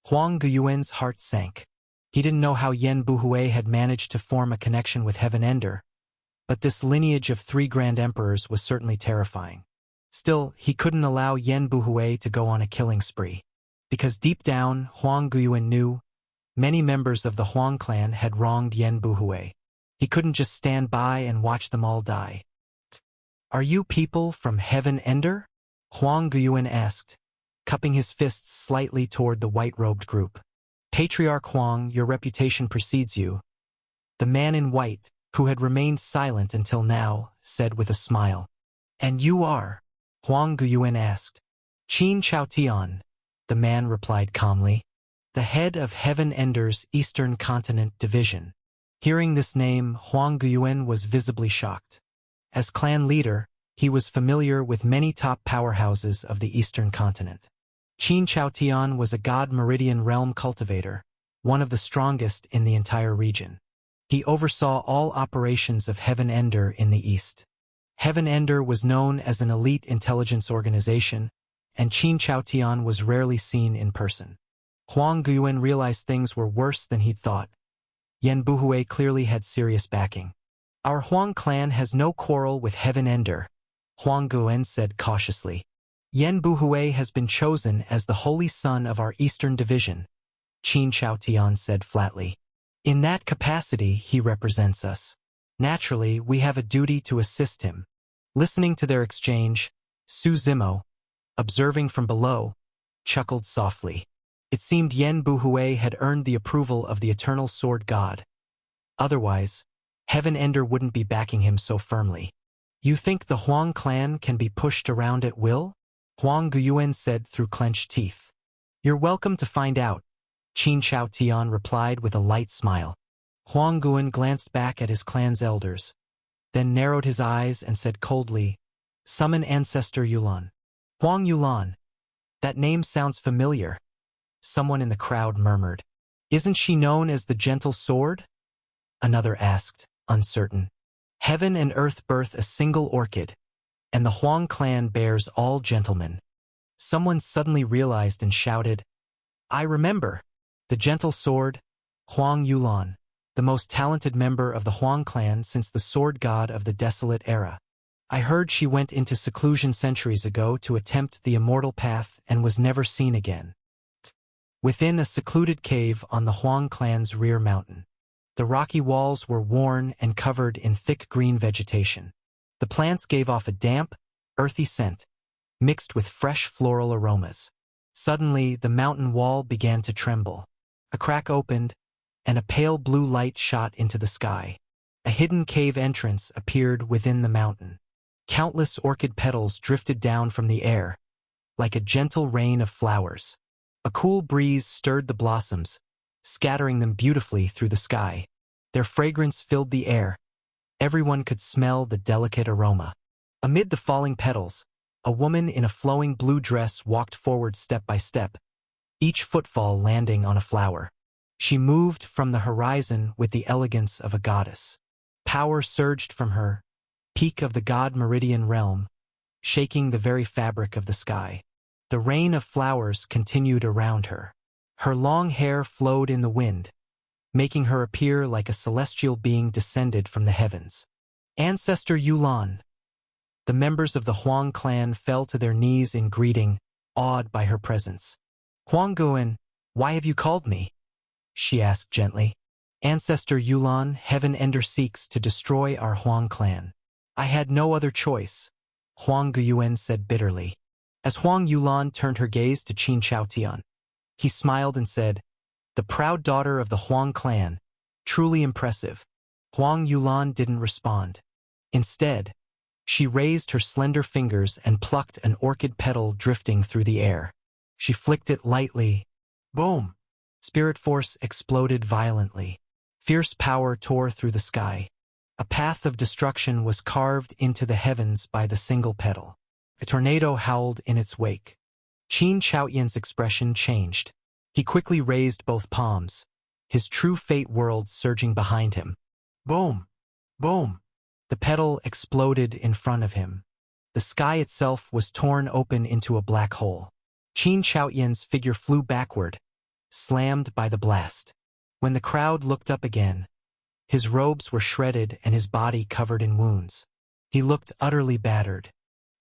Huang Guyuan's heart sank. He didn't know how Yen Buhui had managed to form a connection with Heaven Ender, but this lineage of 3 grand emperors was certainly terrifying. Still, he couldn't allow Yen Buhui to go on a killing spree. Because deep down, Huang Guyuan knew many members of the Huang clan had wronged Yen Buhui. He couldn't just stand by and watch them all die. "Are you people from Heaven Ender?" Huang Guyuan asked, cupping his fists slightly toward the white-robed group. "Patriarch Huang, your reputation precedes you." The man in white, who had remained silent until now, said with a smile. "And you are?" Huang Guyuan asked. "Qin Chaotian," the man replied calmly, "the head of Heaven Ender's Eastern Continent Division." Hearing this name, Huang Guyuan was visibly shocked. As clan leader, he was familiar with many top powerhouses of the Eastern Continent. Qin Chaotian was a God Meridian Realm cultivator, one of the strongest in the entire region. He oversaw all operations of Heaven Ender in the East. Heaven Ender was known as an elite intelligence organization, and Qin Chaotian was rarely seen in person. Huang Guiyuan realized things were worse than he'd thought. Yan Buhui clearly had serious backing. Our Huang clan has no quarrel with Heaven Ender, Huang Guiyuan said cautiously. Yan Buhui has been chosen as the holy son of our Eastern Division, Qin Chaotian said flatly. In that capacity, he represents us. Naturally, we have a duty to assist him. Listening to their exchange, Su Zimo, observing from below, chuckled softly. It seemed Yan Buhui had earned the approval of the eternal sword god. Otherwise, Heaven Ender wouldn't be backing him so firmly. You think the Huang clan can be pushed around at will? Huang Guiyuan said through clenched teeth. You're welcome to find out, Qin Chaotian replied with a light smile. Huang Guiyuan glanced back at his clan's elders, then narrowed his eyes and said coldly, Summon Ancestor Yulan. Huang Yulan. That name sounds familiar. Someone in the crowd murmured. Isn't she known as the Gentle Sword? Another asked, uncertain. Heaven and earth birth a single orchid, and the Huang clan bears all gentlemen. Someone suddenly realized and shouted, I remember. The Gentle Sword, Huang Yulan, the most talented member of the Huang clan since the sword god of the desolate era. I heard she went into seclusion centuries ago to attempt the immortal path and was never seen again. Within a secluded cave on the Huang clan's rear mountain, the rocky walls were worn and covered in thick green vegetation. The plants gave off a damp, earthy scent, mixed with fresh floral aromas. Suddenly, the mountain wall began to tremble. A crack opened, and a pale blue light shot into the sky. A hidden cave entrance appeared within the mountain. Countless orchid petals drifted down from the air, like a gentle rain of flowers. A cool breeze stirred the blossoms, scattering them beautifully through the sky. Their fragrance filled the air. Everyone could smell the delicate aroma. Amid the falling petals, a woman in a flowing blue dress walked forward step by step, each footfall landing on a flower. She moved from the horizon with the elegance of a goddess. Power surged from her, peak of the god Meridian realm, shaking the very fabric of the sky. The rain of flowers continued around her. Her long hair flowed in the wind, making her appear like a celestial being descended from the heavens. Ancestor Yulan. The members of the Huang clan fell to their knees in greeting, awed by her presence. Huang Guiyuan, why have you called me? She asked gently. Ancestor Yulan, Heaven Ender seeks to destroy our Huang clan. I had no other choice, Huang Guiyuan said bitterly. As Huang Yulan turned her gaze to Qin Chaotian, he smiled and said, the proud daughter of the Huang clan, truly impressive. Huang Yulan didn't respond. Instead, she raised her slender fingers and plucked an orchid petal drifting through the air. She flicked it lightly. Boom! Spirit force exploded violently. Fierce power tore through the sky. A path of destruction was carved into the heavens by the single petal. A tornado howled in its wake. Qin Chaotian's expression changed. He quickly raised both palms, his true fate world surging behind him. Boom! Boom! The petal exploded in front of him. The sky itself was torn open into a black hole. Qin Chaotian's figure flew backward, slammed by the blast. When the crowd looked up again, his robes were shredded and his body covered in wounds. He looked utterly battered.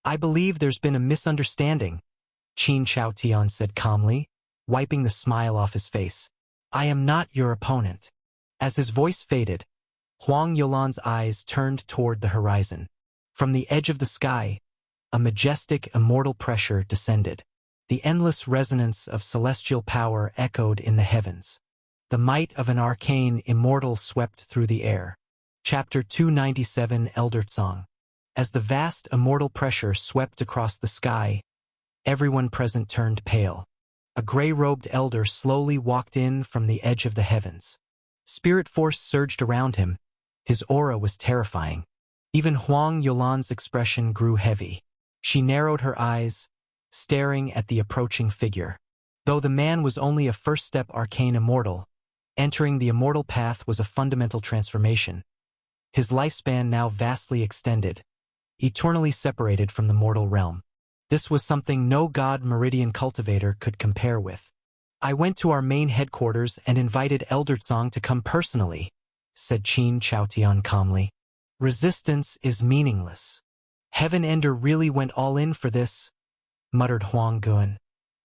I believe there's been a misunderstanding, Qin Chaotian said calmly, wiping the smile off his face. I am not your opponent. As his voice faded, Huang Yulan's eyes turned toward the horizon. From the edge of the sky, a majestic, immortal pressure descended. The endless resonance of celestial power echoed in the heavens. The might of an arcane immortal swept through the air. Chapter 297 Elder Song. As the vast immortal pressure swept across the sky, everyone present turned pale. A gray-robed elder slowly walked in from the edge of the heavens. Spirit force surged around him. His aura was terrifying. Even Huang Yulan's expression grew heavy. She narrowed her eyes, staring at the approaching figure. Though the man was only a first-step arcane immortal, entering the immortal path was a fundamental transformation. His lifespan now vastly extended, eternally separated from the mortal realm. This was something no God Meridian cultivator could compare with. I went to our main headquarters and invited Elder Song to come personally, said Qin Chaotian calmly. Resistance is meaningless. Heaven Ender really went all in for this, muttered Huang Guan.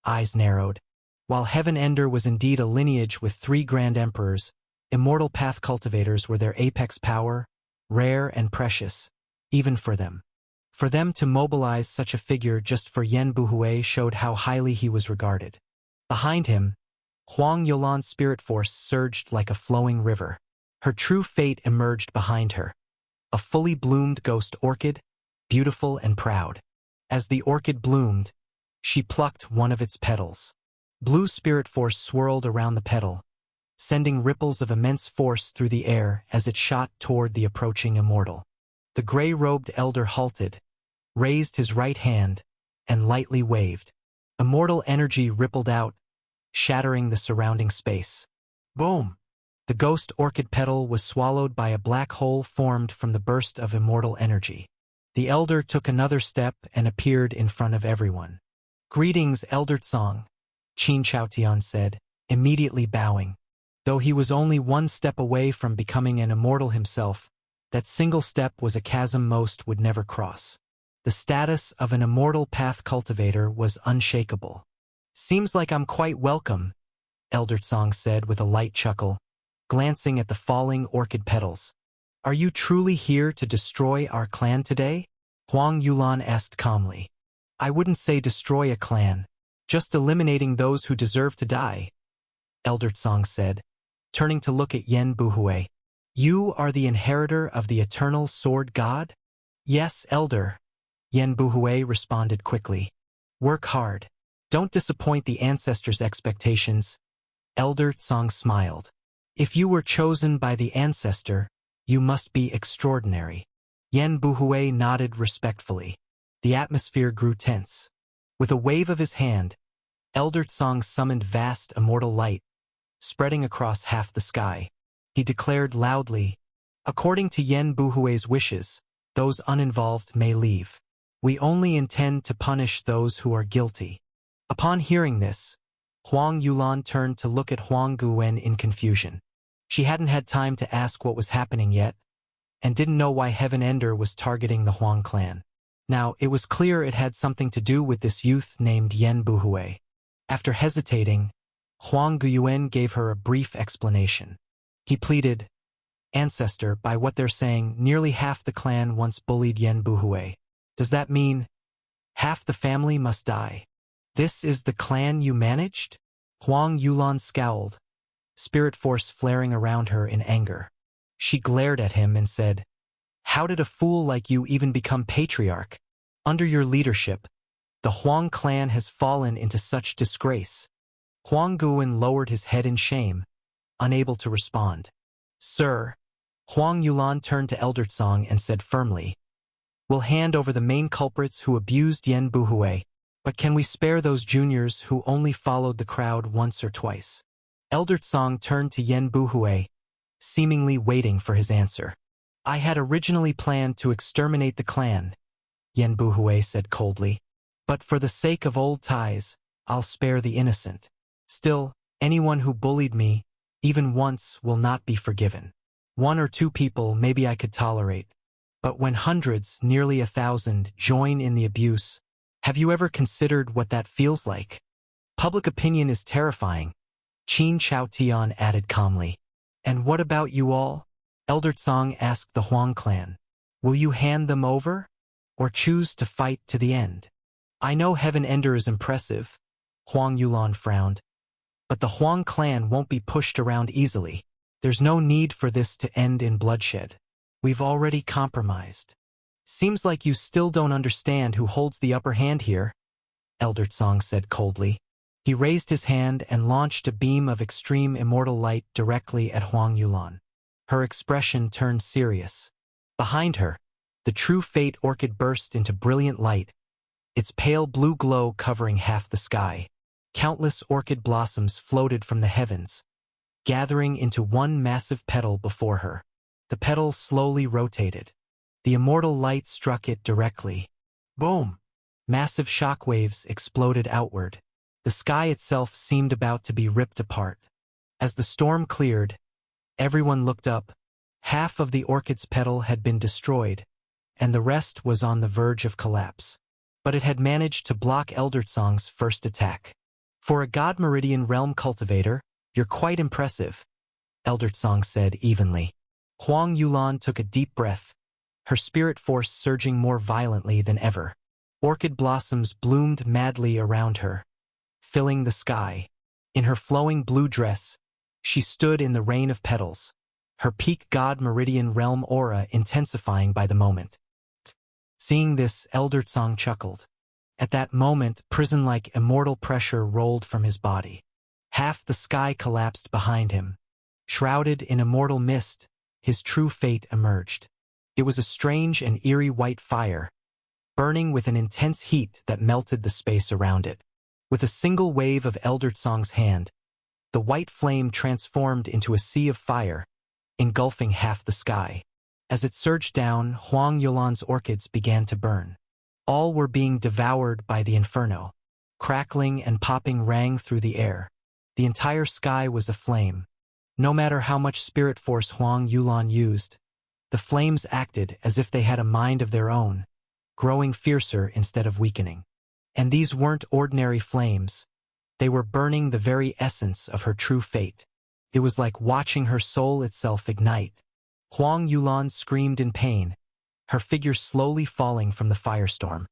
Eyes narrowed. While Heaven Ender was indeed a lineage with 3 grand emperors, immortal path cultivators were their apex power, rare and precious, even for them. For them to mobilize such a figure just for Yen Buhui showed how highly he was regarded. Behind him, Huang Yulan's spirit force surged like a flowing river. Her true fate emerged behind her. A fully bloomed ghost orchid, beautiful and proud. As the orchid bloomed, she plucked one of its petals. Blue spirit force swirled around the petal, sending ripples of immense force through the air as it shot toward the approaching immortal. The gray-robed elder halted, raised his right hand, and lightly waved. Immortal energy rippled out, shattering the surrounding space. Boom! The ghost orchid petal was swallowed by a black hole formed from the burst of immortal energy. The elder took another step and appeared in front of everyone. Greetings, Elder Tsong, Qin Chaotian said, immediately bowing. Though he was only one step away from becoming an immortal himself, that single step was a chasm most would never cross. The status of an immortal path cultivator was unshakable. Seems like I'm quite welcome, Elder Tsong said with a light chuckle, glancing at the falling orchid petals. Are you truly here to destroy our clan today? Huang Yulan asked calmly. I wouldn't say destroy a clan, just eliminating those who deserve to die, Elder Tsong said, turning to look at Yen Buhui. You are the inheritor of the eternal sword god? Yes, Elder, Yen Buhui responded quickly. Work hard. Don't disappoint the ancestors' expectations. Elder Tsong smiled. If you were chosen by the ancestor, you must be extraordinary. Yen Buhui nodded respectfully. The atmosphere grew tense. With a wave of his hand, Elder Tsong summoned vast immortal light, spreading across half the sky. He declared loudly, according to Yen Buhui's wishes, those uninvolved may leave. We only intend to punish those who are guilty. Upon hearing this, Huang Yulan turned to look at Huang Guwen in confusion. She hadn't had time to ask what was happening yet, and didn't know why Heaven Ender was targeting the Huang clan. Now, it was clear it had something to do with this youth named Yen Buhui. After hesitating, Huang Guyuan gave her a brief explanation. He pleaded, Ancestor, by what they're saying, nearly half the clan once bullied Yen Buhui. Does that mean half the family must die? This is the clan you managed? Huang Yulan scowled, spirit force flaring around her in anger. She glared at him and said, How did a fool like you even become patriarch? Under your leadership, the Huang clan has fallen into such disgrace. Huang Guwen lowered his head in shame, unable to respond. Sir, Huang Yulan turned to Elder Tsong and said firmly, We'll hand over the main culprits who abused Yen Buhui, but can we spare those juniors who only followed the crowd once or twice? Elder Tsong turned to Yen Buhui, seemingly waiting for his answer. I had originally planned to exterminate the clan, Yen Buhui said coldly. But for the sake of old ties, I'll spare the innocent. Still, anyone who bullied me, even once, will not be forgiven. 1 or 2 people maybe I could tolerate. But when hundreds, nearly 1,000, join in the abuse, have you ever considered what that feels like? Public opinion is terrifying, Qin Chaotian added calmly. And what about you all? Elder Tsong asked the Huang clan. Will you hand them over? Or choose to fight to the end? I know Heaven Ender is impressive, Huang Yulan frowned. But the Huang clan won't be pushed around easily. There's no need for this to end in bloodshed. We've already compromised. Seems like you still don't understand who holds the upper hand here, Elder Tsong said coldly. He raised his hand and launched a beam of extreme immortal light directly at Huang Yulan. Her expression turned serious. Behind her, the true fate orchid burst into brilliant light, its pale blue glow covering half the sky. Countless orchid blossoms floated from the heavens, gathering into one massive petal before her. The petal slowly rotated. The immortal light struck it directly. Boom! Massive shockwaves exploded outward. The sky itself seemed about to be ripped apart. As the storm cleared, everyone looked up. Half of the orchid's petal had been destroyed, and the rest was on the verge of collapse. But it had managed to block Eldertsong's first attack. For a God Meridian Realm cultivator, you're quite impressive, Eldertsong said evenly. Huang Yulan took a deep breath, her spirit force surging more violently than ever. Orchid blossoms bloomed madly around her, filling the sky. In her flowing blue dress, she stood in the rain of petals, her peak God Meridian Realm aura intensifying by the moment. Seeing this, Eldertsong chuckled. At that moment, prison-like immortal pressure rolled from his body. Half the sky collapsed behind him. Shrouded in immortal mist, his true fate emerged. It was a strange and eerie white fire, burning with an intense heat that melted the space around it. With a single wave of Eldertsong's hand, the white flame transformed into a sea of fire, engulfing half the sky. As it surged down, Huang Yulan's orchids began to burn. All were being devoured by the inferno. Crackling and popping rang through the air. The entire sky was aflame. No matter how much spirit force Huang Yulan used, the flames acted as if they had a mind of their own, growing fiercer instead of weakening. And these weren't ordinary flames. They were burning the very essence of her true fate. It was like watching her soul itself ignite. Huang Yulan screamed in pain, her figure slowly falling from the firestorm.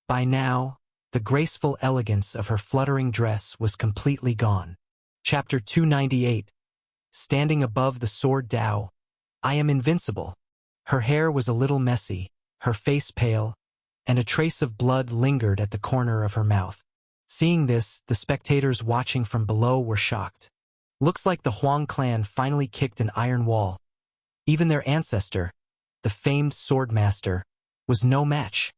By now, the graceful elegance of her fluttering dress was completely gone. Chapter 298. Standing above the sword Dao, I am invincible. Her hair was a little messy, her face pale, and a trace of blood lingered at the corner of her mouth. Seeing this, the spectators watching from below were shocked. Looks like the Huang clan finally kicked an iron wall. Even their ancestor, the famed swordmaster, was no match.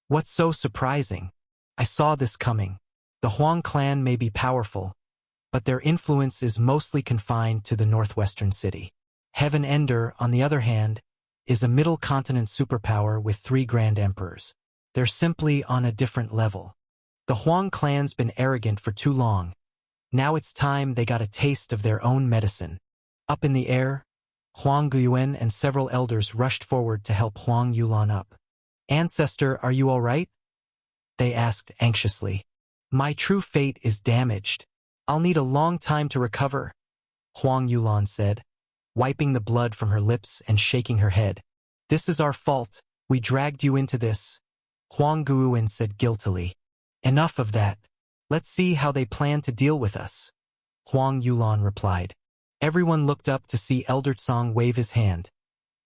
What's so surprising? I saw this coming. The Huang clan may be powerful, but their influence is mostly confined to the northwestern city. Heaven Ender, on the other hand, is a middle continent superpower with 3 grand emperors. They're simply on a different level. The Huang clan's been arrogant for too long. Now it's time they got a taste of their own medicine. Up in the air, Huang Guyuan and several elders rushed forward to help Huang Yulan up. Ancestor, are you all right? They asked anxiously. My true fate is damaged. I'll need a long time to recover, Huang Yulan said, wiping the blood from her lips and shaking her head. This is our fault. We dragged you into this, Huang Guyuan said guiltily. Enough of that. Let's see how they plan to deal with us, Huang Yulan replied. Everyone looked up to see Eldertsong wave his hand,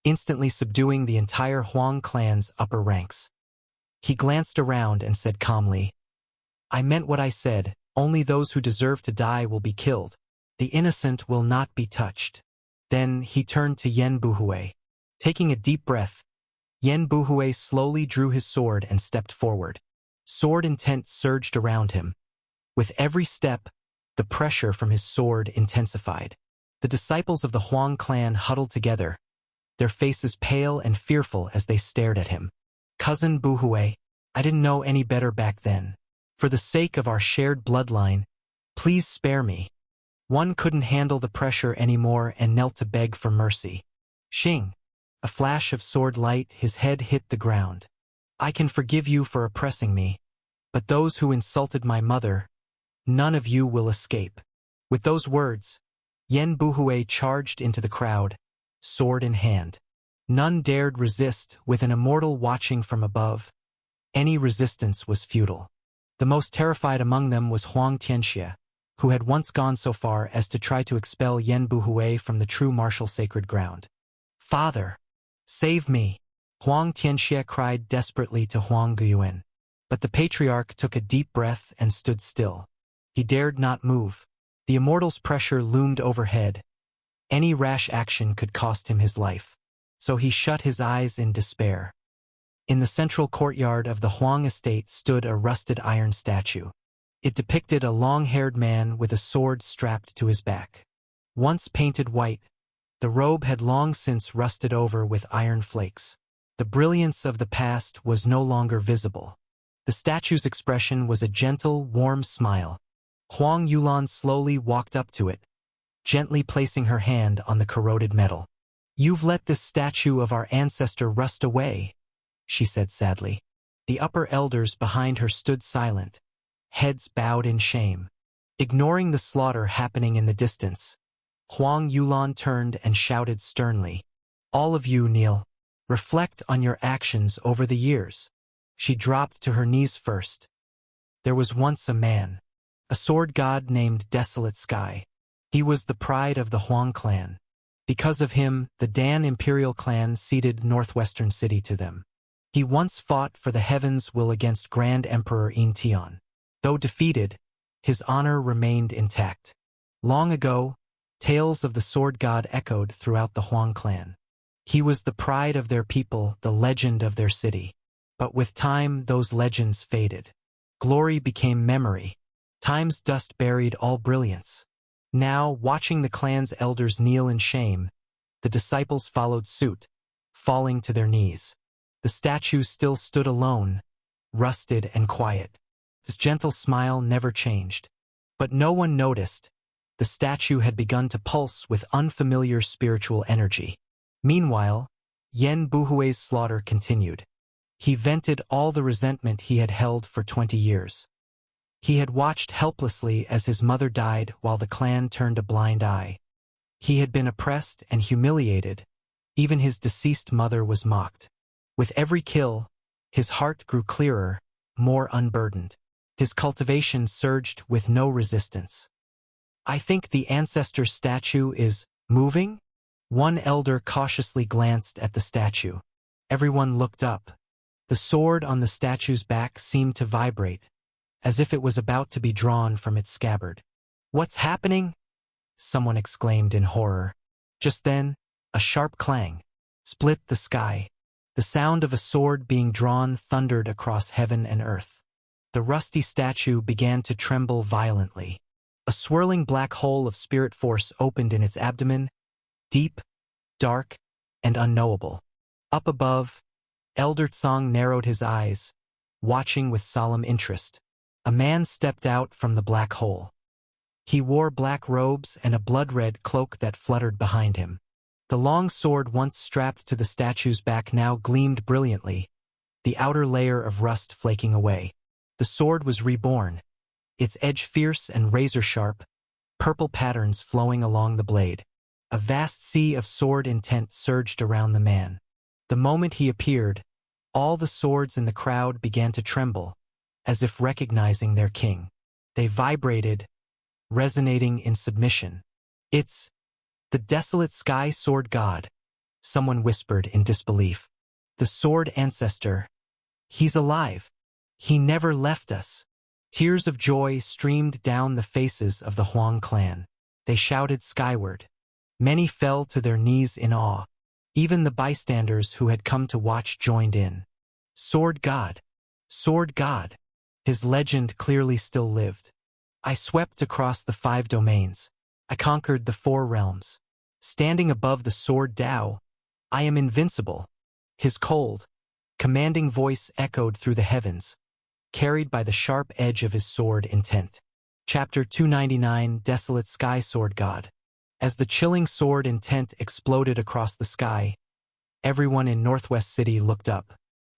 instantly subduing the entire Huang clan's upper ranks. He glanced around and said calmly, I meant what I said. Only those who deserve to die will be killed. The innocent will not be touched. Then he turned to Yen Buhui. Taking a deep breath, Yen Buhui slowly drew his sword and stepped forward. Sword intent surged around him. With every step, the pressure from his sword intensified. The disciples of the Huang clan huddled together, their faces pale and fearful as they stared at him. Cousin Buhui, I didn't know any better back then. For the sake of our shared bloodline, please spare me. One couldn't handle the pressure anymore and knelt to beg for mercy. Xing. A flash of sword light, his head hit the ground. I can forgive you for oppressing me, but those who insulted my mother, none of you will escape. With those words, Yen Buhui charged into the crowd, sword in hand. None dared resist, with an immortal watching from above. Any resistance was futile. The most terrified among them was Huang Tianxia, who had once gone so far as to try to expel Yen Buhui from the true martial sacred ground. Father, save me! Huang Tianxia cried desperately to Huang Guyuan. But the patriarch took a deep breath and stood still. He dared not move. The immortal's pressure loomed overhead. Any rash action could cost him his life. So he shut his eyes in despair. In the central courtyard of the Huang estate stood a rusted iron statue. It depicted a long-haired man with a sword strapped to his back. Once painted white, the robe had long since rusted over with iron flakes. The brilliance of the past was no longer visible. The statue's expression was a gentle, warm smile. Huang Yulan slowly walked up to it, gently placing her hand on the corroded metal. "You've let this statue of our ancestor rust away," she said sadly. The upper elders behind her stood silent, heads bowed in shame. Ignoring the slaughter happening in the distance, Huang Yulan turned and shouted sternly, "All of you kneel. Reflect on your actions over the years." She dropped to her knees first. There was once a man, a sword god named Desolate Sky. He was the pride of the Huang clan. Because of him, the Dan imperial clan ceded Northwestern City to them. He once fought for the heaven's will against Grand Emperor Yin Tian. Though defeated, his honor remained intact. Long ago, tales of the sword god echoed throughout the Huang clan. He was the pride of their people, the legend of their city. But with time, those legends faded. Glory became memory. Time's dust buried all brilliance. Now, watching the clan's elders kneel in shame, the disciples followed suit, falling to their knees. The statue still stood alone, rusted and quiet. His gentle smile never changed. But no one noticed. The statue had begun to pulse with unfamiliar spiritual energy. Meanwhile, Yen Buhui's slaughter continued. He vented all the resentment he had held for 20 years. He had watched helplessly as his mother died while the clan turned a blind eye. He had been oppressed and humiliated. Even his deceased mother was mocked. With every kill, his heart grew clearer, more unburdened. His cultivation surged with no resistance. "I think the ancestor statue is moving?" One elder cautiously glanced at the statue. Everyone looked up. The sword on the statue's back seemed to vibrate, as if it was about to be drawn from its scabbard. "What's happening?" someone exclaimed in horror. Just then, a sharp clang split the sky. The sound of a sword being drawn thundered across heaven and earth. The rusty statue began to tremble violently. A swirling black hole of spirit force opened in its abdomen, deep, dark, and unknowable. Up above, Elder Tsang narrowed his eyes, watching with solemn interest. A man stepped out from the black hole. He wore black robes and a blood-red cloak that fluttered behind him. The long sword once strapped to the statue's back now gleamed brilliantly, the outer layer of rust flaking away. The sword was reborn, its edge fierce and razor-sharp, purple patterns flowing along the blade. A vast sea of sword intent surged around the man. The moment he appeared, all the swords in the crowd began to tremble, as if recognizing their king. They vibrated, resonating in submission. "It's the Desolate Sky Sword God," someone whispered in disbelief. "The sword ancestor. He's alive. He never left us." Tears of joy streamed down the faces of the Huang clan. They shouted skyward. Many fell to their knees in awe. Even the bystanders who had come to watch joined in. Sword God. Sword God. His legend clearly still lived. "I swept across the 5 domains. I conquered the 4 realms. Standing above the sword Tao, I am invincible." His cold, commanding voice echoed through the heavens, carried by the sharp edge of his sword intent. Chapter 299, Desolate Sky Sword God. As the chilling sword intent exploded across the sky, everyone in Northwest City looked up.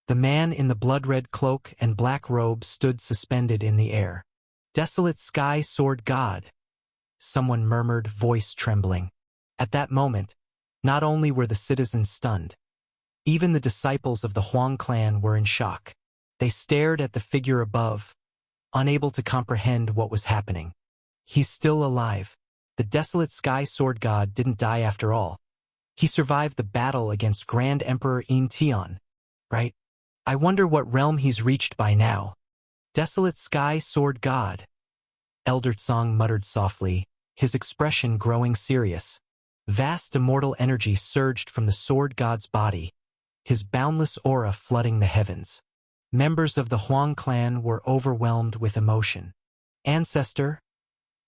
The man in the blood-red cloak and black robe stood suspended in the air. "Desolate Sky Sword God," someone murmured, voice trembling. At that moment, not only were the citizens stunned, even the disciples of the Huang clan were in shock. They stared at the figure above, unable to comprehend what was happening. He's still alive. The Desolate Sky Sword God didn't die after all. He survived the battle against Grand Emperor Yin Tian, right? I wonder what realm he's reached by now. Desolate Sky Sword God. Elder Tsang muttered softly, his expression growing serious. Vast immortal energy surged from the sword god's body, his boundless aura flooding the heavens. Members of the Huang clan were overwhelmed with emotion. "Ancestor?"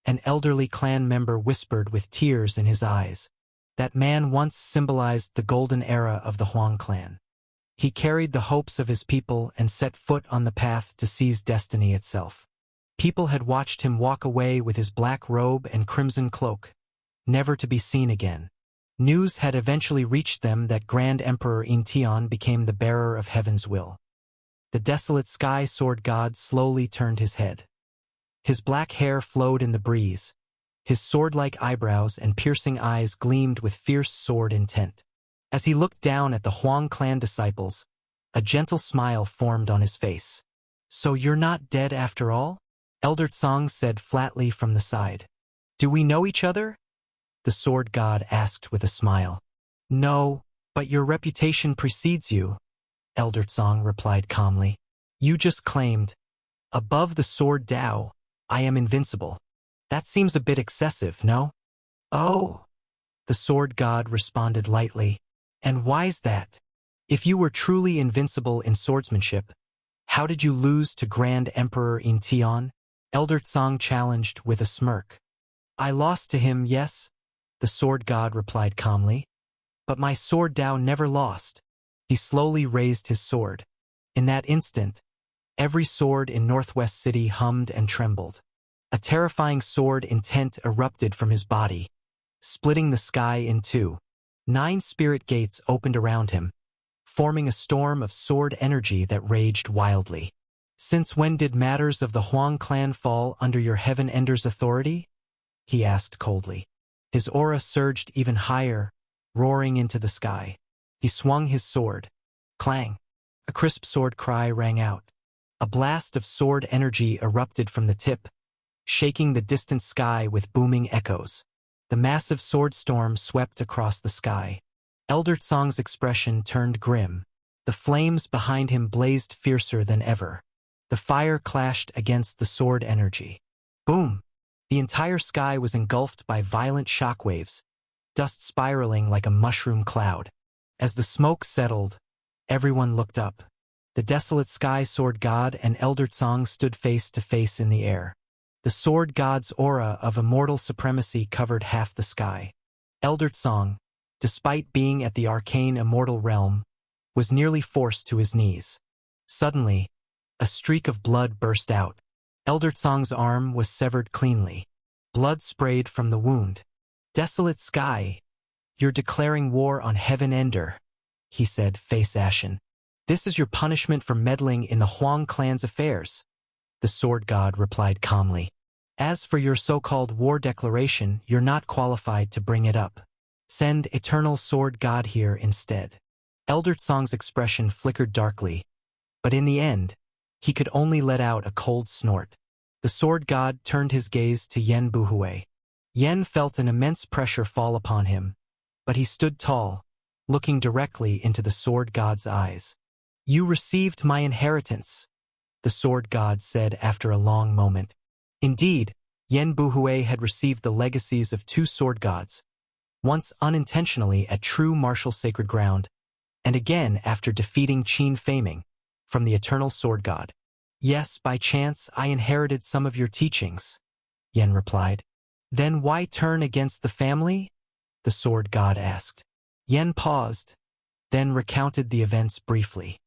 An elderly clan member whispered with tears in his eyes. That man once symbolized the golden era of the Huang clan. He carried the hopes of his people and set foot on the path to seize destiny itself. People had watched him walk away with his black robe and crimson cloak, never to be seen again. News had eventually reached them that Grand Emperor Intian became the bearer of heaven's will. The desolate sky sword god slowly turned his head. His black hair flowed in the breeze. His sword-like eyebrows and piercing eyes gleamed with fierce sword intent. As he looked down at the Huang clan disciples, a gentle smile formed on his face. "So you're not dead after all?" Elder Tsang said flatly from the side. "Do we know each other?" The sword god asked with a smile. "No, but your reputation precedes you," Elder Tsang replied calmly. "You just claimed, 'Above the sword Tao, I am invincible.' That seems a bit excessive, no?" "Oh," the sword god responded lightly. "And why's that? If you were truly invincible in swordsmanship, how did you lose to Grand Emperor Intian?" Elder Tsang challenged with a smirk. "I lost to him, yes," the sword god replied calmly. "But my sword Tao never lost." He slowly raised his sword. In that instant, every sword in Northwest City hummed and trembled. A terrifying sword intent erupted from his body, splitting the sky in two. 9 spirit gates opened around him, forming a storm of sword energy that raged wildly. "Since when did matters of the Huang clan fall under your Heaven Ender's authority?" he asked coldly. His aura surged even higher, roaring into the sky. He swung his sword. Clang! A crisp sword cry rang out. A blast of sword energy erupted from the tip, shaking the distant sky with booming echoes. The massive sword storm swept across the sky. Elder Tsang's expression turned grim. The flames behind him blazed fiercer than ever. The fire clashed against the sword energy. Boom! The entire sky was engulfed by violent shockwaves, dust spiraling like a mushroom cloud. As the smoke settled, everyone looked up. The desolate sky sword god and Elder Tsang stood face to face in the air. The sword god's aura of immortal supremacy covered half the sky. Elder Tsang, despite being at the arcane immortal realm, was nearly forced to his knees. Suddenly, a streak of blood burst out. Elder Tsang's arm was severed cleanly. Blood sprayed from the wound. "Desolate sky, you're declaring war on Heaven Ender," he said, face ashen. "This is your punishment for meddling in the Huang clan's affairs," the sword god replied calmly. "As for your so-called war declaration, you're not qualified to bring it up. Send Eternal Sword God here instead." Elder Tsang's expression flickered darkly, but in the end, he could only let out a cold snort. The sword god turned his gaze to Yen Buhui. Yen felt an immense pressure fall upon him, but he stood tall, looking directly into the sword god's eyes. "You received my inheritance," the sword god said after a long moment. Indeed, Yen Buhui had received the legacies of 2 sword gods, once unintentionally at true martial sacred ground, and again after defeating Qin Feiming, from the eternal sword god. "Yes, by chance I inherited some of your teachings," Yen replied. "Then why turn against the family?" the sword god asked. Yen paused, then recounted the events briefly.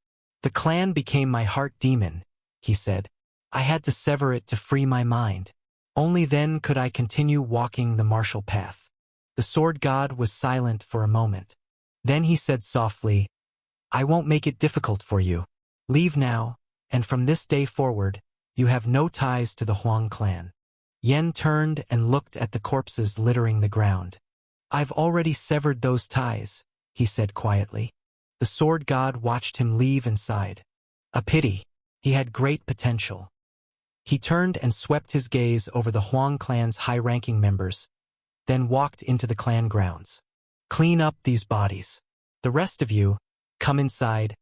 "The clan became my heart demon," he said. "I had to sever it to free my mind. Only then could I continue walking the martial path." The sword god was silent for a moment. Then he said softly, "I won't make it difficult for you. Leave now, and from this day forward, you have no ties to the Huang clan." Yen turned and looked at the corpses littering the ground. "I've already severed those ties," he said quietly. The sword god watched him leave and sighed. A pity. He had great potential. He turned and swept his gaze over the Huang clan's high-ranking members, then walked into the clan grounds. "Clean up these bodies. The rest of you, come inside.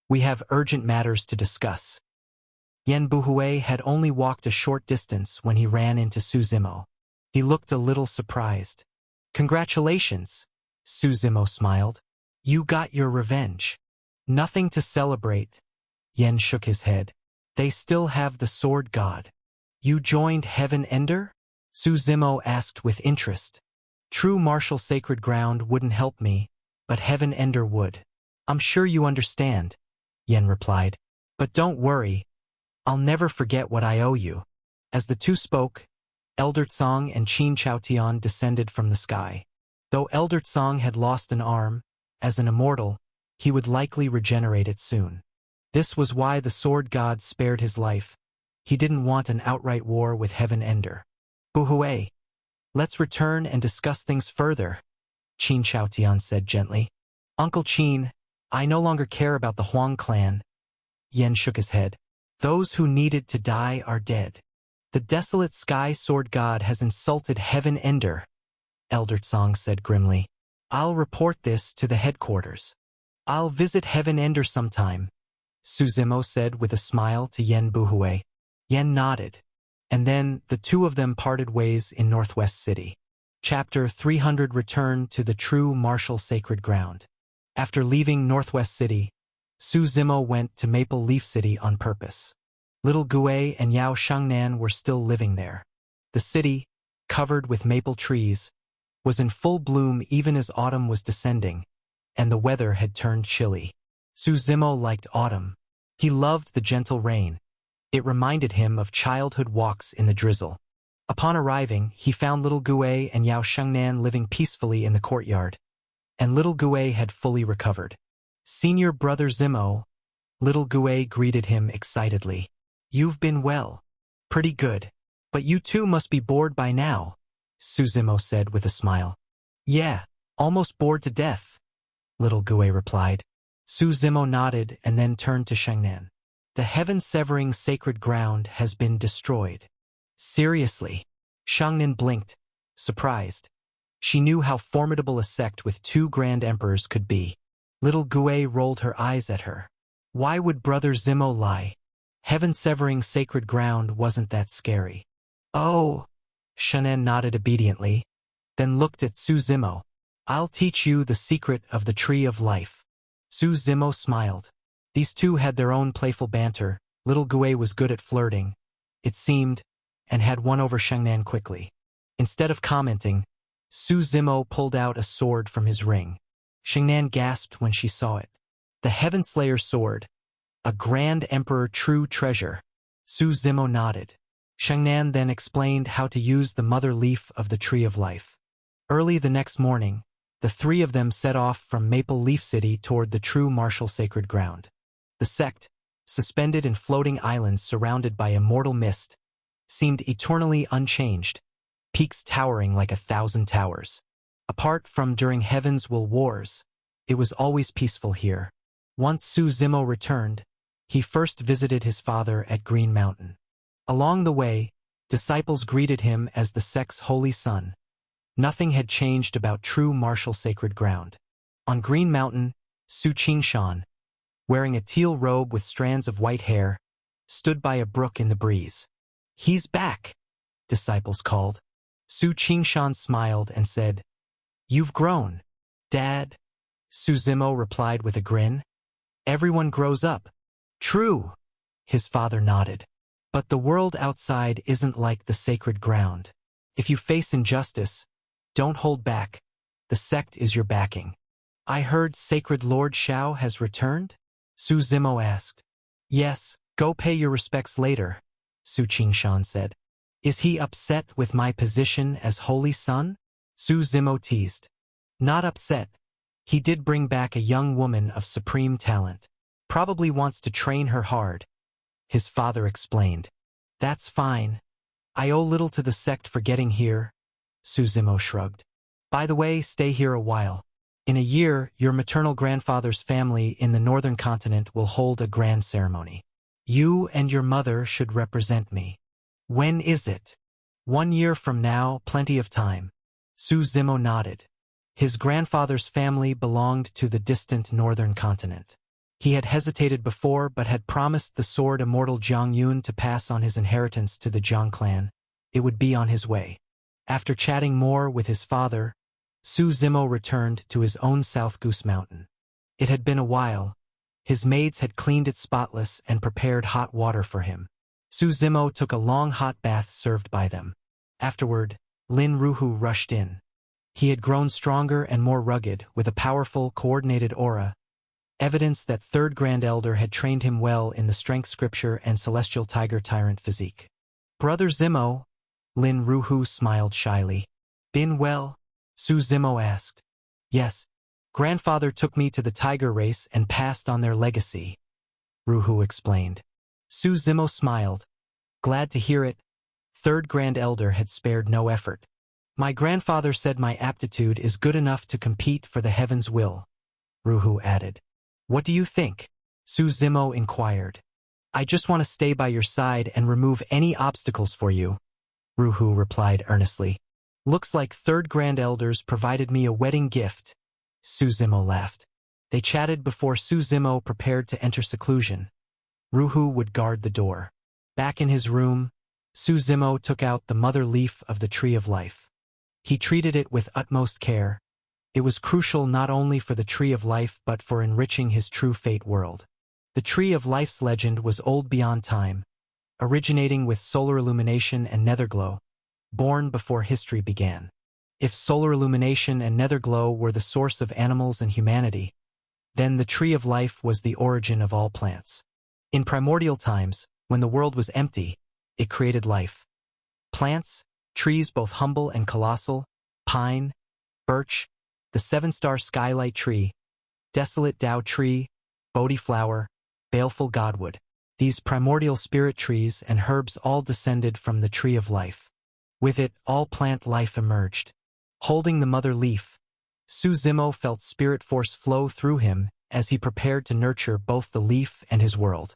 We have urgent matters to discuss." Yen Buhui had only walked a short distance when he ran into Su Zimo. He looked a little surprised. "Congratulations," Su Zimo smiled. "You got your revenge." "Nothing to celebrate," Yen shook his head. "They still have the sword god." "You joined Heaven Ender?" Su Zimo asked with interest. "True martial sacred ground wouldn't help me, but Heaven Ender would." I'm sure you understand, Yen replied. But don't worry, I'll never forget what I owe you. As the two spoke, Elder Tsong and Qin Chaotian descended from the sky. Though Elder Tsong had lost an arm, as an immortal, he would likely regenerate it soon. This was why the sword god spared his life. He didn't want an outright war with Heaven Ender. Buhui, let's return and discuss things further, Qin Chaotian said gently. Uncle Qin, I no longer care about the Huang clan. Yen shook his head. Those who needed to die are dead. The desolate sky sword god has insulted Heaven Ender, Elder Tsong said grimly. I'll report this to the headquarters. I'll visit Heaven Ender sometime, Su Zimo said with a smile to Yen Buhui. Yen nodded, and then the two of them parted ways in Northwest City. Chapter 300 Return to the True Martial Sacred Ground. After leaving Northwest City, Su Zimo went to Maple Leaf City on purpose. Little Gui and Yao Shangnan were still living there. The city, covered with maple trees, was in full bloom even as autumn was descending, and the weather had turned chilly. Su Zimo liked autumn. He loved the gentle rain. It reminded him of childhood walks in the drizzle. Upon arriving, he found Little Gui and Yao Shangnan living peacefully in the courtyard, and Little Gui had fully recovered. Senior Brother Zimo, Little Gui greeted him excitedly. You've been well. Pretty good. But you two must be bored by now, Su Zimo said with a smile. Yeah, almost bored to death, Little Gui replied. Su Zimo nodded and then turned to Shangnan. The heaven-severing sacred ground has been destroyed. Seriously? Shangnan blinked, surprised. She knew how formidable a sect with two grand emperors could be. Little Gui rolled her eyes at her. Why would Brother Zimo lie? Heaven-severing sacred ground wasn't that scary. Oh, Shangnan nodded obediently, then looked at Su Zimo. I'll teach you the secret of the Tree of Life. Su Zimo smiled. These two had their own playful banter. Little Gui was good at flirting, it seemed, and had won over Shangnan quickly. Instead of commenting, Su Zimo pulled out a sword from his ring. Shangnan gasped when she saw it. The Heaven Slayer sword, a Grand Emperor true treasure. Su Zimo nodded. Shangnan then explained how to use the mother leaf of the Tree of Life. Early the next morning, the three of them set off from Maple Leaf City toward the true martial sacred ground. The sect, suspended in floating islands surrounded by immortal mist, seemed eternally unchanged, peaks towering like 1,000 towers. Apart from during Heaven's Will Wars, it was always peaceful here. Once Su Zimo returned, he first visited his father at Green Mountain. Along the way, disciples greeted him as the sect's holy son. Nothing had changed about true martial sacred ground. On Green Mountain, Su Qingshan, wearing a teal robe with strands of white hair, stood by a brook in the breeze. He's back, disciples called. Su Qingshan smiled and said, You've grown, Dad. Su Zimo replied with a grin. Everyone grows up. True, his father nodded. But the world outside isn't like the sacred ground. If you face injustice, don't hold back. The sect is your backing. I heard Sacred Lord Shao has returned? Su Zimo asked. Yes, go pay your respects later, Su Qingshan said. Is he upset with my position as holy son? Su Zimo teased. Not upset. He did bring back a young woman of supreme talent. Probably wants to train her hard, his father explained. That's fine. I owe little to the sect for getting here, Su Zimo shrugged. By the way, stay here a while. In a year, your maternal grandfather's family in the northern continent will hold a grand ceremony. You and your mother should represent me. When is it? 1 year from now, plenty of time. Su Zimo nodded. His grandfather's family belonged to the distant northern continent. He had hesitated before but had promised the sword immortal Jiang Yun to pass on his inheritance to the Jiang clan. It would be on his way. After chatting more with his father, Su Zimo returned to his own South Goose Mountain. It had been a while. His maids had cleaned it spotless and prepared hot water for him. Su Zimo took a long hot bath served by them. Afterward, Lin Ruhu rushed in. He had grown stronger and more rugged, with a powerful, coordinated aura. evidence that third Grand Elder had trained him well in the strength scripture and celestial tiger tyrant physique. Brother Zimo, Lin Ruhu smiled shyly. Been well? Su Zimo asked. Yes. Grandfather took me to the tiger race and passed on their legacy, Ruhu explained. Su Zimo smiled. Glad to hear it. Third Grand Elder had spared no effort. My grandfather said my aptitude is good enough to compete for the heaven's will, Ruhu added. What do you think? Su Zimo inquired. I just want to stay by your side and remove any obstacles for you, Ruhu replied earnestly. Looks like third Grand Elders provided me a wedding gift, Su Zimo laughed. They chatted before Su Zimo prepared to enter seclusion. Ruhu would guard the door. Back in his room, Su Zimo took out the mother leaf of the Tree of Life. He treated it with utmost care. It was crucial not only for the Tree of Life but for enriching his true fate world. The Tree of Life's legend was old beyond time, originating with solar illumination and netherglow, born before history began. If solar illumination and netherglow were the source of animals and humanity, then the Tree of Life was the origin of all plants. In primordial times, when the world was empty, it created life. Plants, trees both humble and colossal, pine, birch, the seven-star skylight tree, desolate Tao tree, Bodhi flower, baleful godwood. These primordial spirit trees and herbs all descended from the Tree of Life. With it, all plant life emerged. Holding the mother leaf, Su Zimo felt spirit force flow through him as he prepared to nurture both the leaf and his world.